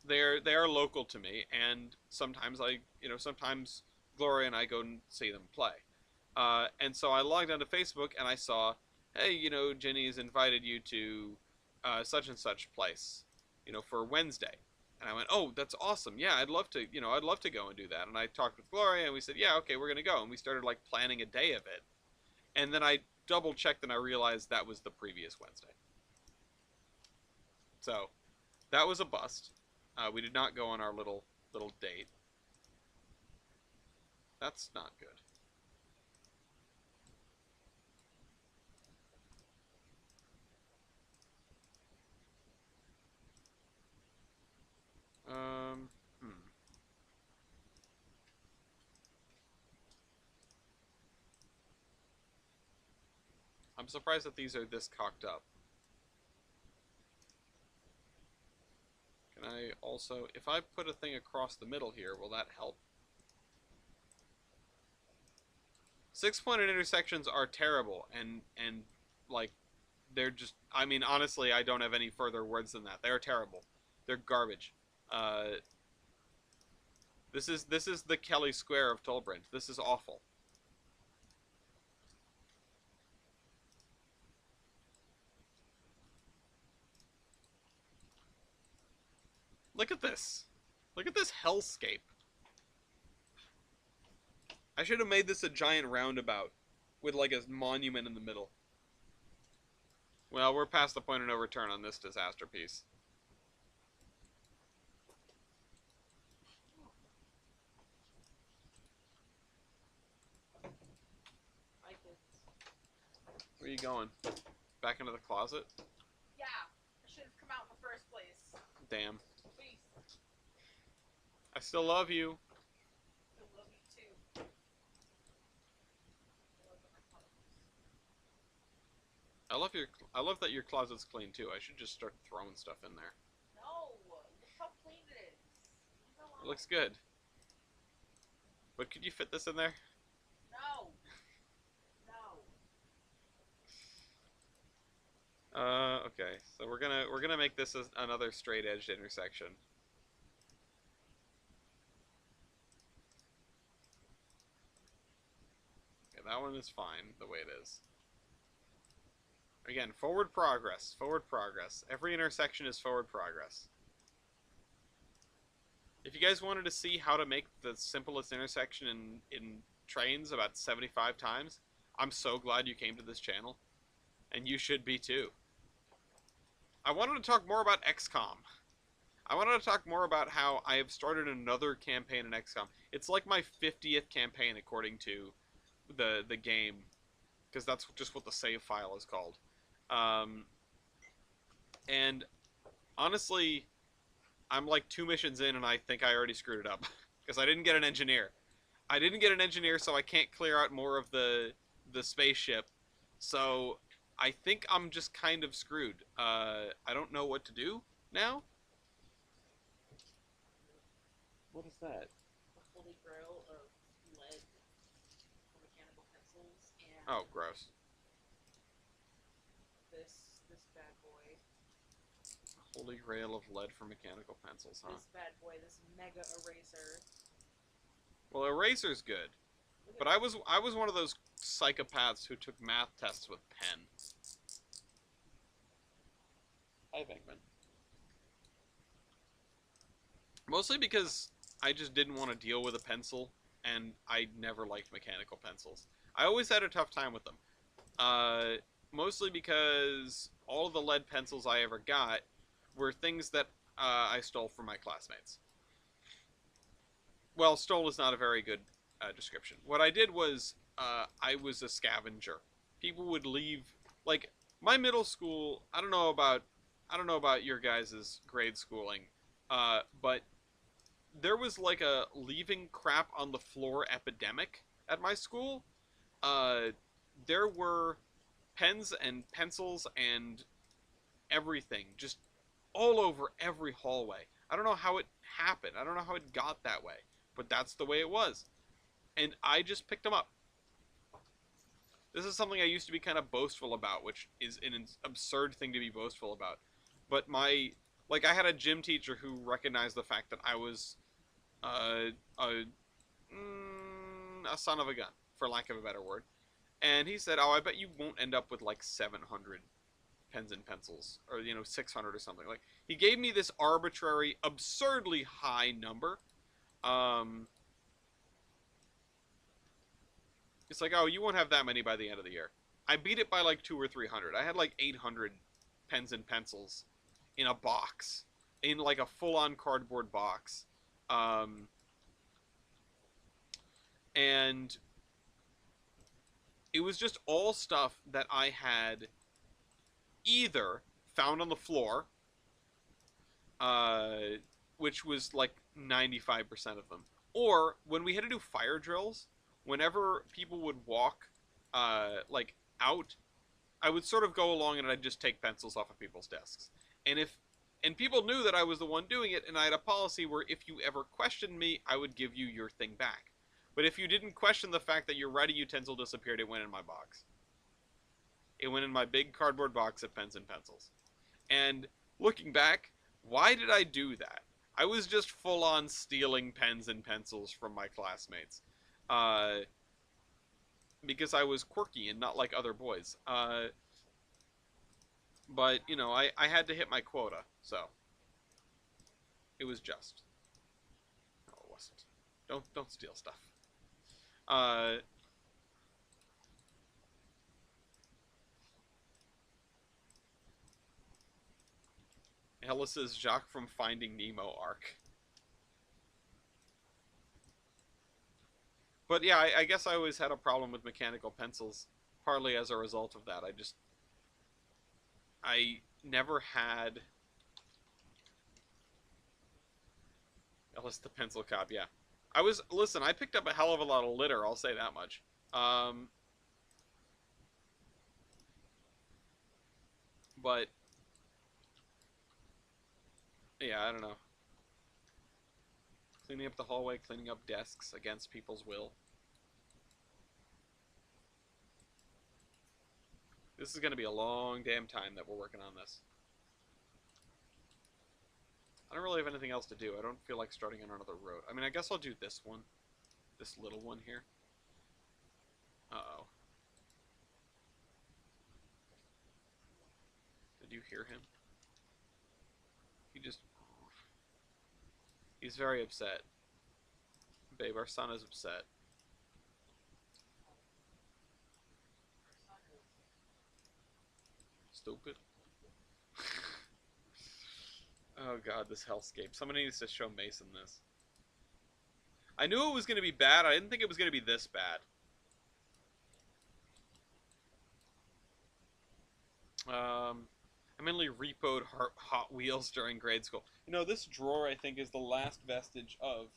they are local to me, and sometimes sometimes Gloria and I go and see them play. And so I logged onto Facebook and I saw, hey, Ginny's invited you to such and such place, for Wednesday. And I went, oh, that's awesome. Yeah, I'd love to, I'd love to go and do that. And I talked with Gloria and we said, yeah, okay, we're gonna go. And we started like planning a day of it. And then I double checked and I realized that was the previous Wednesday. So that was a bust. We did not go on our little date. That's not good. Hmm. I'm surprised that these are this cocked up. Can I also, if I put a thing across the middle here, will that help? 6-pointed intersections are terrible, and like, they're just, I mean, honestly, I don't have any further words than that. They're terrible. They're garbage. This is the Kelly Square of Tolbrand. This is awful. Look at this. Look at this hellscape. I should have made this a giant roundabout with like a monument in the middle. Well, we're past the point of no return on this disaster piece. Where are you going? Back into the closet? Yeah, I should have come out in the first place. Damn. Please. I still love you. I love you too. I love that your closet's clean too. I should just start throwing stuff in there. No, look how clean it is. It looks good. But could you fit this in there? No. Okay. So we're gonna make this another straight-edged intersection. Okay, that one is fine the way it is. Again, forward progress, forward progress. Every intersection is forward progress. If you guys wanted to see how to make the simplest intersection in Trainz about 75 times, I'm so glad you came to this channel. And you should be too. I wanted to talk more about XCOM. I wanted to talk more about how I have started another campaign in XCOM. It's like my 50th campaign according to the game, because that's just what the save file is called. And Honestly, I'm like 2 missions in and I think I already screwed it up because I didn't get an engineer. I didn't get an engineer, so I can't clear out more of the spaceship. So I think I'm just kind of screwed. I don't know what to do now. What is that? The holy grail of lead for mechanical pencils, and Oh, gross. this bad boy, Holy grail of lead for mechanical pencils, huh? this bad boy, this mega eraser. Well, eraser's good, Look but at I was one of those psychopaths who took math tests with pen. Hi, Venkman. Mostly because I just didn't want to deal with a pencil, and I never liked mechanical pencils. I always had a tough time with them. Uh, Mostly because all of the lead pencils I ever got were things that I stole from my classmates. Well, stole is not a very good description. What I did was I was a scavenger. People would leave, like my middle school. I don't know about your guys' grade schooling, but there was like a leaving crap on the floor epidemic at my school. Uh, there were pens and pencils and everything just all over every hallway. I don't know how it happened. I don't know how it got that way, but that's the way it was. And I just picked them up. This is something I used to be kind of boastful about, which is an absurd thing to be boastful about. But I had a gym teacher who recognized the fact that I was uh, a a son of a gun, for lack of a better word. And he said, "Oh, I bet you won't end up with like 700 pens and pencils, or 600 or something." Like he gave me this arbitrary, absurdly high number. Um, it's like, "Oh, you won't have that many by the end of the year." I beat it by like 2 or 300. I had like 800 pens and pencils in a box, in like a full-on cardboard box. Um, and it was just all stuff that I had either found on the floor, uh, which was like 95% of them, or when we had to do fire drills, whenever people would walk like out, I would sort of go along and I'd just take pencils off of people's desks. And if and people knew that I was the one doing it, and I had a policy where if you ever questioned me, I would give you your thing back. But if you didn't question the fact that your writing utensil disappeared, it went in my box. It went in my big cardboard box of pens and pencils. And looking back, why did I do that? I was just full on stealing pens and pencils from my classmates. Uh, because I was quirky and not like other boys. But, I had to hit my quota, so it was just. No, it wasn't. Don't steal stuff. Uh, Ellis's Jacques from Finding Nemo arc. But yeah, I guess I always had a problem with mechanical pencils, partly as a result of that. I never had Ellis the pencil cop. Yeah, listen. I picked up a hell of a lot of litter. I'll say that much. Um, but yeah, I don't know. Cleaning up the hallway, cleaning up desks against people's will. This is going to be a long damn time that we're working on this. I don't really have anything else to do. I don't feel like starting on another road. I mean, I guess I'll do this one. This little one here. Uh-oh. Did you hear him? He just... He's very upset. Babe, our son is upset. Stupid. Oh god, this hellscape. Somebody needs to show Mason this. I knew it was going to be bad. I didn't think it was going to be this bad. I mainly repoed Hot Wheels during grade school. You know, this drawer I think is the last vestige of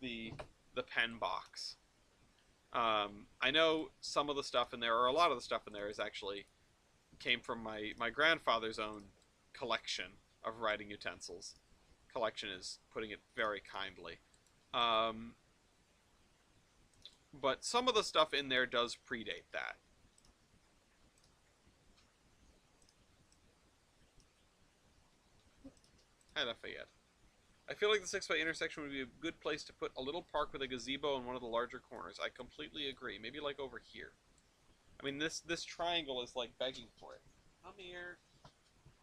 the the pen box. I know some of the stuff in there, or a lot of the stuff in there, is actually came from my grandfather's own collection of writing utensils. Collection is putting it very kindly. Um, but some of the stuff in there does predate that. Hi, Lafayette. I feel like the 6 by intersection would be a good place to put a little park with a gazebo in one of the larger corners. I completely agree. Maybe like over here. I mean, this triangle is like begging for it. Come here.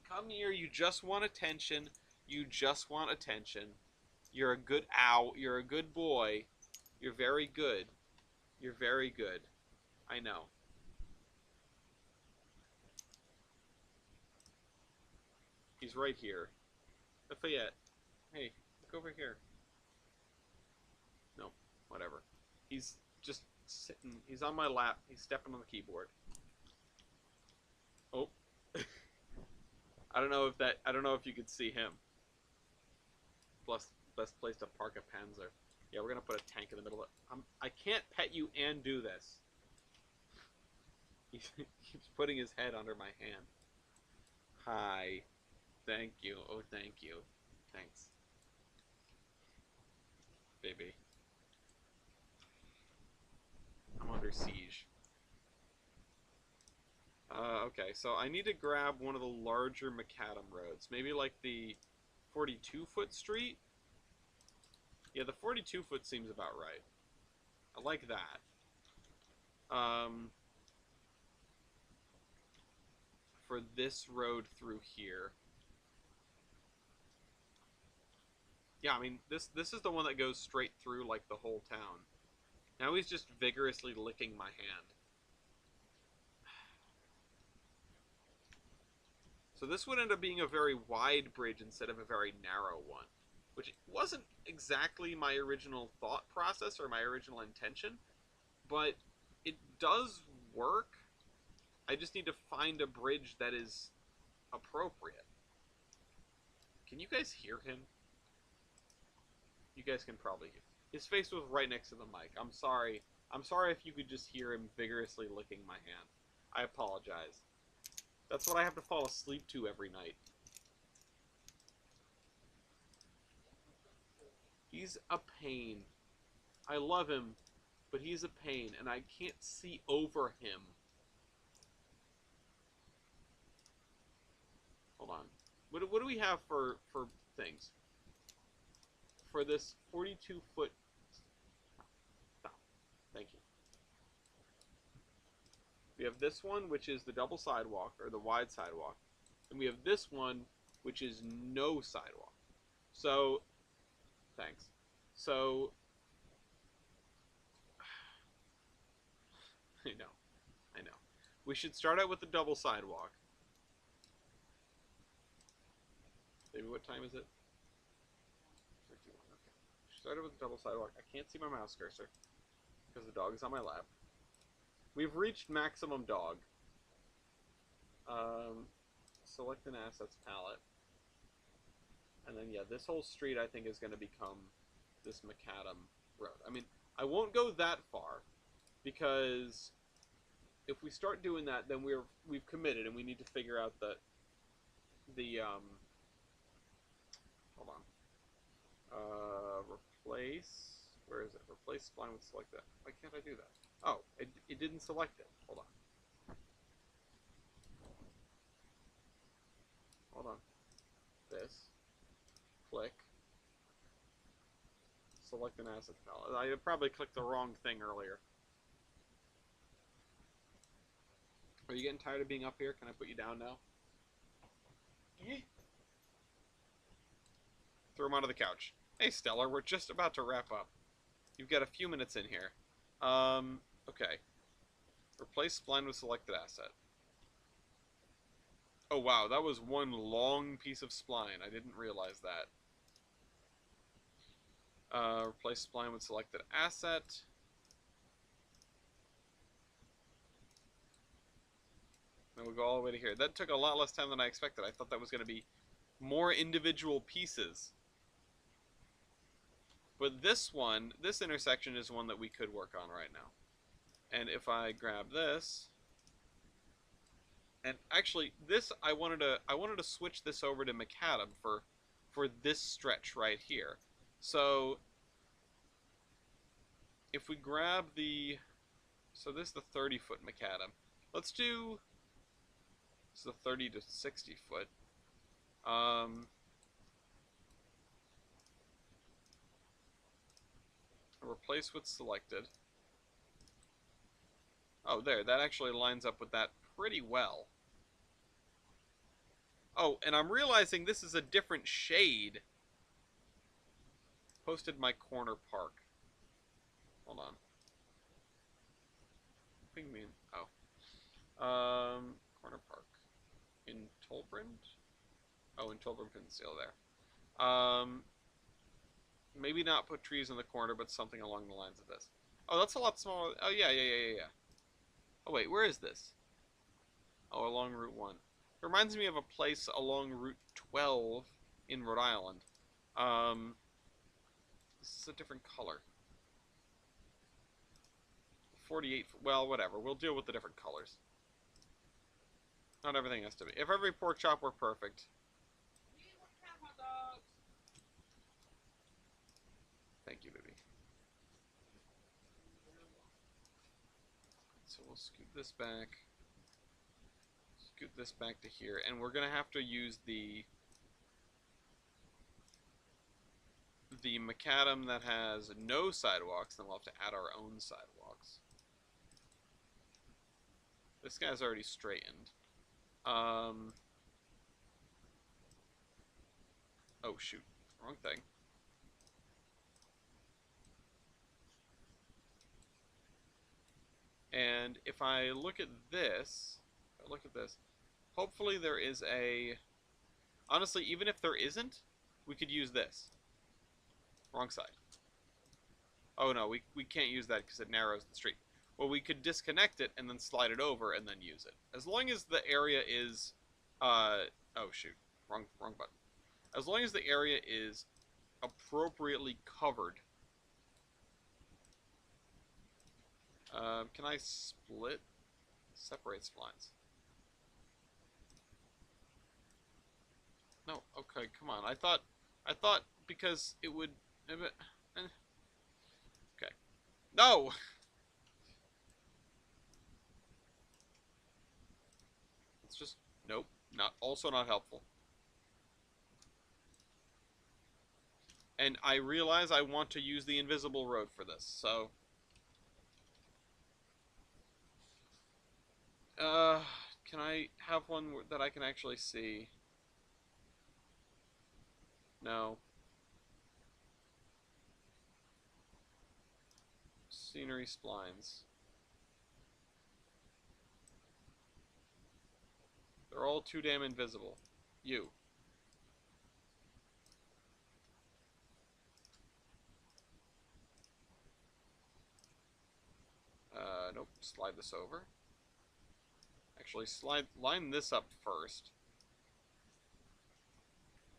Come here. You just want attention. You just want attention. You're a good ow. You're a good boy. You're very good. You're very good. I know. He's right here. Lafayette. Hey, look over here. No, whatever. He's just sitting. He's on my lap. He's stepping on the keyboard. Oh. I don't know if that. I don't know if you could see him. Best place to park a Panzer. Yeah, we're gonna put a tank in the middle of. I can't pet you and do this. He keeps putting his head under my hand. Hi. Thank you. Oh, thank you. Thanks. Baby. I'm under siege. Okay, so I need to grab one of the larger macadam roads. Maybe like the 42-foot street? Yeah, the 42-foot seems about right. I like that. For this road through here. Yeah, I mean, this is the one that goes straight through, like, the whole town. Now he's just vigorously licking my hand. So this would end up being a very wide bridge instead of a very narrow one, which wasn't exactly my original thought process or my original intention, but it does work. I just need to find a bridge that is appropriate. Can you guys hear him? You guys can probably hear. His face was right next to the mic. I'm sorry. I'm sorry if you could just hear him vigorously licking my hand. I apologize. That's what I have to fall asleep to every night. He's a pain. I love him, but he's a pain, and I can't see over him. Hold on. What do we have for things? For this 42-foot... Stop. Thank you. We have this one, which is the double sidewalk, or the wide sidewalk. And we have this one, which is no sidewalk. So, thanks. So, I know. We should start out with the double sidewalk. Maybe what time is it? 51, okay. Started with the double sidewalk. I can't see my mouse cursor, because the dog is on my lap. We've reached maximum dog. Select an assets palette. And then, yeah, this whole street, I think, is going to become this macadam road. I mean, I won't go that far, because if we start doing that, then we've committed, and we need to figure out the hold on. Replace, where is it? Replace spline with select that. Why can't I do that? Oh, it didn't select it. Hold on. Hold on. This. Click. Select an asset palette. I probably clicked the wrong thing earlier. Are you getting tired of being up here? Can I put you down now? Throw him onto the couch. Hey, Stellar, we're just about to wrap up. You've got a few minutes in here. Okay. Replace spline with selected asset. Oh, wow, that was one long piece of spline. I didn't realize that. Replace spline with selected asset. And we'll go all the way to here. That took a lot less time than I expected. I thought that was going to be more individual pieces. But this one, this intersection is one that we could work on right now. And if I grab this, and actually this I wanted to switch this over to macadam for this stretch right here. So if we grab the, so this is the 30-foot macadam. Let's do, this is the 30 to 60 foot. Replace what's selected. Oh, there, that actually lines up with that pretty well. Oh, and I'm realizing this is a different shade. Posted my corner park. Hold on. Ping me in. Oh. Corner park. In Tolbrand? Oh, in Tolbrand Peninsula there. Maybe not put trees in the corner, but something along the lines of this. Oh, that's a lot smaller. Oh, yeah. Oh, wait, where is this? Oh, along Route 1. It reminds me of a place along Route 12 in Rhode Island. This is a different color. 48, well, whatever. We'll deal with the different colors. Not everything has to be. If every pork chop were perfect. Thank you, baby. So we'll scoot this back. Scoot this back to here. And we're going to have to use the macadam that has no sidewalks. Then we'll have to add our own sidewalks. This guy's already straightened. Oh, shoot. Wrong thing. And if I look at this, hopefully there is a... Honestly, even if there isn't, we could use this. Wrong side. Oh no, we can't use that because it narrows the street. Well, we could disconnect it and then slide it over and then use it. As long as the area is... oh shoot, wrong button. As long as the area is appropriately covered. Can I split? Separate splines. No, okay, come on. I thought because it would... Okay. No! It's just... Nope. Also not helpful. And I realize I want to use the invisible road for this, so... can I have one that I can actually see? No. Scenery splines. They're all too damn invisible. You. Nope. Slide this over. Actually, line this up first.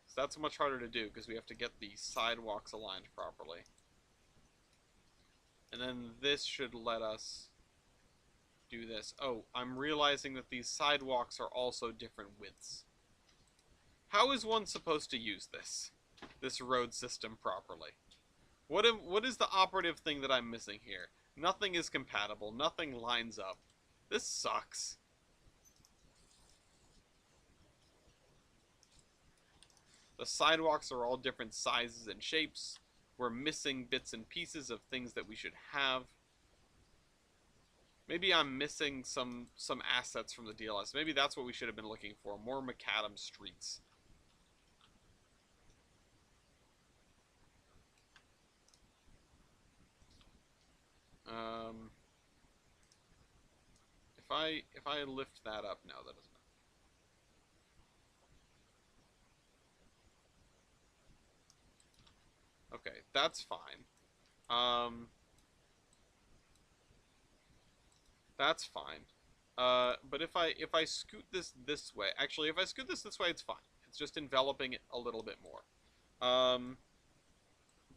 So that's much harder to do because we have to get the sidewalks aligned properly. And then this should let us do this. Oh, I'm realizing that these sidewalks are also different widths. How is one supposed to use this road system properly? What is the operative thing that I'm missing here? Nothing is compatible. Nothing lines up. This sucks. The sidewalks are all different sizes and shapes. We're missing bits and pieces of things that we should have. Maybe I'm missing some assets from the DLS. Maybe that's what we should have been looking for. More macadam streets. If I lift that up, no, that doesn't. Okay, that's fine. That's fine. But if I scoot this way, actually, if I scoot this way, it's fine. It's just enveloping it a little bit more.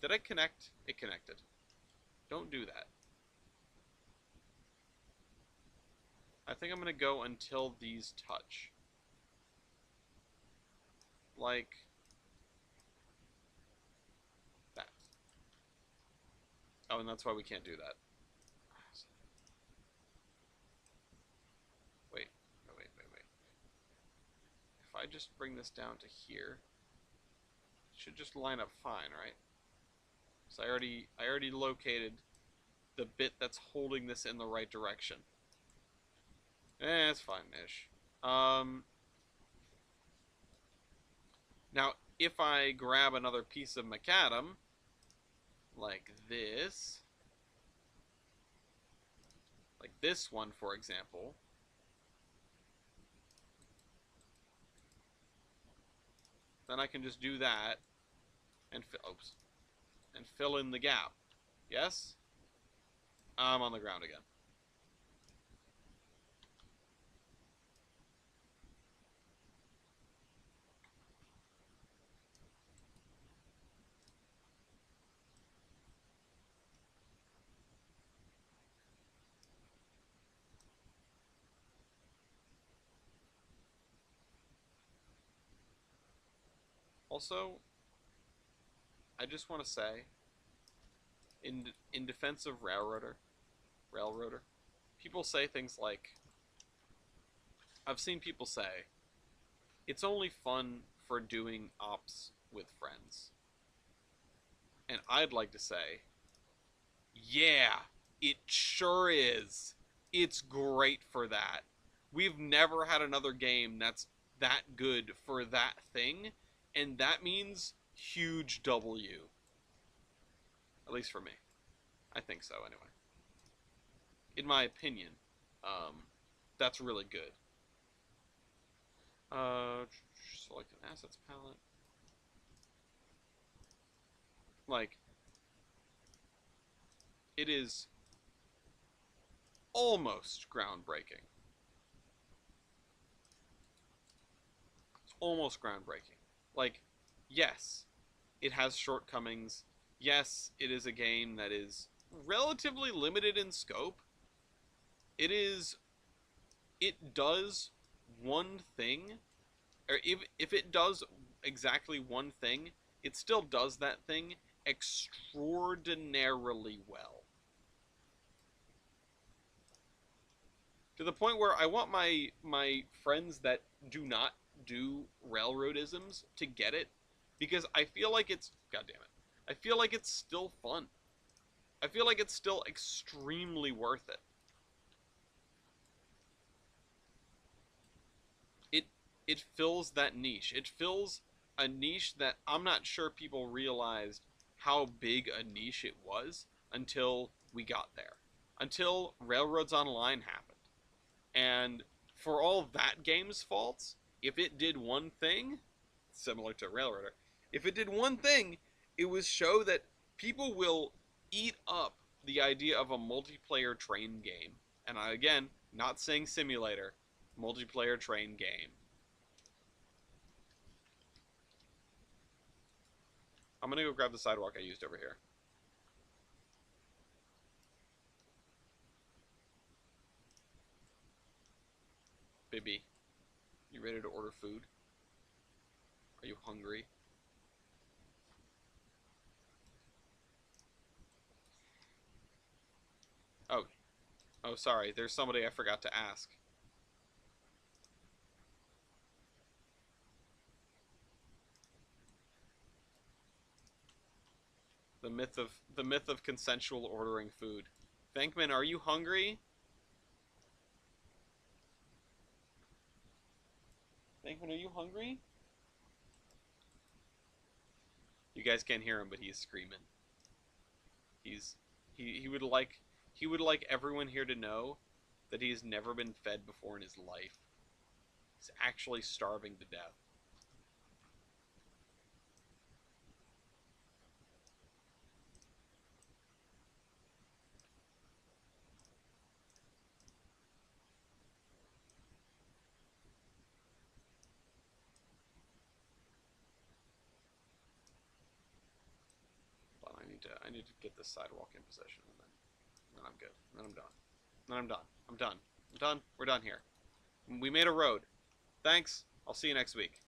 Did I connect? It connected. Don't do that. I think I'm gonna go until these touch. Like that. Oh, and that's why we can't do that. Wait, wait. If I just bring this down to here, it should just line up fine, right? So I already located the bit that's holding this in the right direction. It's fine-ish. Now, if I grab another piece of macadam, like this one, for example, then I can just do that and and fill in the gap. Yes? I'm on the ground again. Also, I just want to say, in defense of Railroader, people say things like, I've seen people say, it's only fun for doing ops with friends. And I'd like to say, yeah, it sure is. It's great for that. We've never had another game that's that good for that thing, and that means huge W. At least for me. I think so, anyway. In my opinion, that's really good. Select an assets palette. Like, it is almost groundbreaking. It's almost groundbreaking. Like, yes, it has shortcomings. Yes, it is a game that is relatively limited in scope. It does one thing, or if it does exactly one thing, it still does that thing extraordinarily well. To the point where I want my friends that do not do railroadisms to get it, because I feel like it's, god damn it, I feel like it's still fun. I feel like it's still extremely worth it. It it fills that niche. It fills a niche that I'm not sure people realized how big a niche it was until we got there. Until Railroads Online happened. And for all that game's faults, if it did one thing, similar to Railroader, if it did one thing, it was show that people will eat up the idea of a multiplayer train game. And again, not saying simulator, multiplayer train game. I'm gonna go grab the sidewalk I used over here. Baby, you ready to order food? Are you hungry? Oh, oh, sorry. There's somebody I forgot to ask. The myth of consensual ordering food. Bankman, are you hungry? Bankman, are you hungry? You guys can't hear him, but he's screaming. He's he would like everyone here to know that he's never been fed before in his life. He's actually starving to death. I need to get this sidewalk in position, and then I'm good. Then I'm done. Then I'm done. I'm done. I'm done. We're done here. We made a road. Thanks. I'll see you next week.